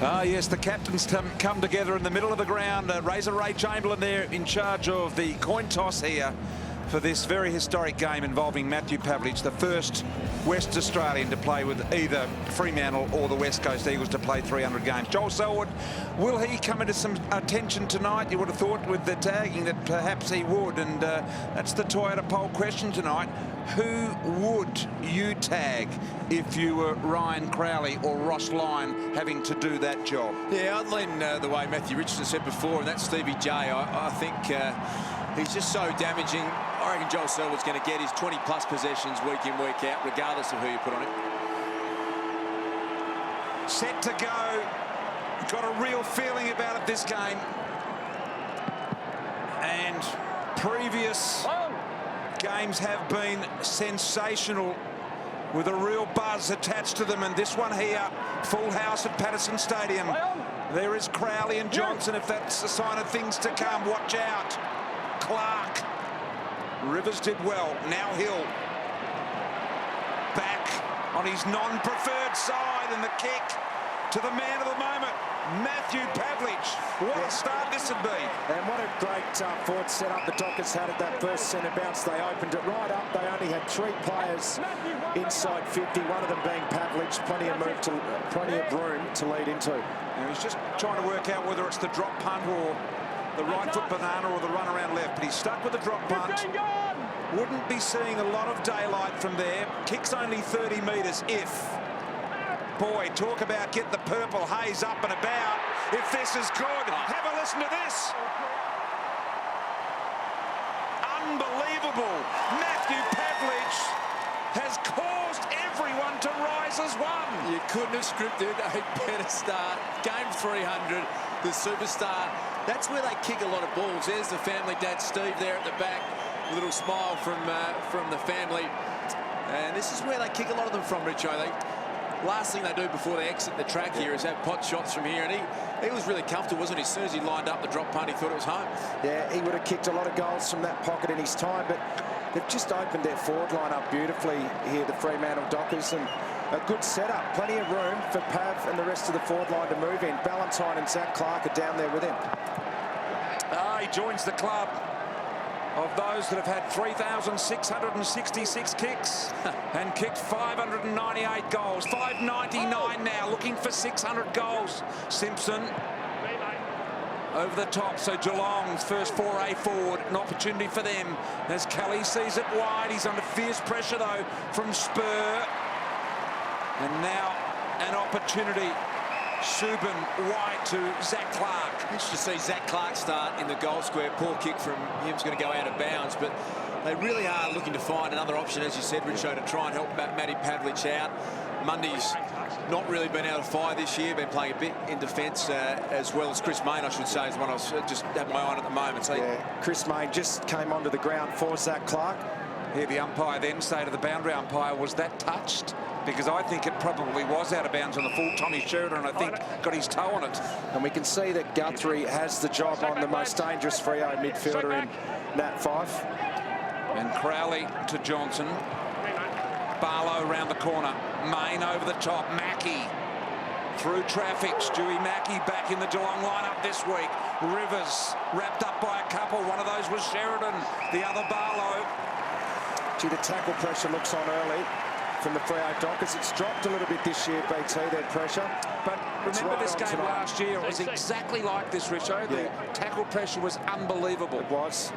Ah, yes, the captains come together in the middle of the ground. Razor Ray Chamberlain there in charge of the coin toss here for this very historic game involving Matthew Pavlich, the first West Australian to play with either Fremantle or the West Coast Eagles to play 300 games. Joel Selwood, will he come into some attention tonight? You would have thought with the tagging that perhaps he would, and that's the Toyota poll question tonight. Who would you tag if you were Ryan Crowley or Ross Lyon having to do that job? Yeah, I'd lean the way Matthew Richardson said before, and that's Stevie J. I think he's just so damaging. I reckon Joel Selwood's going to get his 20-plus possessions week in, week out, regardless of who you put on it. Set to go. Got a real feeling about it this game. And previous games have been sensational with a real buzz attached to them, and this one here, full house at Patterson Stadium. There is Crowley and Johnson. If that's a sign of things to come, watch out. Clark. Rivers did well. Now Hill back on his non-preferred side, and the kick to the man of the moment, Matthew Pavlich. What a start this would be. And what a great forward setup the Dockers had at that first centre bounce. They opened it right up. They only had 3 players inside 50, one of them being Pavlich. Plenty of room to lead into. Now he's just trying to work out whether it's the drop punt or the right foot banana or the run around left, but he's stuck with the drop punt. Wouldn't be seeing a lot of daylight from there. Kicks only 30 metres if. Boy, talk about get the purple haze up and about. If this is good, have a listen to this. Unbelievable. Matthew Pavlich has caused everyone to rise as one. You couldn't have scripted a better start. Game 300, the superstar. That's where they kick a lot of balls. There's the family, Dad Steve there at the back. A little smile from the family. And this is where they kick a lot of them from, Richo. Last thing they do before they exit the track here is have pot shots from here. And he was really comfortable, wasn't he? As soon as he lined up the drop punt, he thought it was home. Yeah, he would have kicked a lot of goals from that pocket in his time, but they've just opened their forward line up beautifully here, the Fremantle Dockers, and a good setup. Plenty of room for Pav and the rest of the forward line to move in. Ballantyne and Zach Clark are down there with him. He joins the club of those that have had 3,666 kicks and kicked 598 goals. 599 now, looking for 600 goals. Simpson over the top, so Geelong's first foray forward, an opportunity for them as Kelly sees it wide. He's under fierce pressure though from Spur, and now an opportunity. Subin wide to Zach Clark. Interesting to see Zach Clark start in the goal square. Poor kick from him's going to go out of bounds, but they really are looking to find another option, as you said, Richo, to try and help Matty Pavlich out. Mundy's not really been able to fire this year, been playing a bit in defence, as well as Chris Mayne, I should say, is one I just have my eye on at the moment. So yeah, Chris Mayne just came onto the ground for Zach Clark. Here the umpire then say to the boundary umpire, was that touched? Because I think it probably was out of bounds on the full. Tommy Sheridan, I think, got his toe on it. And we can see that Guthrie has the job on the most dangerous Freo midfielder in Nat Fyfe. And Crowley to Johnson. Barlow around the corner. Mayne over the top. Mackie through traffic. Stewie Mackie back in the Geelong lineup this week. Rivers wrapped up by a couple. One of those was Sheridan. The other Barlow. Gee, the tackle pressure looks on early from the Freo Dockers. It's dropped a little bit this year, BT, their pressure. But remember this game last year, it was exactly like this, Richo. The tackle pressure was unbelievable. It was.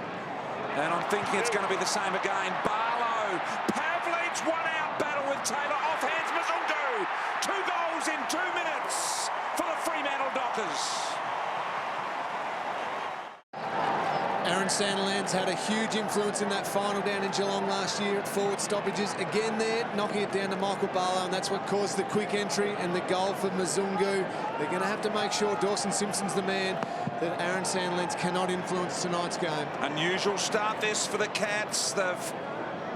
And I'm thinking it's going to be the same again. Barlow, Pavlich, one-out battle with Taylor. Off hands Mzungu. 2 goals in 2 minutes for the Fremantle Dockers. Aaron Sandilands had a huge influence in that final down in Geelong last year at forward stoppages. Again there, knocking it down to Michael Barlow, and that's what caused the quick entry and the goal for Mzungu. They're going to have to make sure Dawson Simpson's the man that Aaron Sandilands cannot influence tonight's game. Unusual start this for the Cats. They've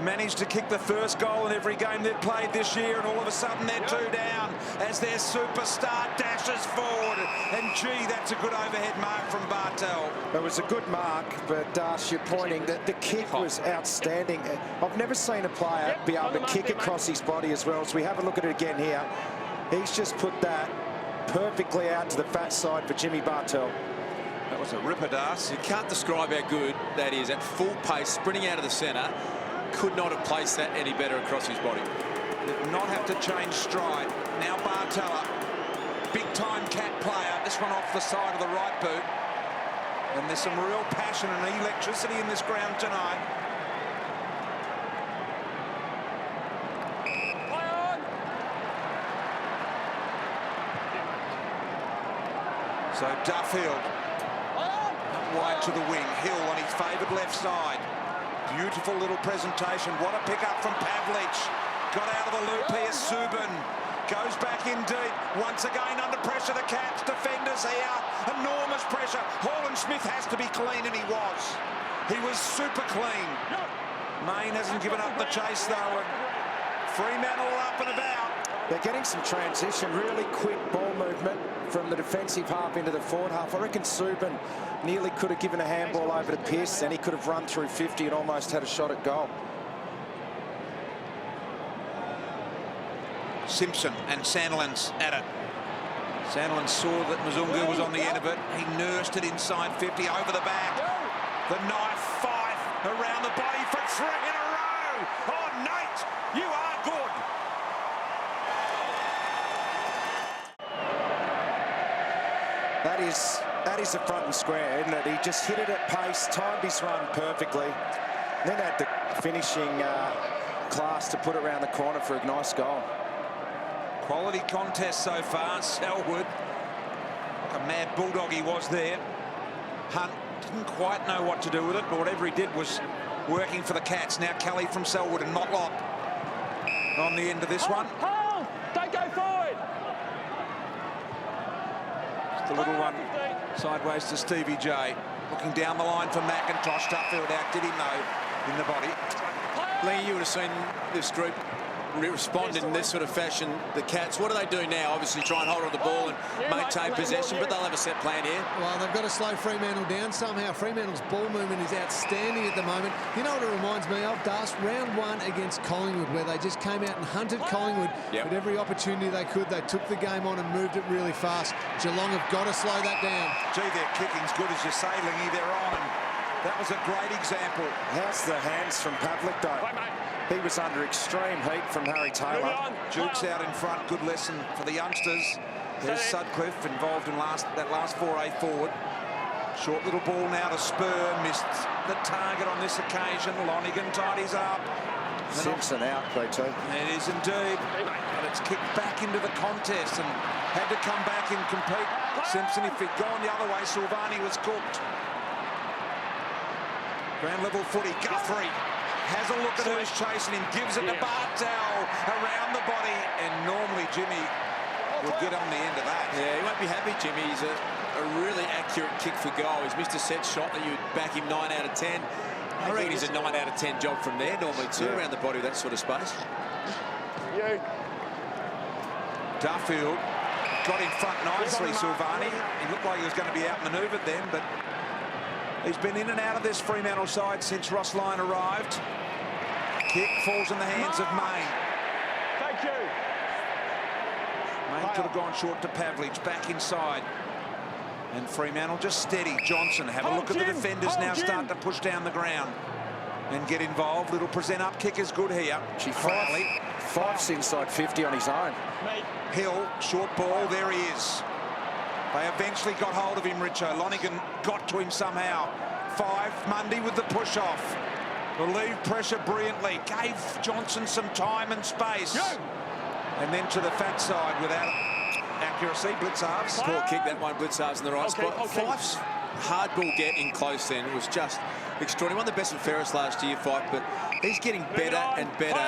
managed to kick the first goal in every game they've played this year, and all of a sudden they're 2 down as their superstar dashes forward. And gee, that's a good overhead mark from Bartel. It was a good mark, but Darsh, you're pointing that the kick was outstanding. I've never seen a player be able to kick across his body as well. As we have a look at it again here, he's just put that perfectly out to the fat side for Jimmy Bartel. That was a ripper, Das. You can't describe how good that is. At full pace, sprinting out of the centre. Could not have placed that any better across his body. Did not have to change stride. Now Bartella, big-time Cat player. This one off the side of the right boot. And there's some real passion and electricity in this ground tonight. So Duffield wide to the wing. Hill on his favoured left side. Beautiful little presentation. What a pick-up from Pavlich. Got out of the loop here. Subin goes back in deep. Once again under pressure. The Cats defenders here. Enormous pressure. Holland-Smith has to be clean, and he was. He was super clean. Main hasn't given up the chase, though. And Fremantle up and about. They're getting some transition, really quick ball movement from the defensive half into the forward half. I reckon Subin nearly could have given a handball over to Pearce, and he could have run through 50 and almost had a shot at goal. Simpson and Sandilands at it. Sandilands saw that Mzungu was on the end of it. He nursed it inside 50, over the back. The knife fight around the body for 3 in a row. Oh, Nate, you are good. That is a front and square, isn't it? He just hit it at pace, timed his run perfectly, then had the finishing class to put it around the corner for a nice goal. Quality contest so far. Selwood, like a mad bulldog he was there. Hunt didn't quite know what to do with it, but whatever he did was working for the Cats. Now Kelly from Selwood and Motlop on the end of this one. Hold! Don't go forward! Just a little one sideways to Stevie J. Looking down the line for McIntosh. Duffield outdid him though in the body. Lee, you would have seen this group respond in this sort of fashion. The Cats, what do they do now? Obviously try and hold on the ball and maintain possession, but they'll have a set plan here. Well, they've got to slow Fremantle down somehow. Fremantle's ball movement is outstanding at the moment. You know what it reminds me of, Das? Round 1 against Collingwood, where they just came out and hunted Collingwood at every opportunity they could. They took the game on and moved it really fast. Geelong have got to slow that down. Gee, their kicking's good as you say, Lingy. They're on. That was a great example. How's the hands from Pavlich though? He was under extreme heat from Harry Taylor. Jukes out in front. Good lesson for the youngsters. There's Sutcliffe involved in that last foray forward. Short little ball now to Spur. Missed the target on this occasion. Lonigan tidies up. Simpson out, though, too. It is indeed. But it's kicked back into the contest and had to come back and compete. Simpson, if he'd gone the other way, Silvani was cooked. Ground level footy. Guthrie has a look at who's chasing him, gives it to Bartel around the body, and normally Jimmy would get on the end of that. Yeah, he won't be happy, Jimmy. He's a really accurate kick for goal. He's missed a set shot that you'd back him 9 out of 10. I reckon he's a 9 out of 10 job from there, normally too, around the body, that sort of space. Duffield got in front nicely, Silvani. He looked like he was going to be outmanoeuvred then, but he's been in and out of this Fremantle side since Ross Lyon arrived. Kick falls in the hands of Main. Thank you. Main could have gone short to Pavlich, back inside. And Fremantle just steady. Johnson, have a look at the defenders now start to push down the ground and get involved. Little present-up kick is good here. Five's inside 50 on his own. Hill, short ball, there he is. They eventually got hold of him, Richo. Lonigan got to him somehow. 5, Mundy with the push-off. Relieved pressure brilliantly. Gave Johnson some time and space. And then to the fat side without accuracy. Blitzarves. Poor kick, that one. Blitzarves in the right spot. Fife's hard ball get in close then was just extraordinary. One of the best at Ferris last year, Fife, but he's getting better and better,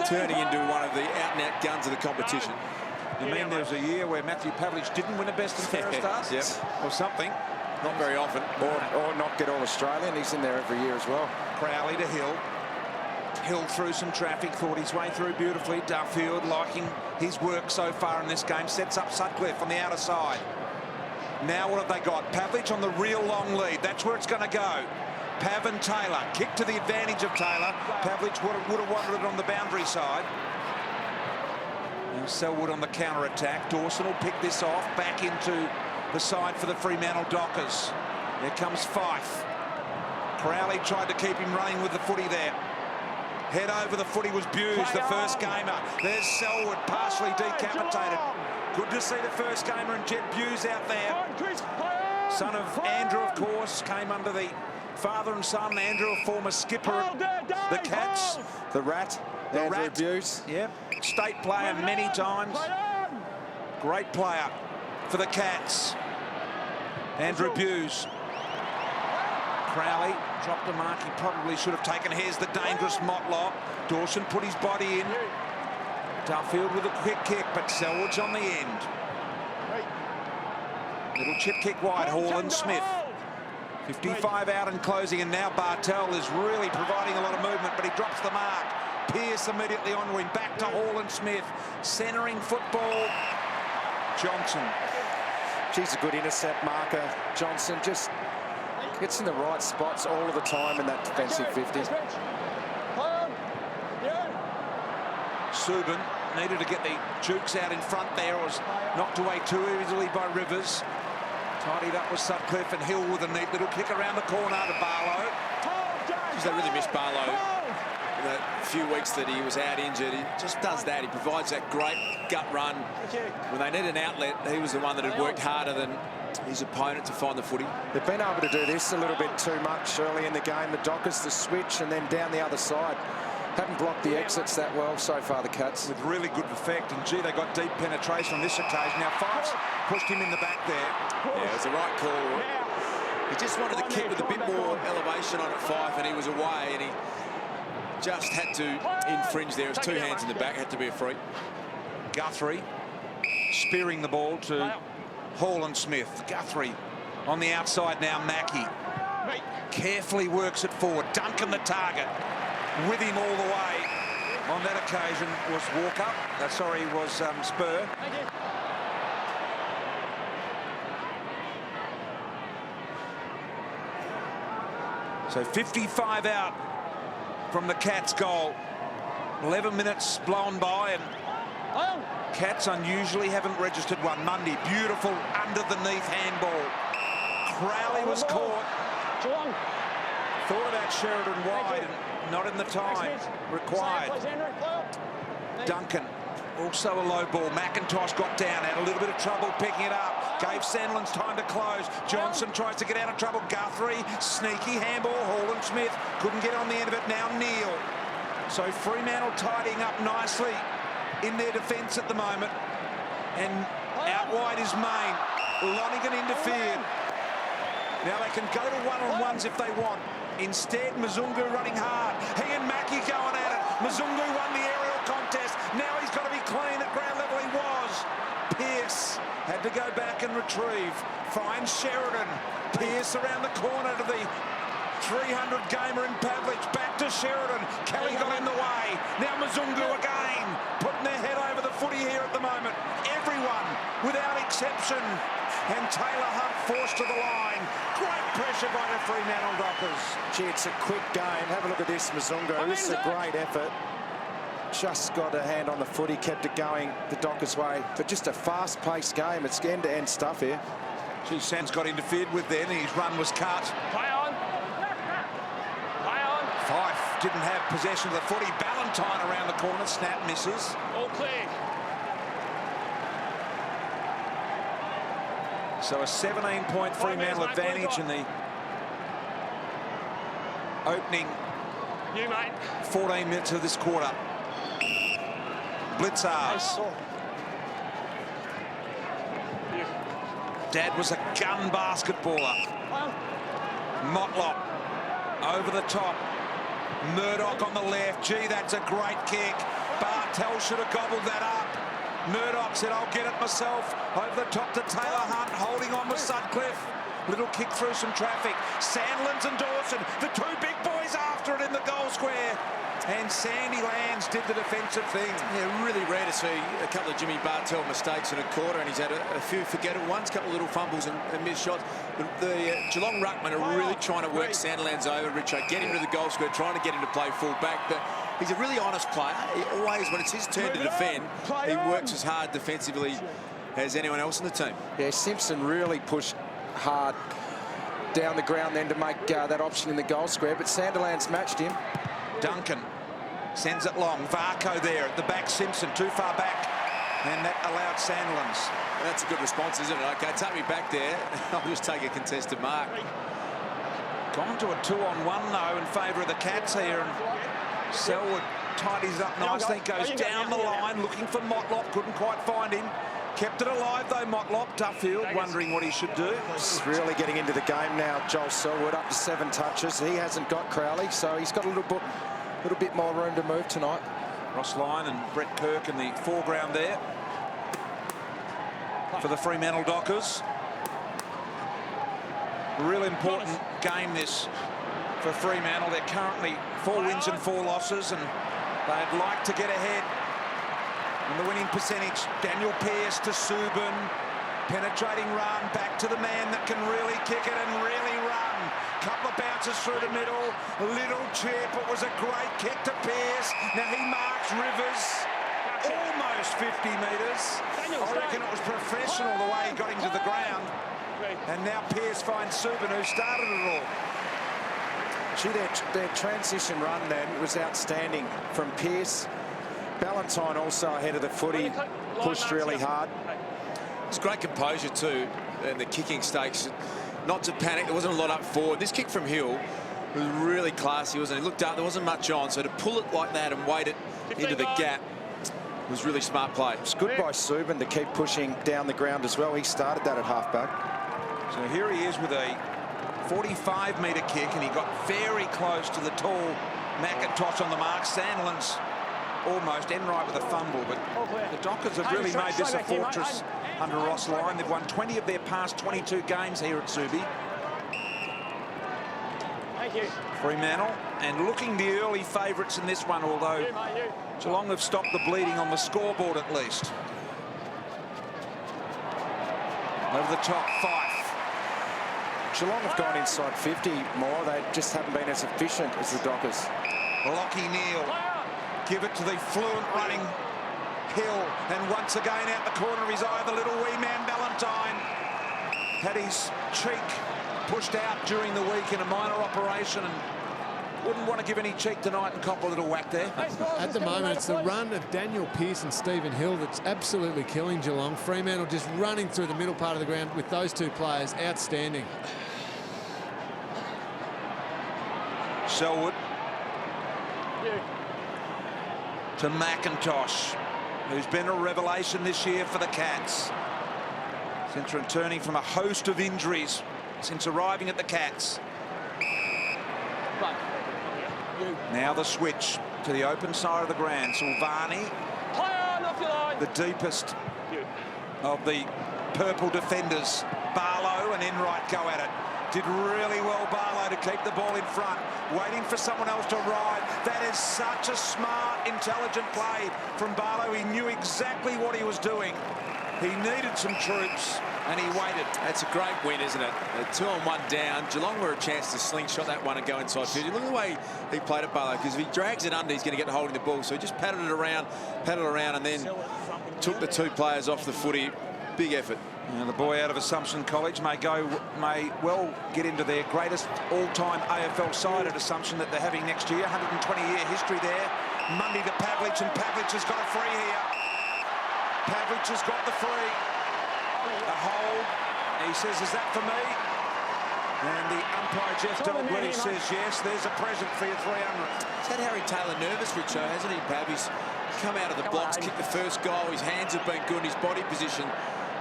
turning into one of the out-and-out guns of the competition. You mean there was a year where Matthew Pavlich didn't win a best and fairest stars? Yep. Or something. Not very often. Or not get All-Australian. He's in there every year as well. Crowley to Hill. Hill through some traffic, fought his way through beautifully. Duffield liking his work so far in this game. Sets up Sutcliffe on the outer side. Now what have they got? Pavlich on the real long lead. That's where it's going to go. Pav and Taylor. Kick to the advantage of Taylor. Pavlich would have wanted it on the boundary side. And Selwood on the counter-attack. Dawson will pick this off. Back into the side for the Fremantle Dockers. There comes Fife. Crowley tried to keep him running with the footy there. Head over the footy was Buse, the first gamer. There's Selwood, partially decapitated. Good to see the first gamer and Jet Buse out there. Son of Andrew, of course, came under the father and son. Andrew, a former skipper at the Cats. The Rat, Andrew Buse. Yep, state player many times. Great player for the Cats. Andrew Buse. Crowley dropped the mark. He probably should have taken. Here's the dangerous Motlop. Dawson put his body in. Duffield with a quick kick, but Selwood's on the end. Little chip kick wide. Hall Smith. 55 out and closing, and now Bartel is really providing a lot of movement, but he drops the mark. Pearce immediately onto him. Back to Hall Smith. Centering football. Johnson. She's a good intercept marker. Johnson just gets in the right spots all of the time in that defensive 50. Subin needed to get the jukes out in front there. Was knocked away too easily by Rivers. Tidied up with Sutcliffe, and Hill with a neat little kick around the corner to Barlow. They really missed Barlow in the few weeks that he was out injured. He just does that. He provides that great gut run. When they need an outlet, he was the one that had worked harder than his opponent to find the footy. They've been able to do this a little bit too much early in the game. The Dockers, the switch, and then down the other side. Haven't blocked the exits that well so far, the Cats. With really good effect, and gee, they got deep penetration on this occasion. Now Fife's pushed him in the back there. Yeah, it was the right call. He just wanted to kick with a bit more elevation on at Fife, and he was away, and he just had to infringe there. It was two hands in the back, had to be a free. Guthrie spearing the ball to Hall Smith. Guthrie on the outside now. Mackie carefully works it forward. Duncan the target. With him all the way on that occasion was Walker. Was Spur. So 55 out from the Cats goal. 11 minutes blown by, and Cats unusually haven't registered one. Mundy, beautiful underneath handball. Crowley was caught. Thought about Sheridan wide and not in the time required. Duncan, also a low ball. McIntosh got down, had a little bit of trouble picking it up. Gave Sandlands time to close. Johnson tries to get out of trouble. Guthrie, sneaky handball. Hall Smith couldn't get on the end of it. Now Neal. So Fremantle tidying up nicely in their defence at the moment. And out wide is Main. Lonergan interfered. Now they can go to one-on-ones if they want. Instead, Mzungu running hard. He and Mackie going at it. Mzungu won the aerial contest. Now he's got to be clean at ground level. He was. Pearce had to go back and retrieve. Finds Sheridan. Pearce around the corner to the 300 gamer in Pavlich. Back to Sheridan. Kelly got in the way. Now Mzungu again. Putting their head over the footy here at the moment. Everyone, without exception. And Taylor Hunt forced to the line. Great pressure by the Fremantle Dockers. Gee, it's a quick game. Have a look at this, Mzungu. This is a great effort. Just got a hand on the footy, kept it going the Dockers' way. But just a fast-paced game. It's end-to-end stuff here. Gee, Sands got interfered with then, and his run was cut. Play on. Play on. Fife didn't have possession of the footy. Ballantyne around the corner. Snap misses. All clear. So a 17-point Fremantle advantage in the opening 14 minutes of this quarter. Blitzars. Dad was a gun basketballer. Motlop over the top. Murdoch on the left. Gee, that's a great kick. Bartel should have gobbled that up. Murdoch said, I'll get it myself. Over the top to Taylor Hunt, holding on with Sutcliffe. Little kick through some traffic. Sandlands and Dawson, the two big boys after it in the goal square. And Sandy Lands did the defensive thing. Yeah, really rare to see a couple of Jimmy Bartel mistakes in a quarter, and he's had a few forgettable ones, a couple of little fumbles and missed shots. But the Geelong ruckmen are really trying to work Sandlands over, Richo, get him to the goal square, trying to get him to play full back. But He's a really honest player. He always, when it's his turn to defend, he works as hard defensively as anyone else in the team. Yeah, Simpson really pushed hard down the ground then to make that option in the goal square, but Sandilands matched him. Duncan sends it long. Varco there at the back. Simpson too far back, and that allowed Sandilands. That's a good response, isn't it? Okay, take me back there. I'll just take a contested mark. Gone to a 2-on-1 though in favour of the Cats here, and Selwood tidies up nicely, goes down the line looking for Motlop, couldn't quite find him. Kept it alive though, Motlop. Duffield wondering what he should do. He's really getting into the game now, Joel Selwood, up to 7 touches. He hasn't got Crowley, so he's got a little bit more room to move tonight. Ross Lyon and Brett Kirk in the foreground there for the Fremantle Dockers. Real important game this for Fremantle. They're currently 4 wins and 4 losses, and they'd like to get ahead. And the winning percentage, Daniel Pearce to Subin, penetrating run back to the man that can really kick it and really run. Couple of bounces through the middle, a little chip. It was a great kick to Pearce. Now he marks Rivers almost 50 metres. I reckon it was professional the way he got him to the ground. And now Pearce finds Subin, who started it all. Gee, their transition run then was outstanding from Pearce. Ballantyne also ahead of the footy, pushed really hard. It's great composure too, and the kicking stakes. Not to panic, there wasn't a lot up forward. This kick from Hill was really classy, wasn't it? He looked up, there wasn't much on, so to pull it like that and weight it into the gap was really smart play. It's good by Subin to keep pushing down the ground as well. He started that at halfback. So here he is with a 45-metre kick, and he got very close to the tall McIntosh on the mark. Sandlands almost Enright with a fumble, but the Dockers have really made this a fortress under Ross Lyon. They've won 20 of their past 22 games here at Subi. Thank you. Fremantle, and looking the early favourites in this one, although Geelong have stopped the bleeding on the scoreboard at least. Over the top, Fife. Geelong have gone inside 50 more. They just haven't been as efficient as the Dockers. Lockie Neal. Give it to the fluent running Hill, and once again out the corner of his eye, the little wee man Ballantyne had his cheek pushed out during the week in a minor operation, and wouldn't want to give any cheek tonight and cop a little whack there. At the moment, it's the run of Daniel Pearce and Stephen Hill that's absolutely killing Geelong. Fremantle just running through the middle part of the ground with those two players. Outstanding. Selwood to McIntosh, who's been a revelation this year for the Cats since returning from a host of injuries since arriving at the Cats. Now the switch to the open side of the ground. Silvani, the deepest of the purple defenders. Barlow and Enright go at it. Did really well, Barlow, to keep the ball in front, waiting for someone else to ride. That is such a smart, intelligent play from Barlow. He knew exactly what he was doing. He needed some troops, and he waited. That's a great win, isn't it? A 2-on-1 down. Geelong were a chance to slingshot that one and go inside 50. Look at the way he played it, Barlow, because if he drags it under, he's going to get holding the ball. So he just paddled it around, and then took the 2 players off the footy. Big effort. And the boy out of Assumption College may well get into their greatest all-time AFL side at Assumption that they're having next year. 120-year history there. Mundy to Pavlich, and Pavlich has got a free here. Pavlich has got the free. A hold. He says, "Is that for me?" And the umpire, Jeff Delbury, says, "Yes, there's a present for your 300. He's had Harry Taylor nervous, Richo, hasn't he, Pav? He's come out of the blocks, kicked the first goal. His hands have been good. His body position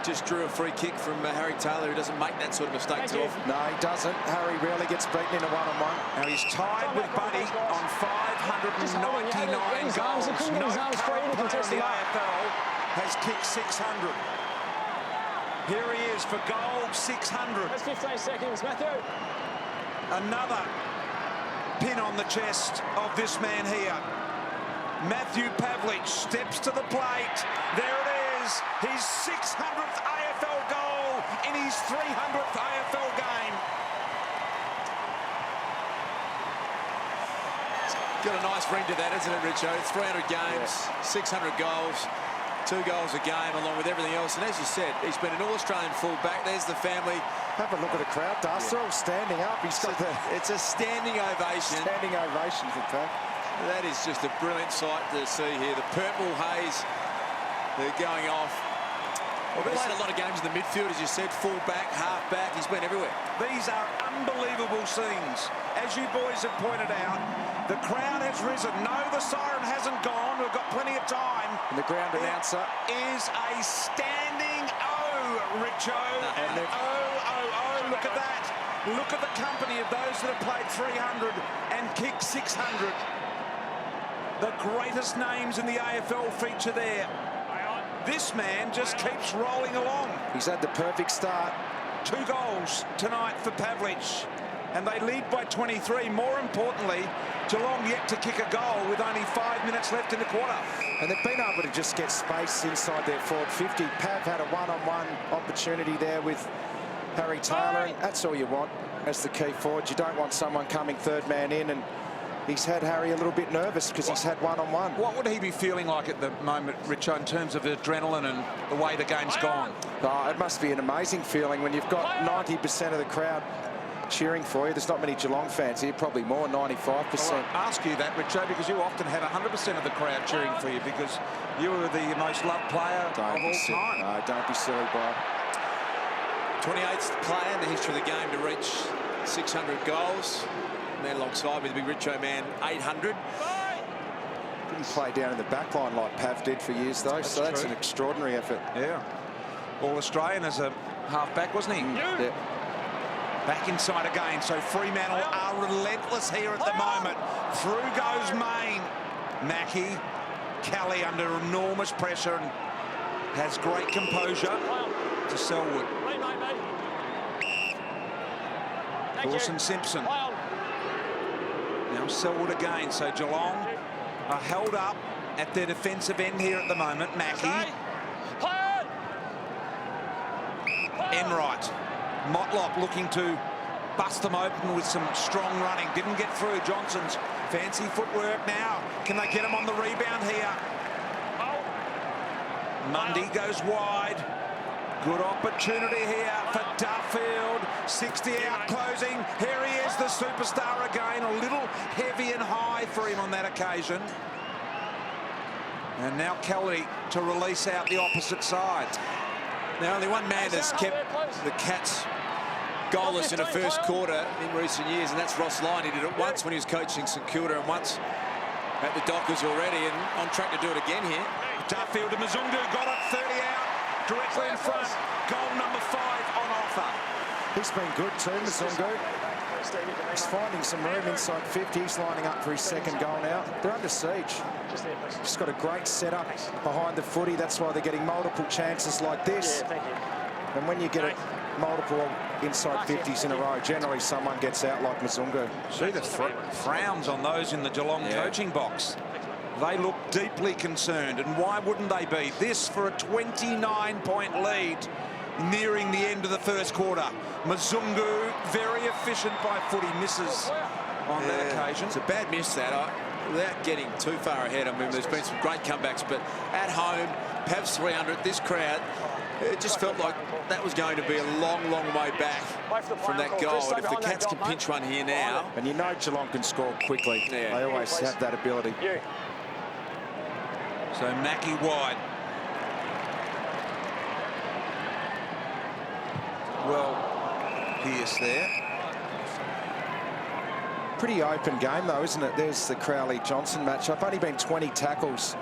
just drew a free kick from Harry Taylor, who doesn't make that sort of mistake too often. No, he doesn't. Harry rarely gets beaten in a one-on-one. Now he's tied with Buddy on 599 goals. No current player in the AFL has kicked 600. Here he is for goal 600. That's 15 seconds, Matthew. Another pin on the chest of this man here. Matthew Pavlich steps to the plate. There it is. His 600th AFL goal in his 300th AFL game. Got a nice ring to that, isn't it, Richo? 300 games, 600 goals, 2 goals a game, along with everything else. And as you said, he's been an All-Australian fullback. There's the family. Have a look at the crowd, Dust. They're all standing up. It's a standing ovation. Standing ovation for Pat. That is just a brilliant sight to see here. The purple haze, they're going off. Well, we've played a lot of games in the midfield, as you said, full-back, half-back. He's been everywhere. These are unbelievable scenes. As you boys have pointed out, the crowd has risen. No, the siren hasn't gone. We've got plenty of time. And the ground announcer is a standing O, Richo. And oh, look at that. Look at the company of those that have played 300 and kicked 600. The greatest names in the AFL feature there. This man just keeps rolling along. He's had the perfect start. 2 goals tonight for Pavlich, and they lead by 23. More importantly, Geelong yet to kick a goal with only 5 minutes left in the quarter. And they've been able to just get space inside their forward 50. Pav had a one-on-one opportunity there with Harry Taylor, and that's all you want as the key forward. You don't want someone coming third man in, and he's had Harry a little bit nervous because he's had one-on-one. What would he be feeling like at the moment, Richo, in terms of adrenaline and the way the game's gone? Oh, it must be an amazing feeling when you've got 90% of the crowd cheering for you. There's not many Geelong fans here, probably more, 95%. Well, I'll ask you that, Richo, because you often had 100% of the crowd cheering for you because you were the most loved player of all time. No, don't be silly, Bob. 28th player in the history of the game to reach 600 goals. Man alongside me, the big Richo man, 800. Didn't play down in the back line like Pav did for years, though, so that's an extraordinary effort. Yeah. All-Australian as a half-back, wasn't he? Yeah. Back inside again, so Fremantle are relentless here at the moment. Through goes Main. Mackie, Kelly under enormous pressure and has great composure to Selwood. Dawson Simpson. Now Selwood again, so Geelong are held up at their defensive end here at the moment. Mackie. Enright. Motlop looking to bust them open with some strong running. Didn't get through. Johnson's fancy footwork now. Can they get him on the rebound here? Mundy goes wide. Good opportunity here for Duffield. 60 out closing. Here he is, the superstar again. A little heavy and high for him on that occasion. And now Kelly to release out the opposite side. Now only one man has kept the Cats goalless in a first quarter in recent years, and that's Ross Lyon. He did it once when he was coaching St Kilda and once at the Dockers already, and on track to do it again here. Duffield to Mzungu, got it 30 out, directly in front. Goal number 5 on offer. He's been good too, Mzungu. He's finding some room inside 50. He's lining up for his second goal now. They're under siege. He's got a great setup behind the footy. That's why they're getting multiple chances like this. And when you get it multiple inside 50s in a row, generally someone gets out like Mzungu. See the frowns on those in the Geelong coaching box. They look deeply concerned, and why wouldn't they be? This for a 29-point lead nearing the end of the first quarter. Mzungu, very efficient by footy, misses on that occasion. It's a bad miss, that. Without getting too far ahead, I mean, there's been some great comebacks, but at home, Pavs 300, this crowd, it just felt like that was going to be a long, long way back from that goal. And if the Cats can pinch one here now... And you know Geelong can score quickly. Yeah. They always have that ability. So Mackie wide. Well, Pierce there. Pretty open game, though, isn't it? There's the Crowley-Johnson matchup. Only been 20 tackles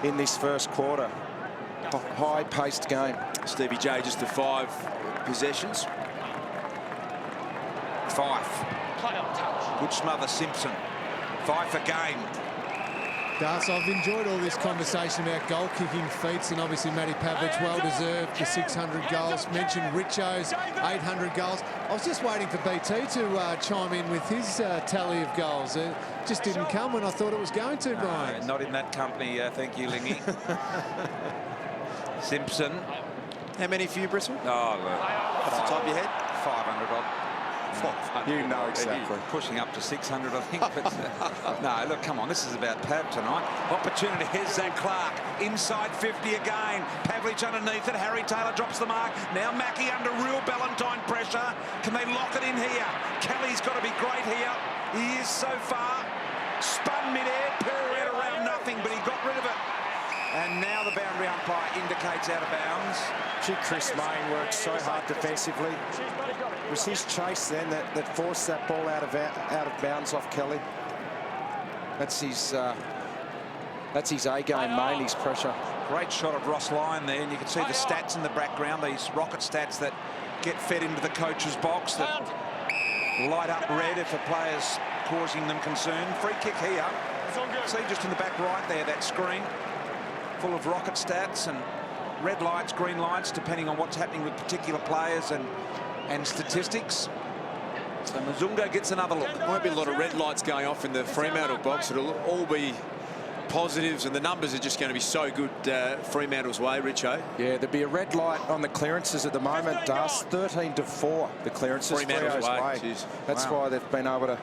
in this first quarter. A high-paced game. Stevie J just the 5 possessions. Fife. Good smother, Simpson. Fife again. Gus, I've enjoyed all this conversation about goal-kicking feats, and obviously Matty Pavlich well-deserved the 600 goals. Mentioned Richo's 800 goals. I was just waiting for BT to chime in with his tally of goals. It just didn't come when I thought it was going to, Brian. Not in that company, thank you, Lingy. Simpson. How many for you, Bristol? Oh, look. Off the top of your head? 500 odd. You know exactly. Pushing up to 600, I think. But, no, look, come on. This is about Pav tonight. Opportunity. Here's Zach Clark. Inside 50 again. Pavlich underneath it. Harry Taylor drops the mark. Now Mackie under real Ballantyne pressure. Can they lock it in here? Kelly's got to be great here. He is so far. Spun mid-air. Pirouette around nothing, but he got rid of it. And now the boundary umpire indicates out of bounds. Gee, Chris Mayne worked so hard defensively. It was his chase then that forced that ball out of bounds off Kelly. That's his A-game, Mayne, his pressure. Great shot of Ross Lyon there, and you can see the stats in the background, these rocket stats that get fed into the coach's box that light up red if a player's causing them concern. Free kick here. See just in the back right there, that screen full of rocket stats and red lights, green lights, depending on what's happening with particular players and statistics. So Mzunga gets another look. There won't be a lot of red lights going off in the Fremantle box. It'll all be positives, and the numbers are just going to be so good Fremantle's way, Richo. Yeah, there'd be a red light on the clearances at the moment, Das. 13-4, the clearances. Fremantle's way. That's why they've been able to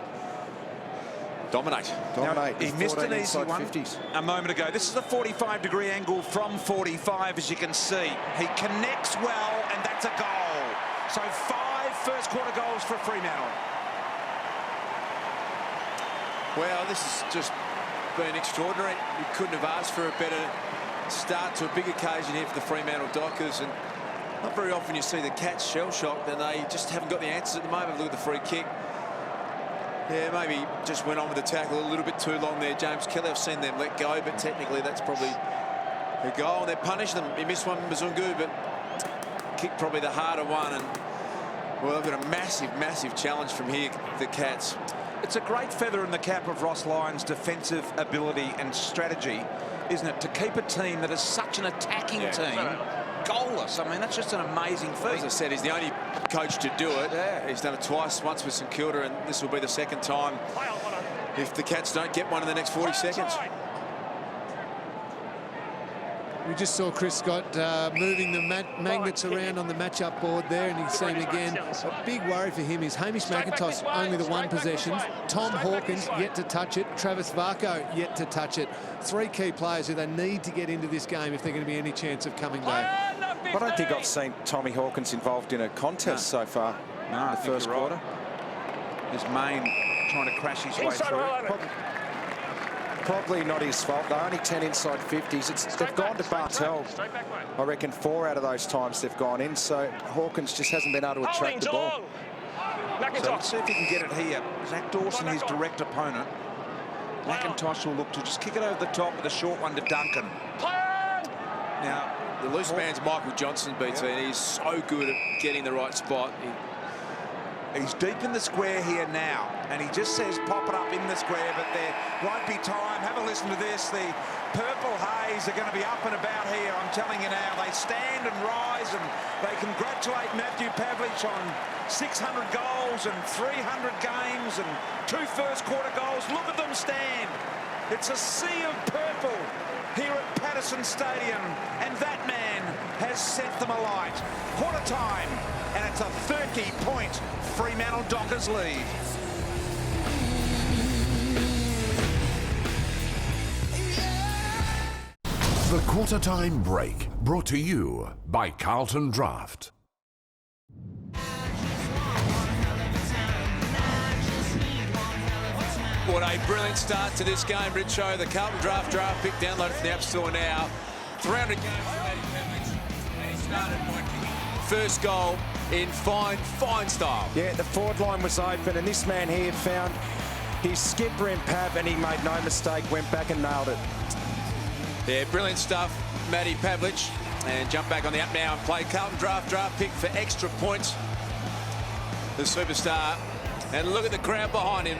dominate. Now, he missed an easy one 50s. A moment ago. This is a 45-degree angle from 45, as you can see. He connects well, and that's a goal. So 5 first-quarter goals for Fremantle. Well, this has just been extraordinary. We couldn't have asked for a better start to a big occasion here for the Fremantle Dockers, and not very often you see the Cats shell-shocked, and they just haven't got the answers at the moment. Look at the free kick. Yeah, maybe just went on with the tackle a little bit too long there, James Kelly. I've seen them let go, but technically that's probably a goal, and they're punished them. He missed one, Mzungu, but kicked probably the harder one, and well, they've got a massive, massive challenge from here, the Cats. It's a great feather in the cap of Ross Lyon's defensive ability and strategy, isn't it, to keep a team that is such an attacking team goalless. I mean, that's just an amazing feat. As I said, he's the only coach to do it. Yeah. He's done it twice, once with St Kilda, and this will be the second time if the Cats don't get one in the next 40 seconds. We just saw Chris Scott moving the magnets around on the match-up board there, and he's seen again a big worry for him is Hamish McIntosh only the one possession, Tom Hawkins yet to touch it, Travis Varco yet to touch it. 3 key players who they need to get into this game if they're going to be any chance of coming back. I don't think I've seen Tommy Hawkins involved in a contest so far in the first quarter. His main trying to crash his way through. Probably not his fault. They're only 10 inside 50s. They've gone to Bartel. I reckon 4 out of those times they've gone in. So Hawkins just hasn't been able to attract the ball. So let's see if he can get it here. Zach Dawson, his direct opponent. McIntosh will look to just kick it over the top with a short one to Duncan. Now, the loose man's Michael Johnson, BT, and he's so good at getting the right spot. He's deep in the square here now, and he just says pop it up in the square, but there won't be time. Have a listen to this. The Purple Haze are going to be up and about here, I'm telling you now. They stand and rise, and they congratulate Matthew Pavlich on 600 goals and 300 games and 2 first-quarter goals. Look at them stand. It's a sea of purple here at Patterson Stadium, and that man has set them alight. Quarter time, and it's a 30-point Fremantle Dockers lead. The quarter-time break, brought to you by Carlton Draft. What a brilliant start to this game, Richo. The Carlton Draft pick downloaded from the App Store now. 300 games for Matty Pavlich, and he started by kicking. First goal in fine style. Yeah, the forward line was open, and this man here found his skipper in Pav, and he made no mistake, went back and nailed it. Yeah, brilliant stuff, Matty Pavlich. And jump back on the app now and play Carlton Draft pick for extra points. The superstar. And look at the crowd behind him.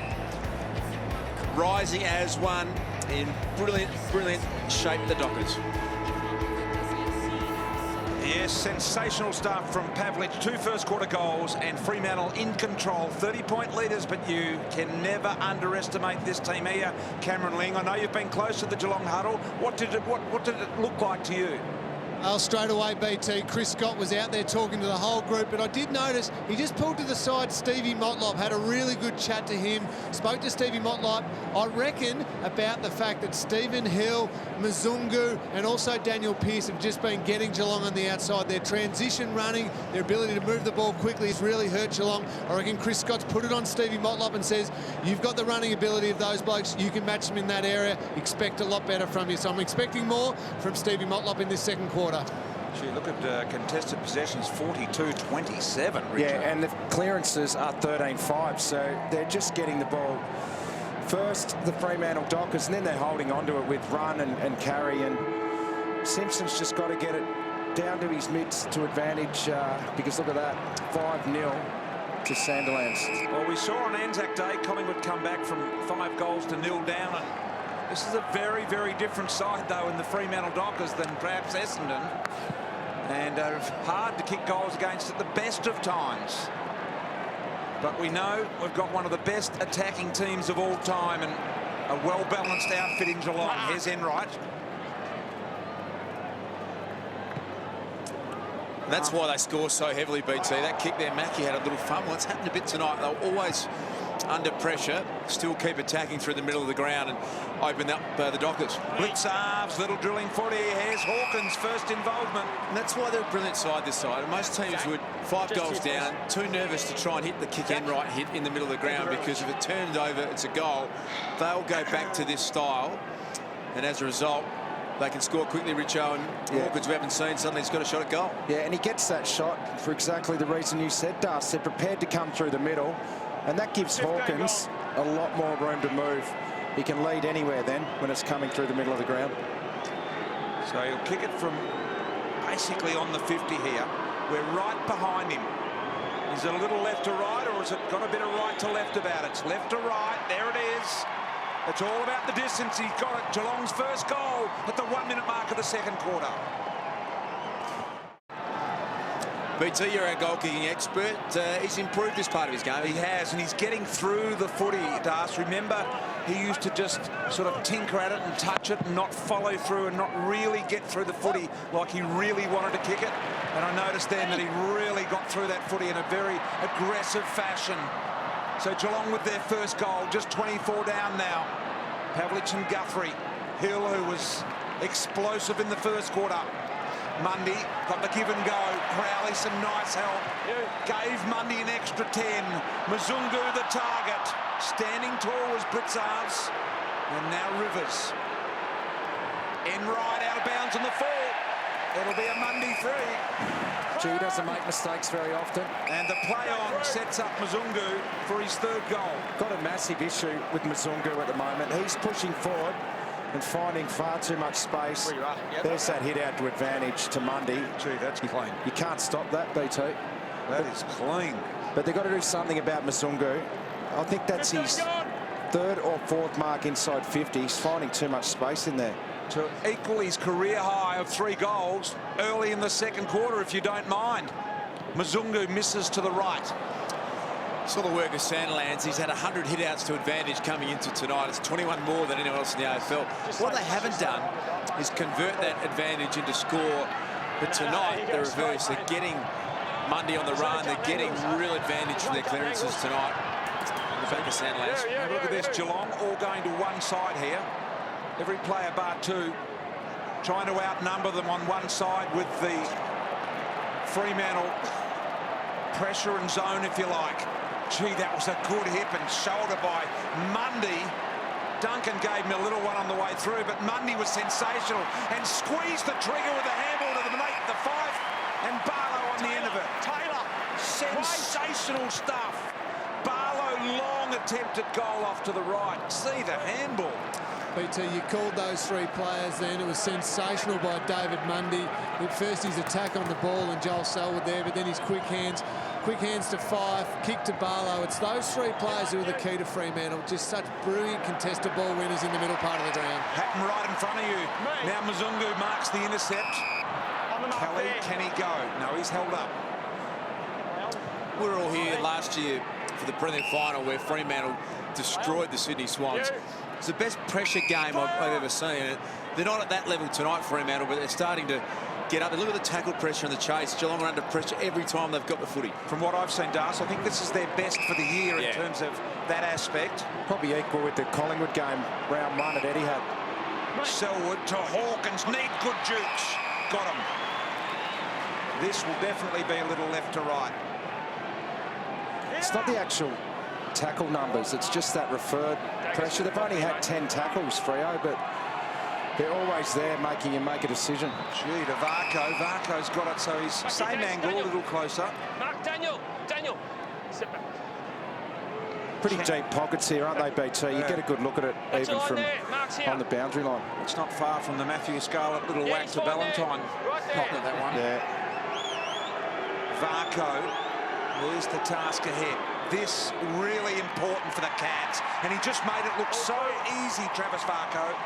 Rising as one in brilliant shape, the Dockers. Yes, sensational stuff from Pavlich. 2 first-quarter goals, and Fremantle in control. 30-point leaders, but you can never underestimate this team here. Cameron Ling, I know you've been close to the Geelong huddle. What did it look like to you? Well, straight away, BT, Chris Scott was out there talking to the whole group, but I did notice he just pulled to the side Stevie Motlop, had a really good chat to him, spoke to Stevie Motlop, I reckon, about the fact that Stephen Hill, Mzungu and also Daniel Pearce have just been getting Geelong on the outside. Their transition running, their ability to move the ball quickly has really hurt Geelong. I reckon Chris Scott's put it on Stevie Motlop and says, you've got the running ability of those blokes, you can match them in that area, expect a lot better from you. So I'm expecting more from Stevie Motlop in this second quarter. Gee, look at contested possessions, 42-27. Yeah, and the clearances are 13-5, so they're just getting the ball first, the Fremantle Dockers, and then they're holding on to it with run and carry, and Simpson's just got to get it down to his mids to advantage, because look at that, 5-0 to Sandilands. Well, we saw on Anzac Day Collingwood come back from 5 goals to 0 down, and this is a very, very different side, though, in the Fremantle Dockers than perhaps Essendon. And hard to kick goals against at the best of times. But we know we've got one of the best attacking teams of all time and a well-balanced outfit in Geelong. Here's Enright. That's why they score so heavily, BT. That kick there, Mackie had a little fun. Well, it's happened a bit tonight. They'll always under pressure, still keep attacking through the middle of the ground and open up the Dockers. Blitz halves, little drilling footy. Here's Hawkins' first involvement. And that's why they're a brilliant side this side. And most teams would 5 goals down, too nervous to try and hit the kick and right hit in the middle of the ground, because if it turns over, it's a goal. They'll go back to this style, and as a result, they can score quickly. Richo and Hawkins, we haven't seen, suddenly he's got a shot at goal. Yeah, and he gets that shot for exactly the reason you said, Das. They're prepared to come through the middle, and that gives Hawkins a lot more room to move. He can lead anywhere then when it's coming through the middle of the ground. So he'll kick it from basically on the 50 here. We're right behind him. Is it a little left to right, or has it got a bit of right to left about it? It's left to right. There it is. It's all about the distance. He's got it. Geelong's first goal at the 1-minute mark of the second quarter. BT, you're our goal-kicking expert. He's improved this part of his game. He has, and he's getting through the footy, Das. Remember, he used to just sort of tinker at it and touch it and not follow through and not really get through the footy like he really wanted to kick it. And I noticed then that he really got through that footy in a very aggressive fashion. So Geelong with their first goal, just 24 down now. Pavlich and Guthrie. Hill, who was explosive in the first quarter. Mundy got the give and go. Crowley some nice help. Gave Mundy an extra 10. Mzungu the target. Standing tall was Blitzarves. And now Rivers. Enright out of bounds on the 4. It'll be a Mundy 3. He doesn't make mistakes very often. And the play on sets up Mzungu for his third goal. Got a massive issue with Mzungu at the moment. He's pushing forward and finding far too much space. There's that hit out to advantage to Mundy. Gee, that's clean. You can't stop that, BT. That is clean. But they've got to do something about Mzungu. I think that's his third or fourth mark inside 50. He's finding too much space in there. To equal his career high of 3 goals early in the second quarter, if you don't mind. Mzungu misses to the right. Saw the work of Sandilands. He's had 100 hit-outs to advantage coming into tonight. It's 21 more than anyone else in the AFL. What they haven't done is convert that advantage into score. But tonight, the reverse. They're getting Mundy on the run. They're getting real advantage from their clearances tonight. In the back of Sandilands. Have a look at this. Geelong all going to one side here. Every player bar 2 trying to outnumber them on one side with the Fremantle pressure and zone, if you like. Gee, that was a good hip and shoulder by Mundy. Duncan gave him a little one on the way through, but Mundy was sensational and squeezed the trigger with a handball to the 5, and Barlow on the end of it. Taylor. Sensational stuff. Barlow, long attempted goal off to the right. See the handball. BT, you called those 3 players then. It was sensational by David Mundy. At first his attack on the ball and Joel Selwood there, but then his quick hands to 5, kick to Barlow. It's those 3 players who are the key to Fremantle. Just such brilliant contested ball winners in the middle part of the ground. Hatton right in front of you. Now Mzungu marks the intercept. Kelly, can he go? No, he's held up. We were all here last year for the brilliant final where Fremantle destroyed the Sydney Swans. It's the best pressure game I've ever seen. They're not at that level tonight, Fremantle, but they're starting to get up. Look at the tackle pressure and the chase. Geelong are under pressure every time they've got the footy. From what I've seen, Darcy, I think this is their best for the year in terms of that aspect. Probably equal with the Collingwood game, round 1 at Etihad. Selwood to Hawkins. Need good jukes. Got him. This will definitely be a little left to right. It's not the actual tackle numbers, it's just that referred pressure. They've only had 10 tackles, Freo, but they're always there making you make a decision. Gee, to Varco. Varco's got it, so he's same angle, a little closer. Mark, Daniel. Sit back. Pretty deep pockets here, aren't they, BT? You get a good look at it, even from on the boundary line. It's not far from the Matthew Scarlett little whack to Valentine pocket, that one. Yeah. Varco, there's the task ahead. This really important for the Cats, and he just made it look so easy, Travis Varco.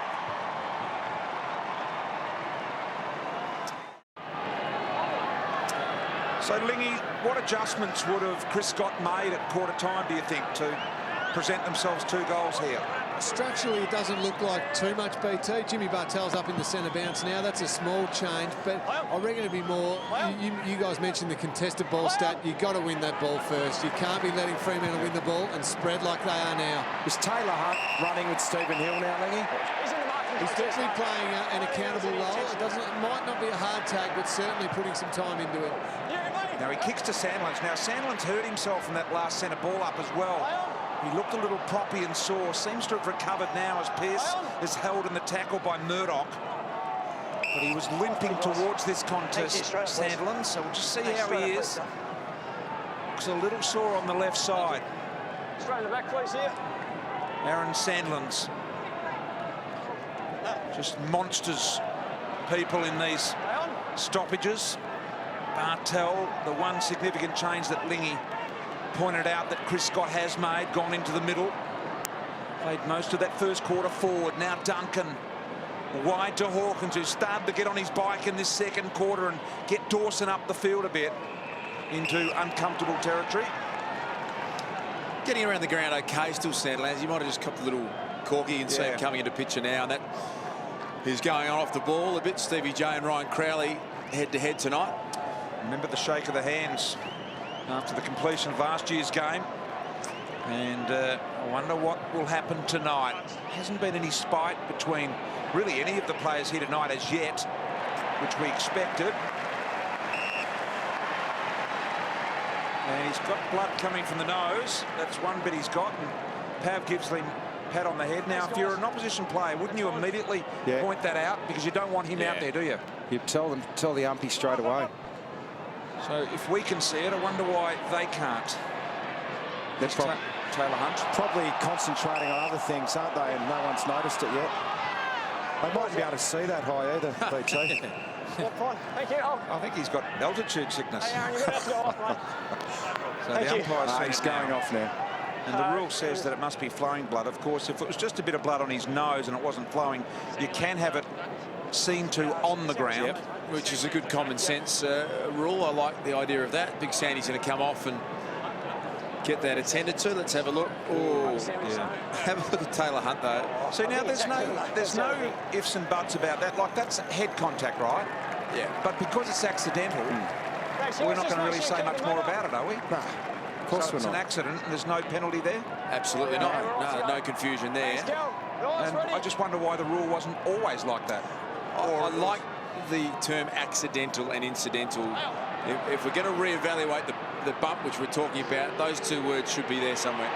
So, Lingy, what adjustments would have Chris Scott made at quarter time, do you think, to present themselves 2 goals here? Structurally, it doesn't look like too much, BT. Jimmy Bartell's up in the centre bounce now. That's a small change, but I reckon it'd be more. You guys mentioned the contested ball stat. You've got to win that ball first. You can't be letting Fremantle win the ball and spread like they are now. Is Taylor Hunt running with Stephen Hill now, Lingy? He's definitely playing an accountable role. It might not be a hard tag, but certainly putting some time into it. Now he kicks to Sandlands. Now Sandlands hurt himself from that last centre ball up as well. He looked a little proppy and sore. Seems to have recovered now as Pearce is held in the tackle by Murdoch. But he was limping towards this contest, Sandlands. So we'll just see how he is. Looks a little sore on the left side. Straight in the back, please, here. Aaron Sandlands. Just monsters, people in these stoppages. Bartell, the one significant change that Lingy pointed out that Chris Scott has made, gone into the middle. Played most of that first quarter forward. Now Duncan wide to Hawkins, who started to get on his bike in this second quarter and get Dawson up the field a bit into uncomfortable territory. Getting around the ground okay still, Sandlands. You might have just copped a little corky and see him coming into picture now. And that is going on off the ball a bit. Stevie J and Ryan Crowley head-to-head tonight. Remember the shake of the hands after the completion of last year's game. And I wonder what will happen tonight. Hasn't been any spite between really any of the players here tonight as yet, which we expected. And he's got blood coming from the nose. That's one bit he's got. And Pav gives him a pat on the head. Now, if you're an opposition player, wouldn't you immediately point that out? Because you don't want him out there, do you? You tell the umpy straight away. So if we can see it, I wonder why they can't. That's Taylor Hunt. Probably concentrating on other things, aren't they? And no one's noticed it yet. They mightn't be able to see that high either, BT. Fine. Thank you. I think he's got altitude sickness. Hey, Aaron, you're going to have to go off, mate. So the umpire's He's going off now. And the rule says that it must be flowing blood. Of course, if it was just a bit of blood on his nose and it wasn't flowing, you can have it seen to on the ground. Which is a good common sense rule. I like the idea of that. Big Sandy's going to come off and get that attended to. Let's have a look. Oh, have a look at Taylor Hunt though. See, now there's no ifs and buts about that. Like, that's head contact, right? Yeah. But because it's accidental, we're not going to really say much more about it, are we? No, of course we're It's an not. accident and there's no penalty there. Absolutely not. No confusion there. And I just wonder why the rule wasn't always like that. I like the term accidental and incidental. If we're going to reevaluate the bump which we're talking about, those two words should be there somewhere.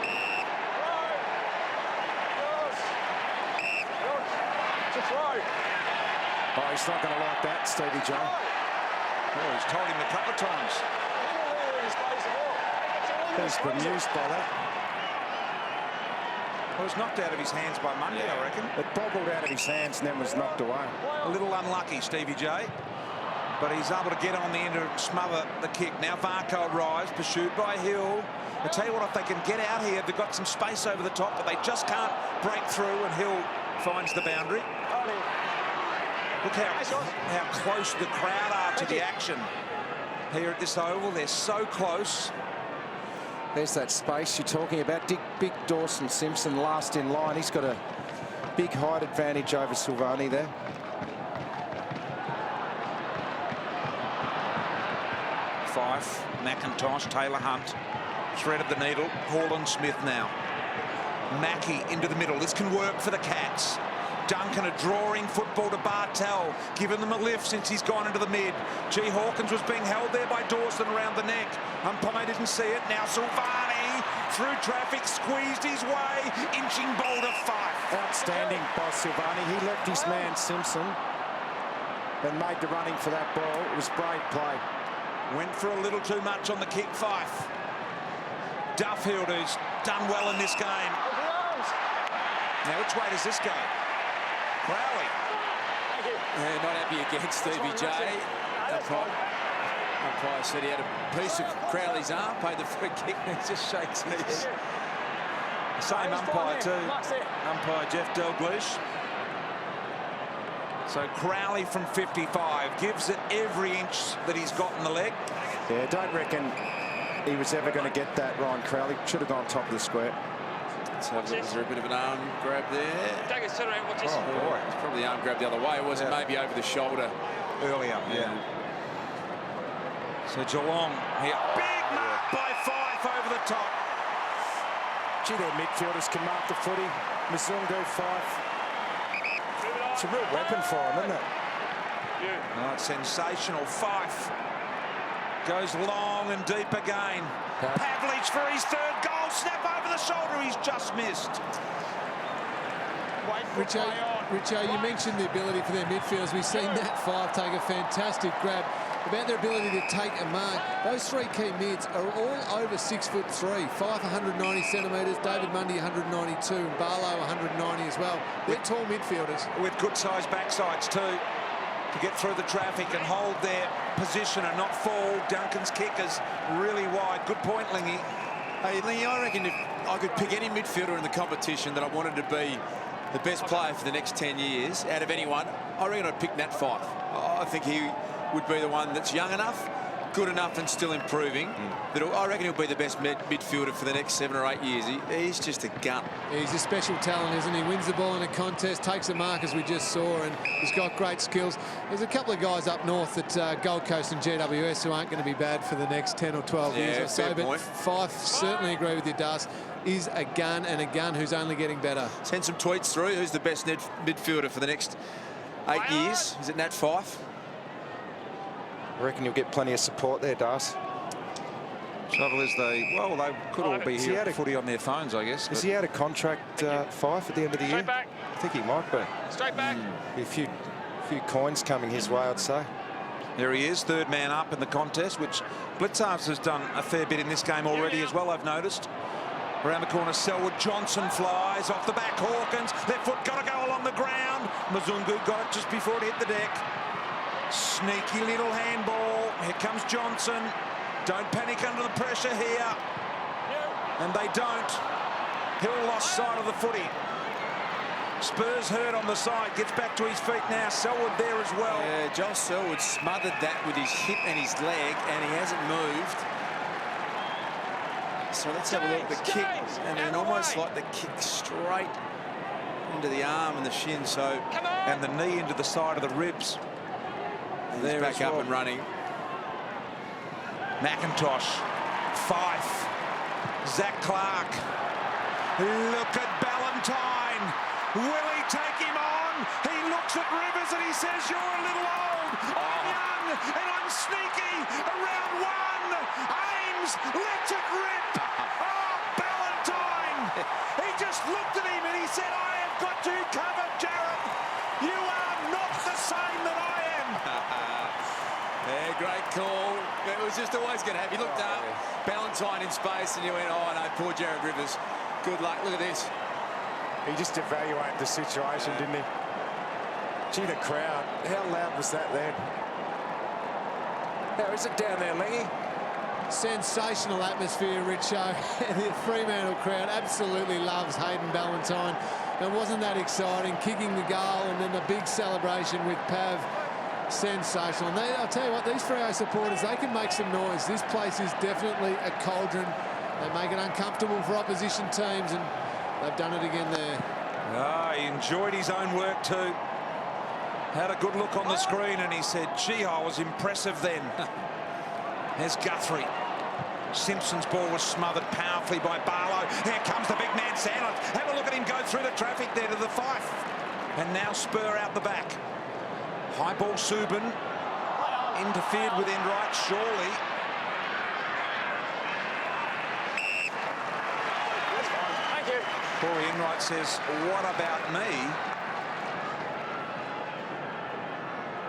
Oh, he's not going to like that, Stevie J. Oh, he's told him a couple of times. He's bemused by that. Well, it was knocked out of his hands by Monday, I reckon. It bobbled out of his hands and then was knocked away. A little unlucky, Stevie J. But he's able to get on the end and smother the kick. Now Varco arrives, pursued by Hill. I tell you what, if they can get out here, they've got some space over the top, but they just can't break through, and Hill finds the boundary. Look how close the crowd are to the action here at this oval. They're so close. There's that space you're talking about. Big Dawson Simpson last in line. He's got to big height advantage over Silvani there. Fife, McIntosh, Taylor Hunt, threaded the needle. Hall Smith now. Mackie into the middle. This can work for the Cats. Duncan a drawing football to Bartel, giving them a lift since he's gone into the mid. G. Hawkins was being held there by Dawson around the neck. Umpire didn't see it. Now Silvani through traffic, squeezed his way, inching ball to Fife. Outstanding by Silvani. He left his man Simpson and made the running for that ball. It was brave play. Went for a little too much on the kick, Fife. Duffield, who's done well in this game. Now, which way does this go? Crowley. Not happy against Stevie J. Umpire said he had a piece of Crowley's arm, paid the free kick, and he just shakes his. Same umpire too. Umpire Jeff Dalgleish. So Crowley from 55 gives it every inch that he's got in the leg. Yeah, don't reckon he was ever going to get that, Ryan Crowley. Should have gone top of the square. Let's have a look. Was there a bit of an arm grab there? Daggers, turn around, watch this. Oh, boy. It's probably the arm grab the other way. It wasn't maybe over the shoulder Earlier, yeah. So Geelong here. Big mark by Fife over the top. Gee, their midfielders can mark the footy. Mzungu, Fife. It's a real weapon for him, isn't it? Oh, it's sensational. Fife goes long and deep again. Pavlich for his third goal. Snap over the shoulder. He's just missed. Richo, you mentioned the ability for their midfielders. We've seen that Fife take a fantastic grab. About their ability to take a mark. Those three key mids are all over 6'3". Fife 190 centimetres, David Mundy 192, and Barlow 190 as well. They're tall midfielders. With good-sized backsides too, to get through the traffic and hold their position and not fall. Duncan's kick is really wide. Good point, Lingy. Hey, Lingy, I reckon if I could pick any midfielder in the competition that I wanted to be the best player for the next 10 years out of anyone, I reckon I'd pick Nat Fife. I think he would be the one that's young enough, good enough and still improving. That I reckon he'll be the best midfielder for the next 7 or 8 years. He's just a gun. He's a special talent, isn't he? Wins the ball in a contest, takes a mark as we just saw, and he's got great skills. There's a couple of guys up north at Gold Coast and GWS who aren't going to be bad for the next 10 or 12 years or so. But Fife, certainly agree with you, Das, is a gun, and a gun who's only getting better. Send some tweets through. Who's the best midfielder for the next 8 years? Is it Nat Fife? I reckon you'll get plenty of support there, Das. Trouble is they could all be here at footy on their phones, I guess. Is he out of contract, Fife, at the end of the year? Back. I think he might be. Straight back. Be a few coins coming his way, I'd say. There he is, third man up in the contest, which Blitzarves has done a fair bit in this game already as well, I've noticed. Around the corner, Selwood, Johnson flies off the back, Hawkins, left foot got to go along the ground. Mzungu got it just before it hit the deck. Sneaky little handball. Here comes Johnson. Don't panic under the pressure here. And they don't. Hill lost sight of the footy. Spurs hurt on the side. Gets back to his feet now. Selwood there as well. Yeah, Josh Selwood smothered that with his hip and his leg, and he hasn't moved. So let's have a look at the kick. And then almost like the kick straight into the arm and the shin. So and the knee into the side of the ribs. They're back up and running. McIntosh, Fife, Zach Clark. Look at Ballantyne. Will he take him on? He looks at Rivers and he says, "You're a little old. I'm young and I'm sneaky." Around one. Ames lets it rip. Oh, Ballantyne. He just looked at him and he said, "I have got you covered, Jared. You are not the same that I am." Yeah, great call. It was just always going to have. He looked up, Ballantyne in space, and you went, "Oh no, poor Jared Rivers. Good luck." Look at this. He just evaluated the situation, didn't he? Gee, the crowd. How loud was that then? How is it down there, Lingy? Sensational atmosphere, Richo. The Fremantle crowd absolutely loves Hayden Ballantyne. And wasn't that exciting? Kicking the goal and then the big celebration with Pav. Sensational. And I'll tell you what, these Freo supporters, they can make some noise. This place is definitely a cauldron. They make it uncomfortable for opposition teams, and they've done it again there. He enjoyed his own work too. Had a good look on the screen and he said, gee, I was impressive then. There's Guthrie. Simpson's ball was smothered powerfully by Barlow. Here comes the big man Sandland. Have a look at him go through the traffic there to the Fife. And now Spur out the back. High ball Subin. Interfered with Enright, surely. Thank you. Corey Enright says, what about me?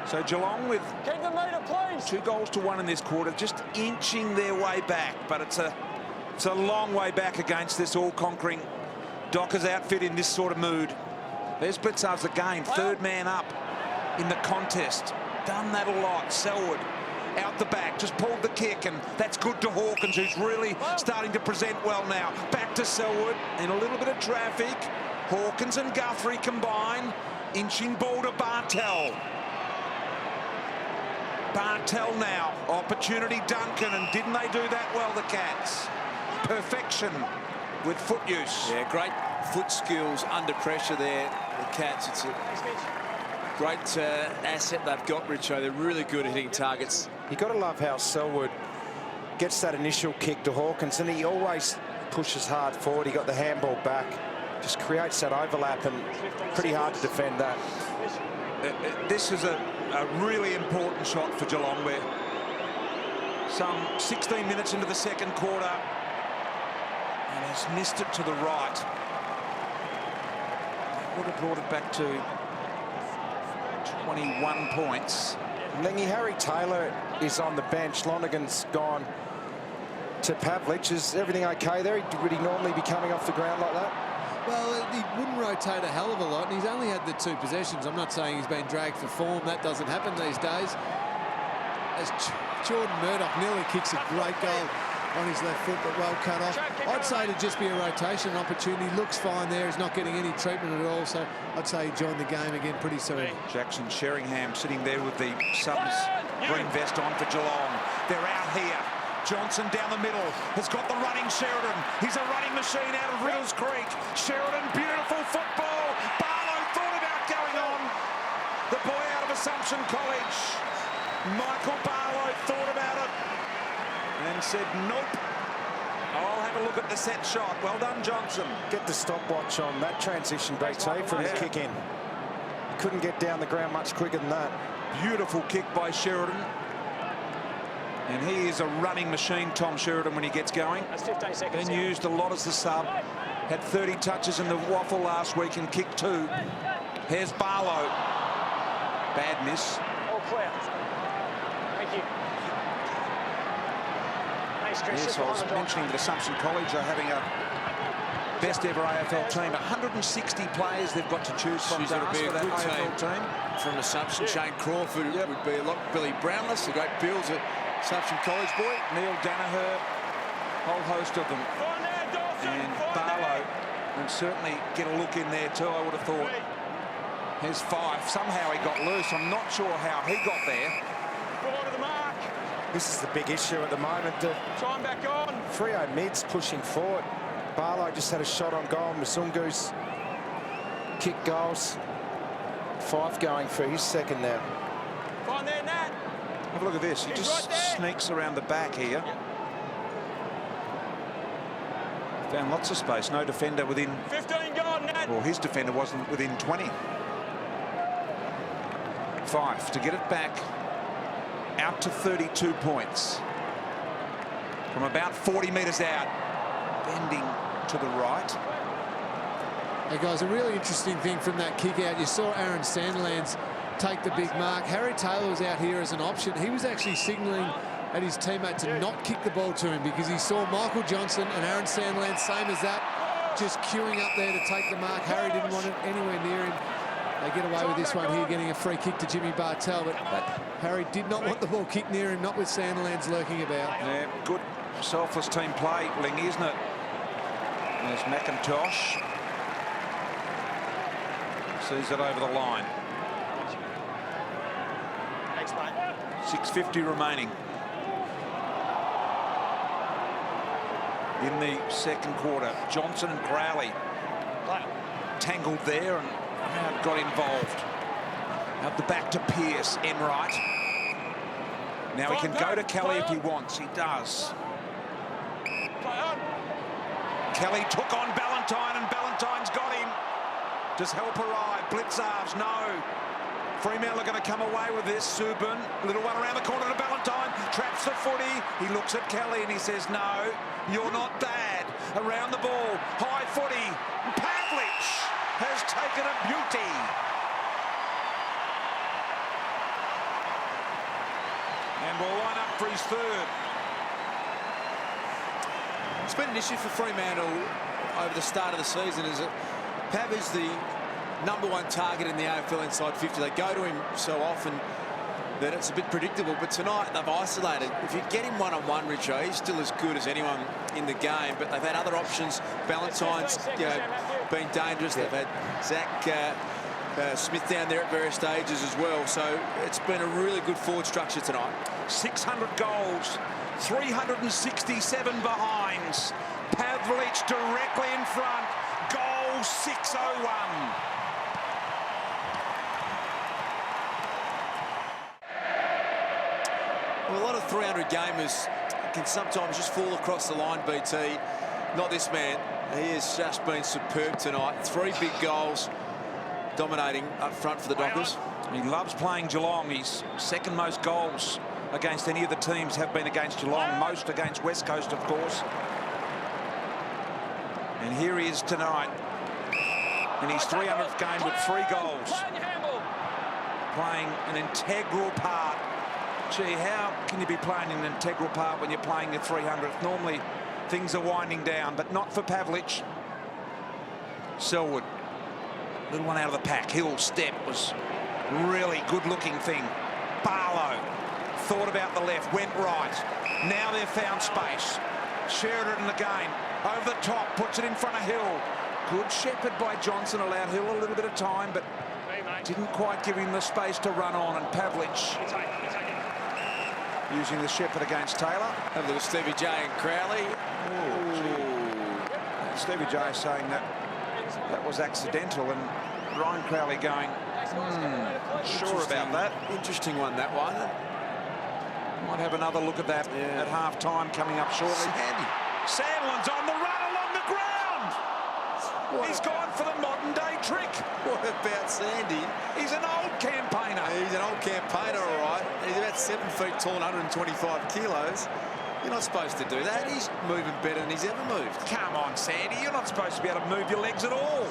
So Geelong with Keep the meter, please. 2-1 in this quarter, just inching their way back, but it's a long way back against this all-conquering Dockers outfit in this sort of mood. There's Blitzards again, third man up in the contest. Done that a lot. Selwood out the back, just pulled the kick, and that's good to Hawkins, who's really starting to present well now. Back to Selwood in a little bit of traffic. Hawkins and Guthrie combine, inching ball to Bartel. Bartel now, opportunity Duncan, and didn't they do that well, the Cats? Perfection with foot use. Yeah, great foot skills under pressure there, the Cats. It's a great asset they've got, Richo. They're really good at hitting targets. You've got to love how Selwood gets that initial kick to Hawkins, and he always pushes hard forward. He got the handball back, just creates that overlap, and pretty hard to defend that. This is a really important shot for Geelong. We're some 16 minutes into the second quarter, and he's missed it to the right. Would have brought it back to 21 points. Lingy, Harry Taylor is on the bench. Lonergan's gone to Pavlich. Is everything okay there? Would he normally be coming off the ground like that? Well, he wouldn't rotate a hell of a lot, and he's only had the 2 possessions. I'm not saying he's been dragged for form. That doesn't happen these days. As Jordan Murdoch nearly kicks a great goal on his left foot, but well cut off. I'd say to just be a rotation opportunity. Looks fine there. He's not getting any treatment at all, so I'd say he joined the game again pretty soon. Jackson Sheringham sitting there with the Suns green vest on for Geelong. They're out here. Johnson down the middle has got the running Sheridan. He's a running machine out of Riddles Creek. Sheridan, beautiful football. Barlow thought about going on. The boy out of Assumption College, Michael Barlow, thought about it and said, nope. I'll have a look at the set shot. Well done, Johnson. Get the stopwatch on that transition, BT, from his kick in. Couldn't get down the ground much quicker than that. Beautiful kick by Sheridan. And he is a running machine, Tom Sheridan, when he gets going. That's 15 seconds. Then used a lot as the sub. Had 30 touches in the waffle last week and kicked 2. Here's Barlow. Bad miss. All clear. Thank you. Thanks, Chris. Yes, I was mentioning that Assumption College are having a best ever AFL team. 160 players they've got to choose from to ask for that AFL team. From Assumption, Shane Crawford would be a lot. Billy Brownless, the great Bills at Assumption College boy. Neil Danaher, whole host of them. And Barlow would certainly get a look in there too, I would have thought. Here's Fife. Somehow he got loose. I'm not sure how he got there. Forward to the mark. This is the big issue at the moment. Time back on. Freo mids pushing forward. Barlow just had a shot on goal. Musungu's kick goals. Fife going for his second now. Find there, Nat. Have a look at this. He just right there. sneaks around the back here. Found lots of space. No defender within. 15 gone, Nat. Well, his defender wasn't within 20. Fife to get it back out to 32 points. From about 40 metres out. Bending to the right. Hey guys, a really interesting thing from that kick out. You saw Aaron Sandlands take the big mark. Harry Taylor was out here as an option. He was actually signalling at his teammate to not kick the ball to him because he saw Michael Johnson and Aaron Sandlands, same as that, just queuing up there to take the mark. Harry didn't want it anywhere near him. They get away with this one here, getting a free kick to Jimmy Bartel, but Harry did not want the ball kicked near him, not with Sandlands lurking about. Yeah, good selfless team play, Lingy, isn't it? There's McIntosh. Sees it over the line. Thanks, mate. 6:50 remaining in the second quarter. Johnson and Crowley. tangled there, and Howard got involved. Up the back to Pearce, Enright. Now he can go to Kelly if he wants. He does. Kelly took on Ballantyne, and Ballantyne's got him. Does help arrive? Blitzarves, no. Fremantle are going to come away with this. Subban, little one around the corner to Ballantyne, traps the footy. He looks at Kelly and he says, no, you're not bad. Around the ball, high footy. Pavlich has taken a beauty. And will line up for his third. It's been an issue for Fremantle over the start of the season, is that Pav is the #1 target in the AFL inside 50. They go to him so often that it's a bit predictable, but tonight they've isolated. If you get him one-on-one, Richo, he's still as good as anyone in the game, but they've had other options. Ballantyne's been dangerous. They've had Zach Smith down there at various stages as well, so it's been a really good forward structure tonight. 600 goals, 367 behinds. Pavlich directly in front. Goal 601. Well, a lot of 300 gamers can sometimes just fall across the line, BT. Not this man. He has just been superb tonight. 3 big goals, dominating up front for the Dockers. He loves playing Geelong. His second most goals against any of the teams have been against Geelong, most against West Coast, of course. And here he is tonight in his 300th game with 3 goals. Playing an integral part. Gee, how can you be playing an integral part when you're playing your 300th? Normally, things are winding down, but not for Pavlich. Selwood, little one out of the pack. Hill's step was really good-looking thing. Barlow thought about the left, went right. Now they've found space. Sheridan again, over the top, puts it in front of Hill. Good shepherd by Johnson, allowed Hill a little bit of time, but didn't quite give him the space to run on, and Pavlich using the shepherd against Taylor. Have a look at Stevie J and Crowley. Stevie J saying that that was accidental, and Ryan Crowley going, not sure about that. Interesting one, that one. Might have another look at that at half-time coming up shortly. Sandlin's on the run along the ground. He's gone for the modern-day trick. What about Sandy? He's an old campaigner. He's an old campaigner, all right. He's about 7 feet tall and 125 kilos. You're not supposed to do that. He's moving better than he's ever moved. Come on, Sandy. You're not supposed to be able to move your legs at all.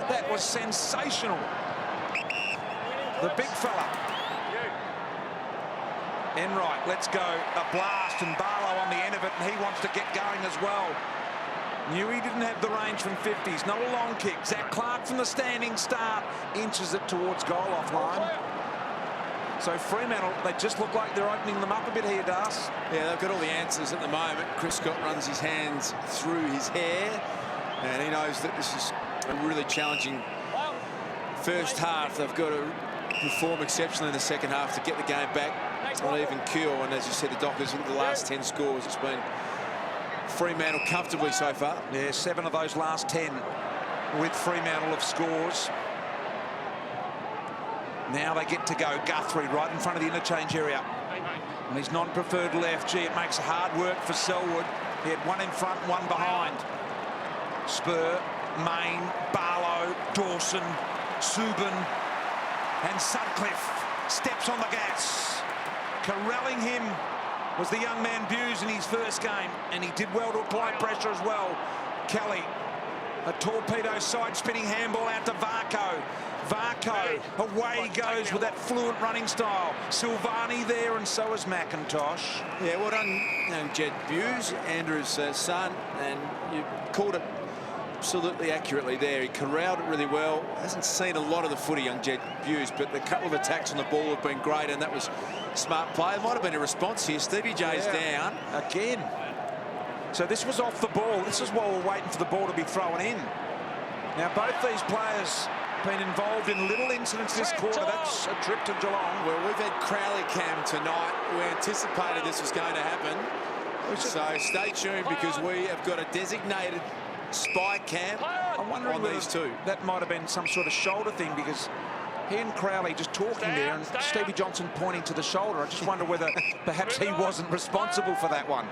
That was sensational. The big fella. Enright, let's go. A blast, and Barlow on the end of it, and he wants to get going as well. Knew he didn't have the range from 50s. Not a long kick. Zach Clark from the standing start inches it towards goal offline. So Fremantle, they just look like they're opening them up a bit here, Das. Yeah, they've got all the answers at the moment. Chris Scott runs his hands through his hair, and he knows that this is a really challenging first half. They've got to perform exceptionally in the second half to get the game back on even keel. And as you said, the Dockers, in the last 10 scores, it's been Fremantle comfortably so far. Yeah, 7 of those last 10 with Fremantle of scores. Now they get to go. Guthrie right in front of the interchange area. And his non-preferred left. Gee, it makes hard work for Selwood. He had 1 in front, 1 behind. Spur, Main, Barlow, Dawson, Subban, and Sutcliffe steps on the gas. Corralling him was the young man Buse in his first game, and he did well to apply pressure as well. Kelly, a torpedo side-spinning handball out to Varco. Varco, away he goes with that fluent running style. Silvani there, and so is McIntosh. Yeah, well done, young Jed Buse, Andrew's son, and you called it absolutely accurately there. He corralled it really well. Hasn't seen a lot of the footy, young Jed Buse, but the couple of attacks on the ball have been great, and that was smart play. It might have been a response here. Stevie J's down. Again. So this was off the ball. This is while we're waiting for the ball to be thrown in. Now, both these players been involved in little incidents this quarter. That's a trip to Geelong. Well, we've had Crowley Cam tonight. We anticipated this was going to happen. So stay tuned, because we have got a designated spike cam I'm wondering on whether these two. that might have been some sort of shoulder thing, because he and Crowley just talking there and Stevie Johnson pointing to the shoulder. I just wonder whether perhaps he wasn't responsible for that one.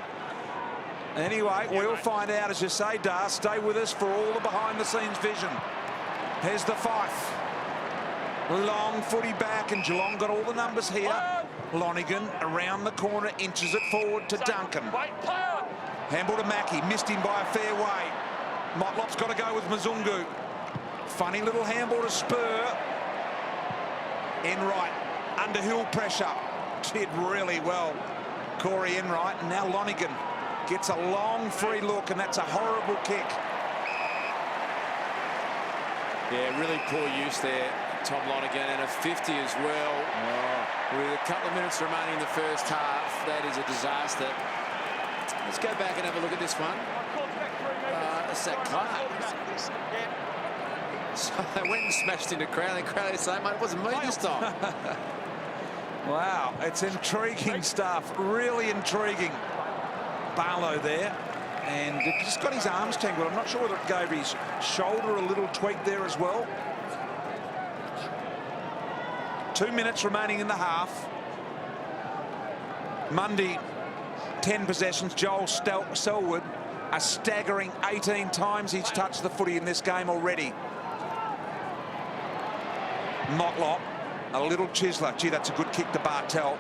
Anyway, we'll find out, as you say, Dar. Stay with us for all the behind-the-scenes vision. Here's the fife. Long footy back, and Geelong got all the numbers here. Lonigan around the corner, inches it forward to Duncan. Handball to Mackie, missed him by a fair way. Motlop's got to go with Mzungu. Funny little handball to Spur. Enright, underhill pressure. Did really well, Corey Enright. And now Lonigan gets a long free look, and that's a horrible kick. Yeah, really poor use there, Tom Lonigan, and a 50 as well. With a couple of minutes remaining in the first half, that is a disaster. Let's go back and have a look at this one. It's that Clark. So they went and smashed into Crowley. Crowley saying, mate, it wasn't me this time. Wow, it's intriguing stuff, really intriguing. Barlow there, and just got his arms tangled. I'm not sure whether it gave his shoulder a little tweak there as well. 2 minutes remaining in the half. Mundy, 10 possessions. Joel Selwood, a staggering 18 times he's touched the footy in this game already. Motlop, a little chiseler. Gee, that's a good kick to Bartel.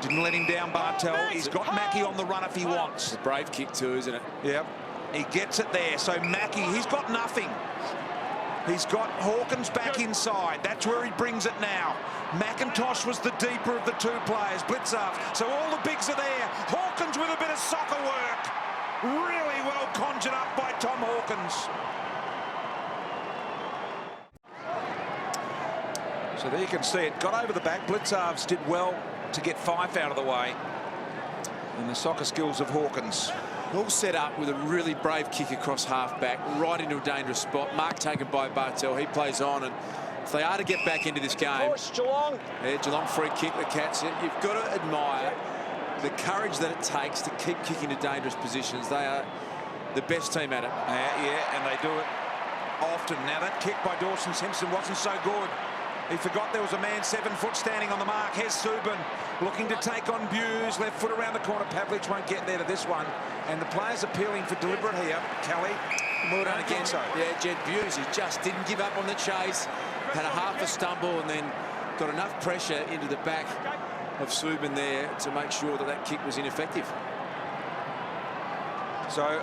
Didn't let him down, Bartel. He's got Mackie on the run if he wants. It's a brave kick too, isn't it? Yep. He gets it there. So Mackie, he's got nothing. He's got Hawkins back inside. That's where he brings it now. McIntosh was the deeper of the two players. Blitzarf. So all the bigs are there. Hawkins with a bit of soccer work. Really well conjured up by Tom Hawkins. So there you can see it. Got over the back. Blitzarves did well to get Fife out of the way. And the soccer skills of Hawkins. All set up with a really brave kick across half-back, right into a dangerous spot. Mark taken by Bartel. He plays on, and if they are to get back into this game... Geelong. Yeah, Geelong free kick, the Cats. You've got to admire the courage that it takes to keep kicking to dangerous positions. They are the best team at it. Yeah, and they do it often. Now, that kick by Dawson Simpson wasn't so good. He forgot there was a man 7 foot standing on the mark. Here's Subban looking to take on Buse. Left foot around the corner. Pavlich won't get there to this one. And the players appealing for deliberate here. Kelly. Well done again. So. Yeah, Jed Buse, he just didn't give up on the chase. Had a half a stumble and then got enough pressure into the back of Subban there to make sure that that kick was ineffective. So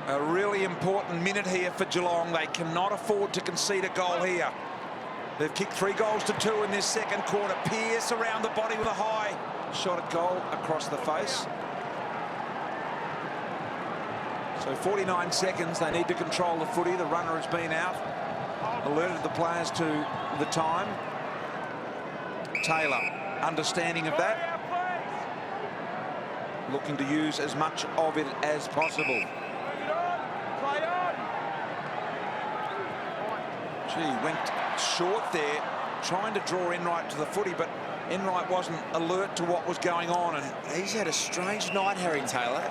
a really important minute here for Geelong. They cannot afford to concede a goal here. They've kicked 3 goals to 2 in this second quarter. Pearce around the body with a high shot at goal across the face. So 49 seconds. They need to control the footy. The runner has been out. Alerted the players to the time. Taylor, understanding of that. Looking to use as much of it as possible. Gee, went short there, trying to draw Enright to the footy, but Enright wasn't alert to what was going on. And he's had a strange night, Harry Taylor.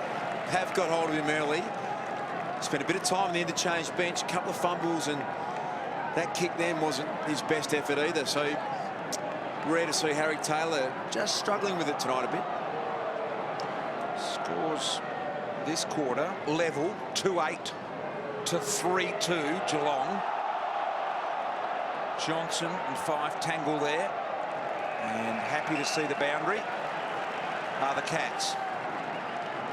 Have got hold of him early. Spent a bit of time on the interchange bench, a couple of fumbles, and that kick then wasn't his best effort either. So rare to see Harry Taylor just struggling with it tonight a bit. Scores this quarter level 2-8 to 3-2 Geelong. Johnson and Fife tangle there, and happy to see the boundary are the Cats.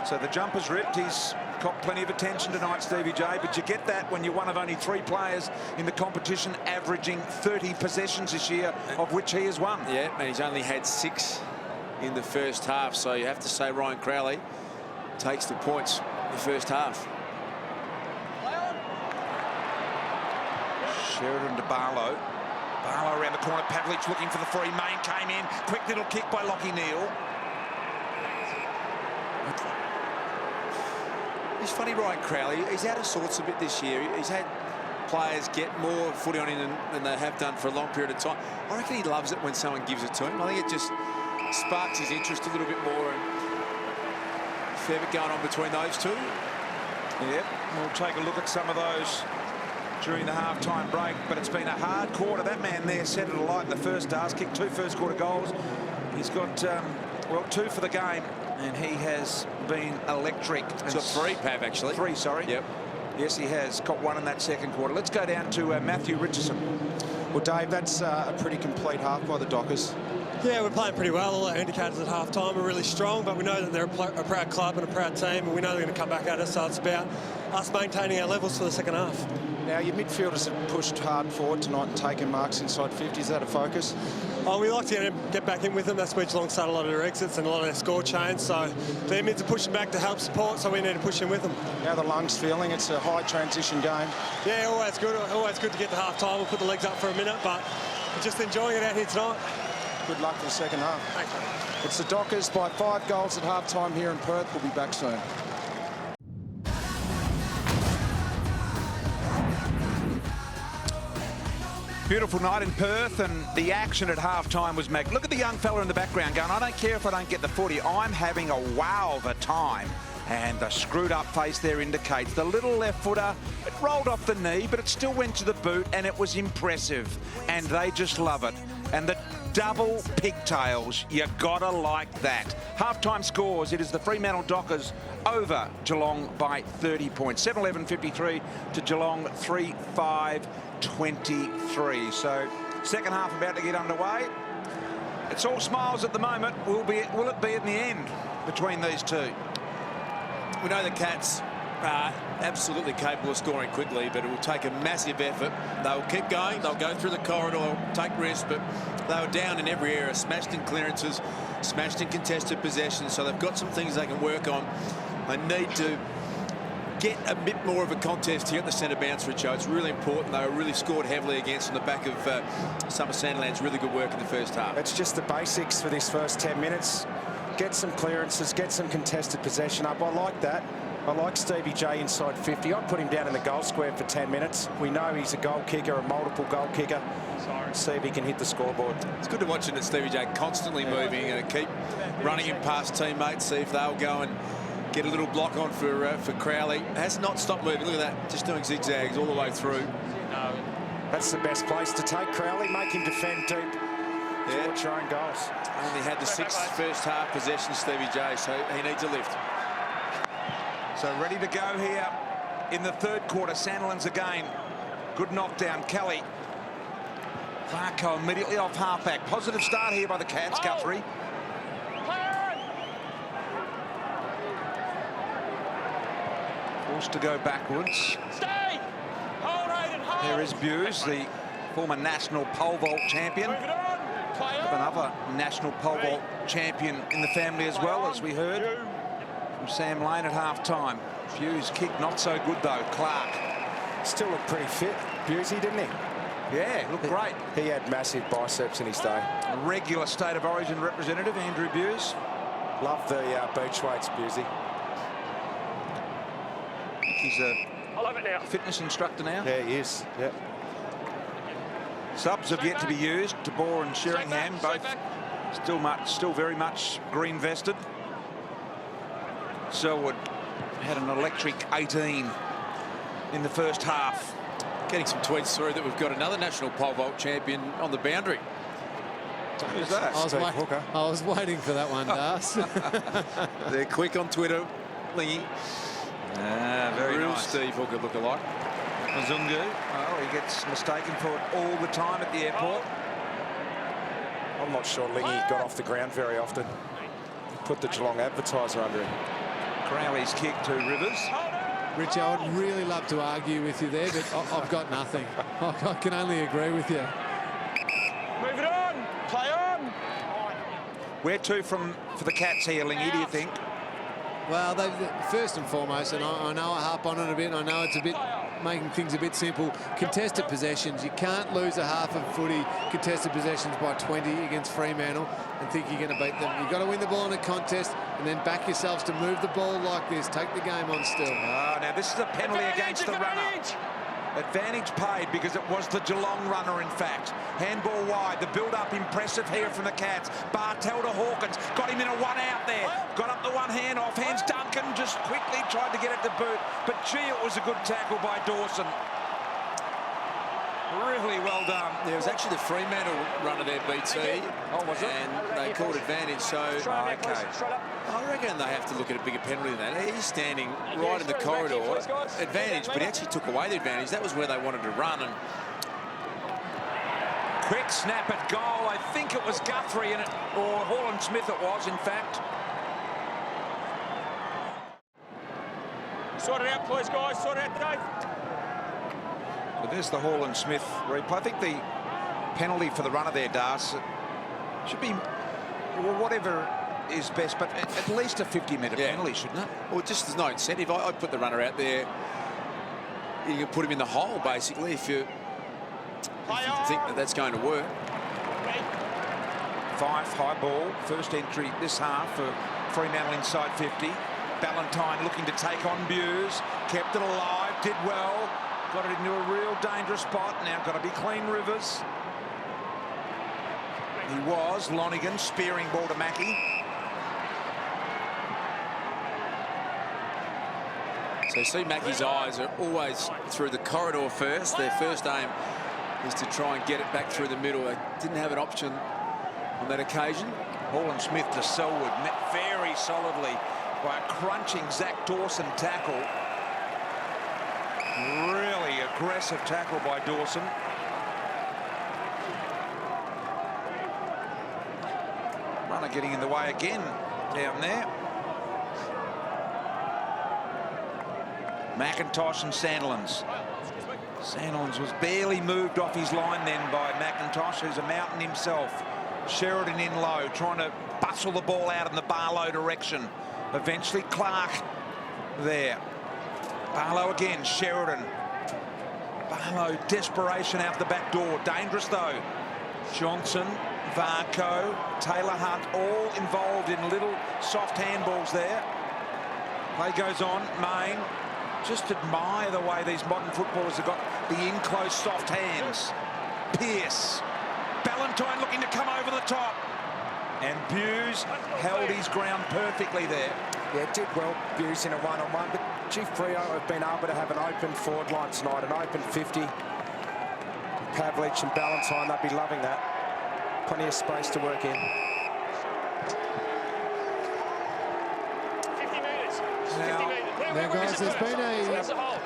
So the jumper's ripped. He's got plenty of attention tonight, Stevie J, but you get that when you're one of only 3 players in the competition averaging 30 possessions this year, of which he has won. Yeah, and he's only had 6 in the first half, so you have to say Ryan Crowley takes the points in the first half. Sheridan to Barlow. Barlow around the corner. Pavlich looking for the free. Main came in. Quick little kick by Lockie Neal. It's funny, Ryan Crowley, he's out of sorts a bit this year. He's had players get more footy on him than they have done for a long period of time. I reckon he loves it when someone gives it to him. I think it just sparks his interest a little bit more. And a fair bit going on between those two. Yep, we'll take a look at some of those during the half-time break, but it's been a hard quarter. That man there set it alight in the first half, kicked 2 first-quarter goals. He's got, well, 2 for the game, and he has been electric. He's got 3, Pav, actually. 3, sorry. Yep. Yes, he has. Got 1 in that second quarter. Let's go down to Matthew Richardson. Well, Dave, that's a pretty complete half by the Dockers. Yeah, we're playing pretty well. All our indicators at half-time are really strong, but we know that they're a proud club and a proud team, and we know they're going to come back at us, so it's about us maintaining our levels for the second half. Now, your midfielders have pushed hard forward tonight and taken marks inside 50. Is that a focus? Oh, we like to get back in with them. That's where Geelong started a lot of their exits and a lot of their score chains, so their mids are pushing back to help support, so we need to push in with them. How are the lungs feeling? It's a high transition game. Yeah, always good to get to half-time. We'll put the legs up for a minute, but we're just enjoying it out here tonight. Good luck for the second half. Thanks, mate. It's the Dockers by 5 goals at half-time here in Perth. We'll be back soon. Beautiful night in Perth, and the action at half-time was magnificent. Look at the young fella in the background going, I don't care if I don't get the footy. I'm having a wow of a time. And the screwed up face there indicates the little left footer, it rolled off the knee, but it still went to the boot, and it was impressive. And they just love it. And the double pigtails, you gotta like that. Half-time scores, it is the Fremantle Dockers over Geelong by 30 points. 7-11-53 to Geelong 3-5-23. So second half about to get underway. It's all smiles at the moment. Will it be in the end between these two? We know the Cats are absolutely capable of scoring quickly, but it will take a massive effort. They'll keep going. They'll go through the corridor, take risks, but they were down in every area, smashed in clearances, smashed in contested possessions, so they've got some things they can work on. They need to get a bit more of a contest here at the centre bounce, Richo. It's really important. They were really scored heavily against on the back of Summer Sandland's really good work in the first half. It's just the basics for this first 10 minutes. Get some clearances, get some contested possession up. I like that. I like Stevie J inside 50. I'd put him down in the goal square for 10 minutes. We know he's a goal kicker, a multiple goal kicker. See if he can hit the scoreboard. It's good to watch him at Stevie J constantly moving and keep running him past teammates, see if they'll go and get a little block on for Crowley. Has not stopped moving. Look at that, just doing zigzags all the way through. That's the best place to take Crowley. Make him defend deep. Towards your own goals. Only had the 6 first half possessions, Stevie J, so he needs a lift. So ready to go here in the third quarter. Sandlands again. Good knockdown. Kelly. Clarko immediately off halfback. Positive start here by the Cats. Guthrie. Forced to go backwards. Stay! Hold, Hayden, hold! There is Buse, the former national pole vault champion. Move it on! Play on! Another national pole vault champion in the family as well, as we heard from Sam Lane at half-time. Buse kick not so good though. Clark. Still looked pretty fit, Busey, didn't he? Yeah, looked great. He had massive biceps in his day. A regular State of Origin representative, Andrew Buse. Love the beach weights, Busey. He's a I love it now. fitness instructor now. Yeah, he is. Yeah. Subs have yet to be used. DeBoer and Sheringham both still very much green vested. Selwood had an electric 18 in the first half. Getting some tweets through that we've got another national pole vault champion on the boundary. Who's that? I was waiting for that one, Das. They're quick on Twitter, Lingy. Very Real nice. Steve Hooker look-alike. Mazungu. Oh, he gets mistaken for it all the time at the airport. I'm not sure Lingy got off the ground very often. Put the Geelong Advertiser under him. Crowley's kick to Rivers. Richie, I would really love to argue with you there, but I've got nothing. I can only agree with you. Move it on! Play on! Where to for the Cats here, Lingy, do you think? Well, first and foremost, and I know I harp on it a bit, I know it's a bit making things a bit simple. Contested possessions. You can't lose a half of footy contested possessions by 20 against Fremantle and think you're going to beat them. You've got to win the ball in a contest and then back yourselves to move the ball like this. Take the game on still. Oh, now this is a penalty against the runner. Advantage paid because it was the Geelong runner, in fact. Handball wide. The build-up impressive here from the Cats. Bartel to Hawkins. Got him in a one out there. Got up the one hand off hands. Duncan just quickly tried to get it to boot. But gee, it was a good tackle by Dawson. Really well done. There was actually the Fremantle runner there, BT. Oh, was it? And they called advantage, so Okay. I reckon they have to look at a bigger penalty than that. He's standing right in the corridor. Advantage, but he actually took away the advantage. That was where they wanted to run. And Quick snap at goal. I think it was Guthrie in it, or Holland Smith it was, in fact. Sort it out, please, guys. Sort it out, Dave. But there's the Hall and Smith replay. I think the penalty for the runner there, Das, should be, well, whatever is best, but at least a 50-metre penalty, shouldn't it? well, just there's no incentive. I'd put the runner out there. You can put him in the hole, basically, if you think that that's going to work. Fife, high ball, first entry this half for Fremantle inside 50. Ballantyne looking to take on Buse, kept it alive, did well, got it into a real dangerous spot. Now got to be clean, Rivers. He was. Lonigan spearing ball to Mackie. So you see Mackie's eyes are always through the corridor first. Their first aim is to try and get it back through the middle. They didn't have an option on that occasion. Hall and Smith to Selwood, met very solidly by a crunching Zach Dawson tackle. Really aggressive tackle by Dawson. Runner getting in the way again down there. McIntosh and Sandilands. Sandilands was barely moved off his line then by McIntosh, who's a mountain himself. Sheridan in low, trying to bustle the ball out in the Barlow direction. Eventually Clark there. Barlow again, Sheridan. Barlow, desperation out the back door. Dangerous though. Johnson, Varco, Taylor Hunt, all involved in little soft handballs there. Play goes on. Main. Just admire the way these modern footballers have got the in-close soft hands. Pearce. Ballantyne looking to come over the top. And Buse held his ground perfectly there. Yeah, did well, Buse, in a one-on-one, but gee, Freo have been able to have an open forward line tonight, an open 50. Pavlich and Ballantyne, they'd be loving that. Plenty of space to work in. 50 metres. 50 metres. Now, guys, there's been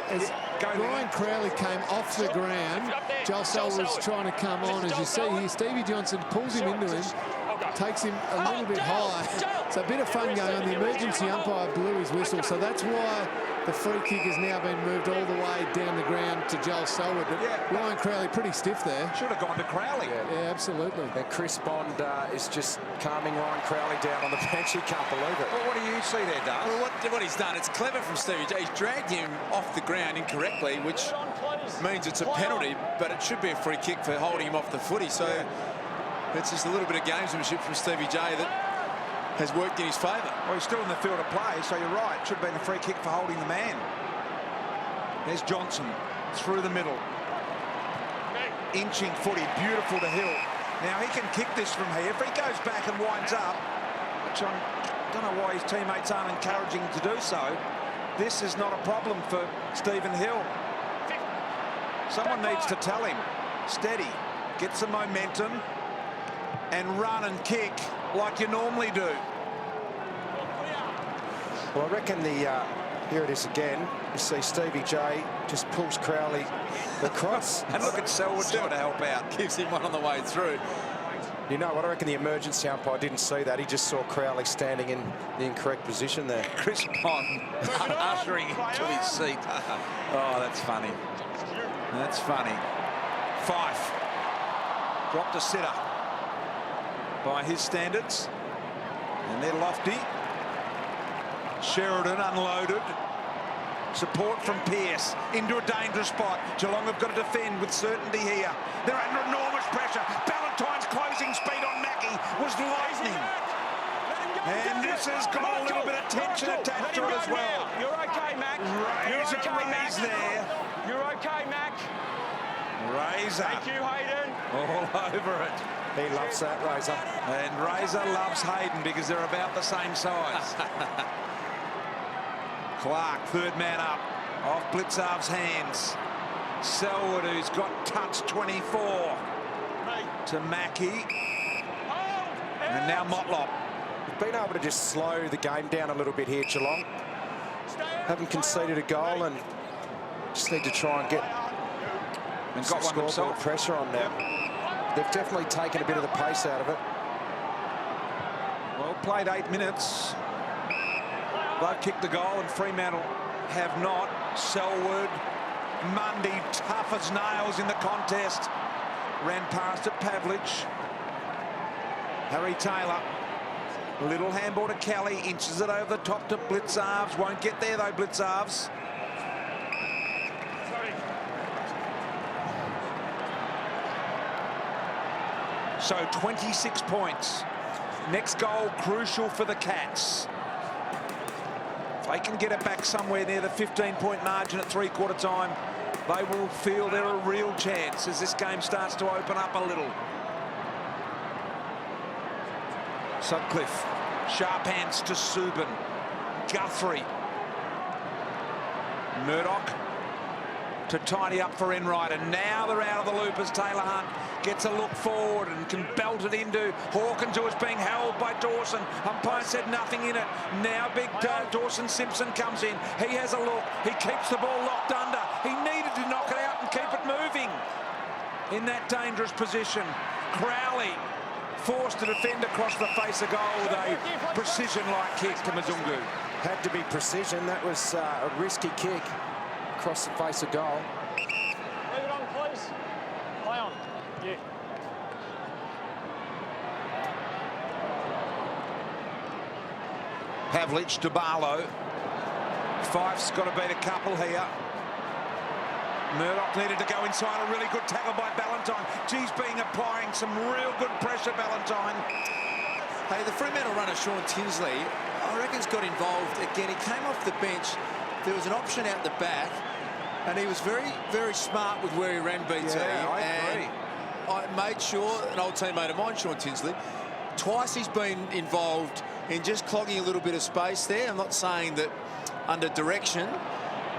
as Ryan Crowley came off the ground, Joel Selwood was trying to come on. As you see here, Stevie Johnson pulls him into him, takes him a little bit high. It's a bit of fun going on. The emergency umpire blew his whistle, so that's why the free kick has now been moved all the way down the ground to Joel Selwood. But Ryan Crowley pretty stiff there. Should have gone to Crowley. Yeah, absolutely. And Chris Bond is just calming Ryan Crowley down on the bench. He can't believe it. Well, what do you see there, Dale? Well, what he's done, it's clever from Stevie J. He's dragged him off the ground incorrectly, which means it's a penalty, but it should be a free kick for holding him off the footy. So it's just a little bit of gamesmanship from Stevie J that has worked in his favour. Well, he's still in the field of play, so you're right. Should have been a free kick for holding the man. There's Johnson through the middle. Inching footy, beautiful to Hill. Now he can kick this from here. If he goes back and winds up, which I don't know why his teammates aren't encouraging him to do so, this is not a problem for Stephen Hill. Someone needs to tell him, steady, get some momentum and run and kick like you normally do. Well, I reckon here it is again. You see Stevie J just pulls Crowley across. And look at Selwood trying to help out. Gives him one on the way through. You know what? I reckon the emergency umpire didn't see that. He just saw Crowley standing in the incorrect position there. Chris Bond ushering him to his seat. Oh, that's funny. That's funny. Fife dropped a sitter by his standards. And they're lofty. Sheridan unloaded. Support from Pearce into a dangerous spot. Geelong have got to defend with certainty here. They're under enormous pressure. Ballantyne's closing speed on Mackie was lightning. And this has got a little bit of tension attached to it as well. You're okay, Mac. Raise there. You're okay, Mac. Razor Thank you, Hayden. all over it. He loves that, Razor. And Razor loves Hayden because they're about the same size. Clark, third man up, off Blitzarv's hands. Selwood, who's got touch 24 to Mackie. And now Motlop. Been able to just slow the game down a little bit here, Geelong. Haven't conceded a goal and just need to try and get And got one scoreboard himself. pressure on now. They've definitely taken a bit of the pace out of it. Well played, 8 minutes. They've kicked the goal and Fremantle have not. Selwood, Mundy, tough as nails in the contest. Ran past it, Pavlich. Harry Taylor. Little handball to Kelly, inches it over the top to Blitzarves. Won't get there though, Blitzarves. So 26 points. Next goal crucial for the Cats. If they can get it back somewhere near the 15-point margin at three-quarter time, they will feel they're a real chance as this game starts to open up a little. Sutcliffe, sharp hands to Subin. Guthrie. Murdoch to tidy up for Enright, and now they're out of the loop as Taylor Hunt gets a look forward and can belt it into Hawkins, who is being held by Dawson. Umpire said nothing in it. Now big Dawson Simpson comes in. He has a look. He keeps the ball locked under. He needed to knock it out and keep it moving in that dangerous position. Crowley forced to defend across the face of goal with a precision-like kick to Mazungu. Had to be precision. That was a risky kick across the face of goal. Leave it on, please. Play on. Yeah. Pavlich to Barlow. Fife's got to beat a couple here. Murdoch needed to go inside. A really good tackle by Ballantyne. Geez, applying some real good pressure, Ballantyne. Hey, the Fremantle runner, Sean Tinsley, I reckon's got involved again. He came off the bench. There was an option out the back, and he was very, very smart with where he ran BT. Yeah, I agree. I made sure, an old teammate of mine, Sean Tinsley, twice he's been involved in just clogging a little bit of space there. I'm not saying that under direction,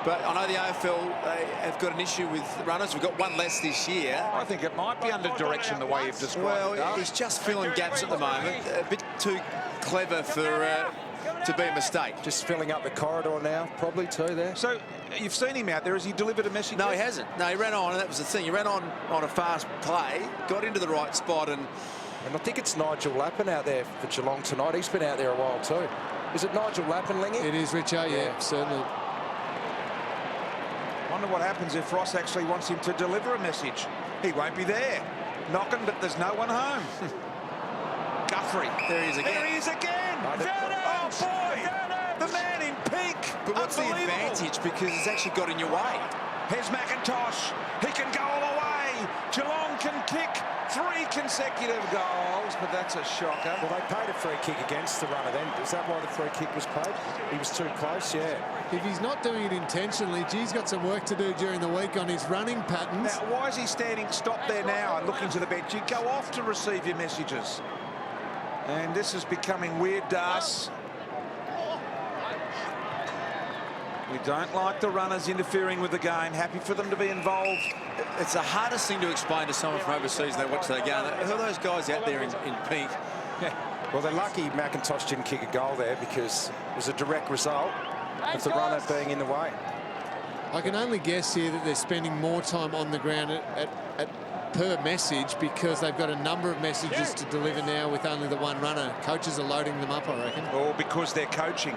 but I know the AFL have got an issue with runners. We've got one less this year. I think it might be under direction the way you've described it. Well, he's just filling gaps at the moment. A bit too clever for to be a mistake. Just filling up the corridor now, probably too there. So you've seen him out there. Has he delivered a message? No, he hasn't. No, he ran on, and that was the thing. He ran on a fast play, got into the right spot, and I think it's Nigel Lappin out there for Geelong tonight. He's been out there a while too. Is it Nigel Lappin, Lingy? It is, Richo, yeah, certainly. Wonder what happens if Ross actually wants him to deliver a message. He won't be there. Knocking, but there's no one home. Guthrie. there he is again. There he is again. Oh, boy. The man in pink. But what's the advantage? Because it's actually got in your way. Here's McIntosh. He can go all the way. Geelong can kick 3 consecutive goals, but that's a shocker. Well, they paid a free kick against the runner then. Is that why the free kick was paid? He was too close, yeah. If he's not doing it intentionally, G's got some work to do during the week on his running patterns. Now, why is he standing stop there now and looking to the bench? You go off to receive your messages. And this is becoming weird to us. We don't like the runners interfering with the game. Happy for them to be involved. It's the hardest thing to explain to someone from overseas. They watch that game. Who are those guys out there in pink? Well, they're lucky McIntosh didn't kick a goal there because it was a direct result of the runner being in the way. I can only guess here that they're spending more time on the ground at per message because they've got a number of messages to deliver now with only the one runner. Coaches are loading them up, I reckon. Or because they're coaching.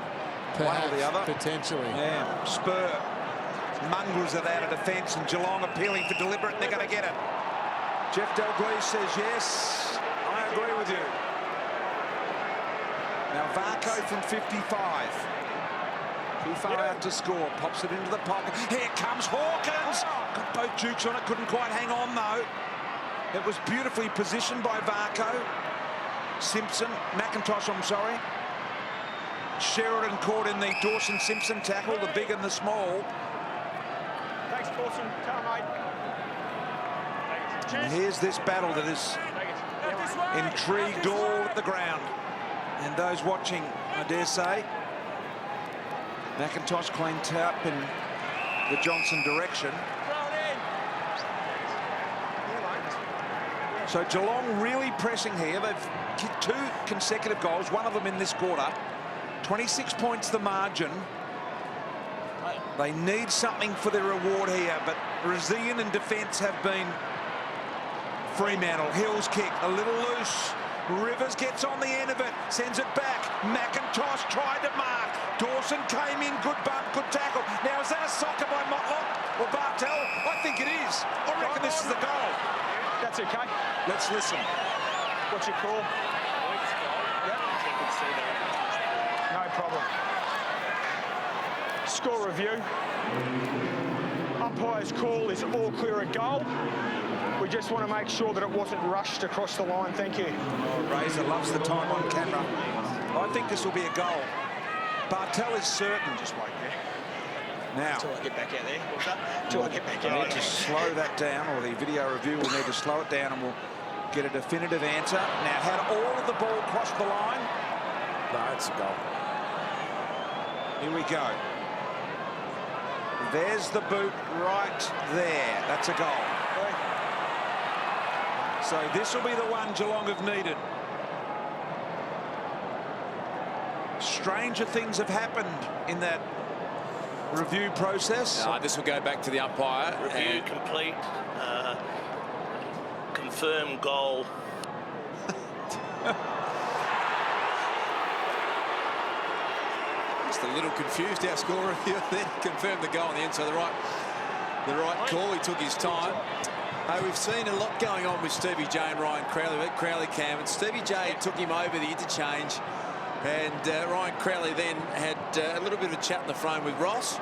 Perhaps, one or the other. Potentially. Yeah, Spur. Mongrels are out of defence and Geelong appealing for deliberate, and they're going to get it. Jeff Dalglish says yes, I agree with you. Now Varco from 55. Too far out to score, pops it into the pocket. Here comes Hawkins. Got both jukes on it, couldn't quite hang on though. It was beautifully positioned by Varco. Simpson, McIntosh, I'm sorry. Sheridan caught in the Dawson-Simpson tackle, the big and the small. Thanks, Dawson, tell mate. And here's this battle that has intrigued all at the ground. And those watching, I dare say. McIntosh clean tap in the Johnson direction. So Geelong really pressing here. They've kicked 2 consecutive goals, one of them in this quarter. 26 points the margin. They need something for their reward here, but resilient in defence have been Fremantle. Hill's kick, a little loose. Rivers gets on the end of it, sends it back. McIntosh tried to mark. Dawson came in, good bump, good tackle. Now, is that a soccer by Motlop or Bartel? I think it is. I reckon this is the goal. That's okay. Let's listen. What's your call? Yep. No problem. Score review. Umpire's call is all clear a goal. We just want to make sure that it wasn't rushed across the line. Thank you. Oh, Razor loves the time on camera. I think this will be a goal. Bartel is certain. Just wait there. Now, Until I get back out there. What's that? Until I get back we out need there. to slow that down, or the video review will need to slow it down, and we'll get a definitive answer. Now, had all of the ball crossed the line? No, it's a goal. Here we go. There's the boot right there. That's a goal. So this will be the one Geelong have needed. Stranger things have happened in that review process. This will go back to the umpire. Review complete. Confirmed goal. Just a little confused, our score review. Then confirmed the goal on the end. So the right call. He took his time. We've seen a lot going on with Stevie J and Ryan Crowley. Crowley cam, and Stevie J took him over the interchange, and Ryan Crowley then had a little bit of a chat in the frame with Ross,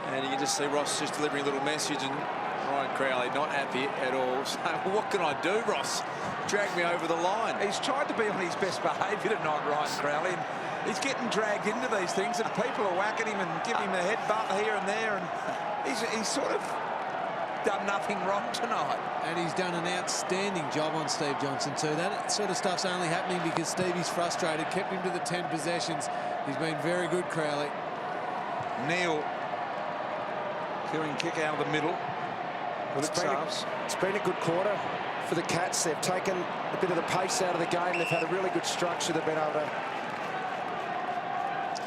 and you can just see Ross just delivering a little message, and Ryan Crowley not happy at all. So what can I do, Ross? Drag me over the line. He's tried to be on his best behaviour tonight, Ryan Crowley, and he's getting dragged into these things, and people are whacking him and giving him a headbutt here and there, and he's sort of done nothing wrong tonight. And he's done an outstanding job on Steve Johnson too. That sort of stuff's only happening because Stevie's frustrated, kept him to the 10 possessions. He's been very good, Crowley. Neil, killing kick out of the middle. It's been a good quarter for the Cats. They've taken a bit of the pace out of the game. They've had a really good structure. They've been able to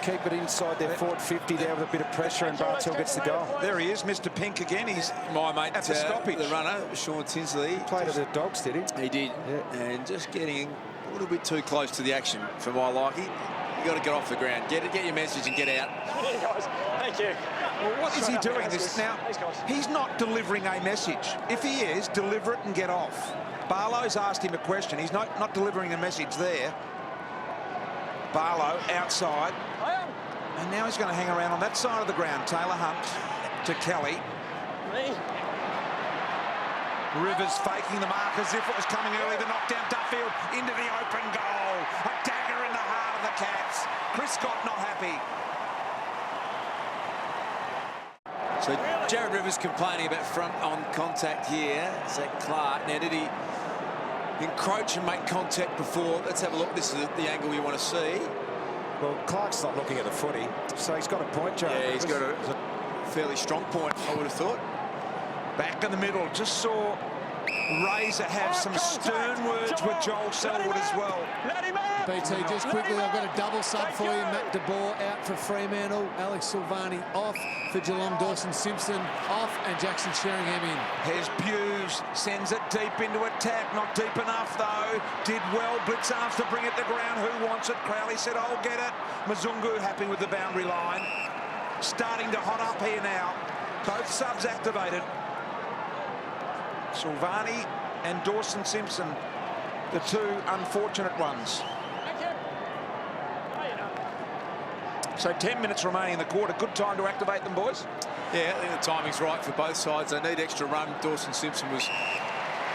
keep it inside their forward 50 there with a bit of pressure, and Bartel gets the goal. There he is, Mr. Pink again. He's My mate, at the stoppage. the runner, Sean Tinsley. Played at the Dogs, did he? He did, Yeah. and just getting a little bit too close to the action for my liking. You got to get off the ground, get your message and get out. Hey guys, thank you. Well, what is he doing Thanks, this guys. now? Thanks, guys. He's not delivering a message. If he is, deliver it and get off. Barlow's asked him a question. He's not delivering a message there. Barlow outside. And now he's going to hang around on that side of the ground. Taylor Hunt to Kelly. Rivers faking the mark as if it was coming early. The knockdown, Duffield into the open goal. A dagger in the heart of the Cats. Chris Scott not happy. So Jared Rivers complaining about front on contact here. Zach Clark. Now, did he encroach and make contact before? Let's have a look. This is the angle we want to see. Well, Clark's not looking at the footy, so he's got a point, Joe. Yeah, he's got a fairly strong point, I would have thought. Back in the middle. Just saw Razor have some stern words with Joel Selwood as well. Let him out. BT, just quickly, I've got a double sub for you. Matt De Boer out for Fremantle, Alex Silvani off for Geelong, Dawson Simpson off, and Jackson Sheringham in. Here's Hughes, sends it deep into attack, not deep enough though. Did well, Blitz asked to bring it to ground. Who wants it? Crowley said, I'll get it. Mzungu happy with the boundary line. Starting to hot up here now. Both subs activated. Silvani and Dawson Simpson, the two unfortunate ones. So 10 minutes remaining in the quarter. Good time to activate them, boys. Yeah, I think the timing's right for both sides. They need extra run. Dawson Simpson was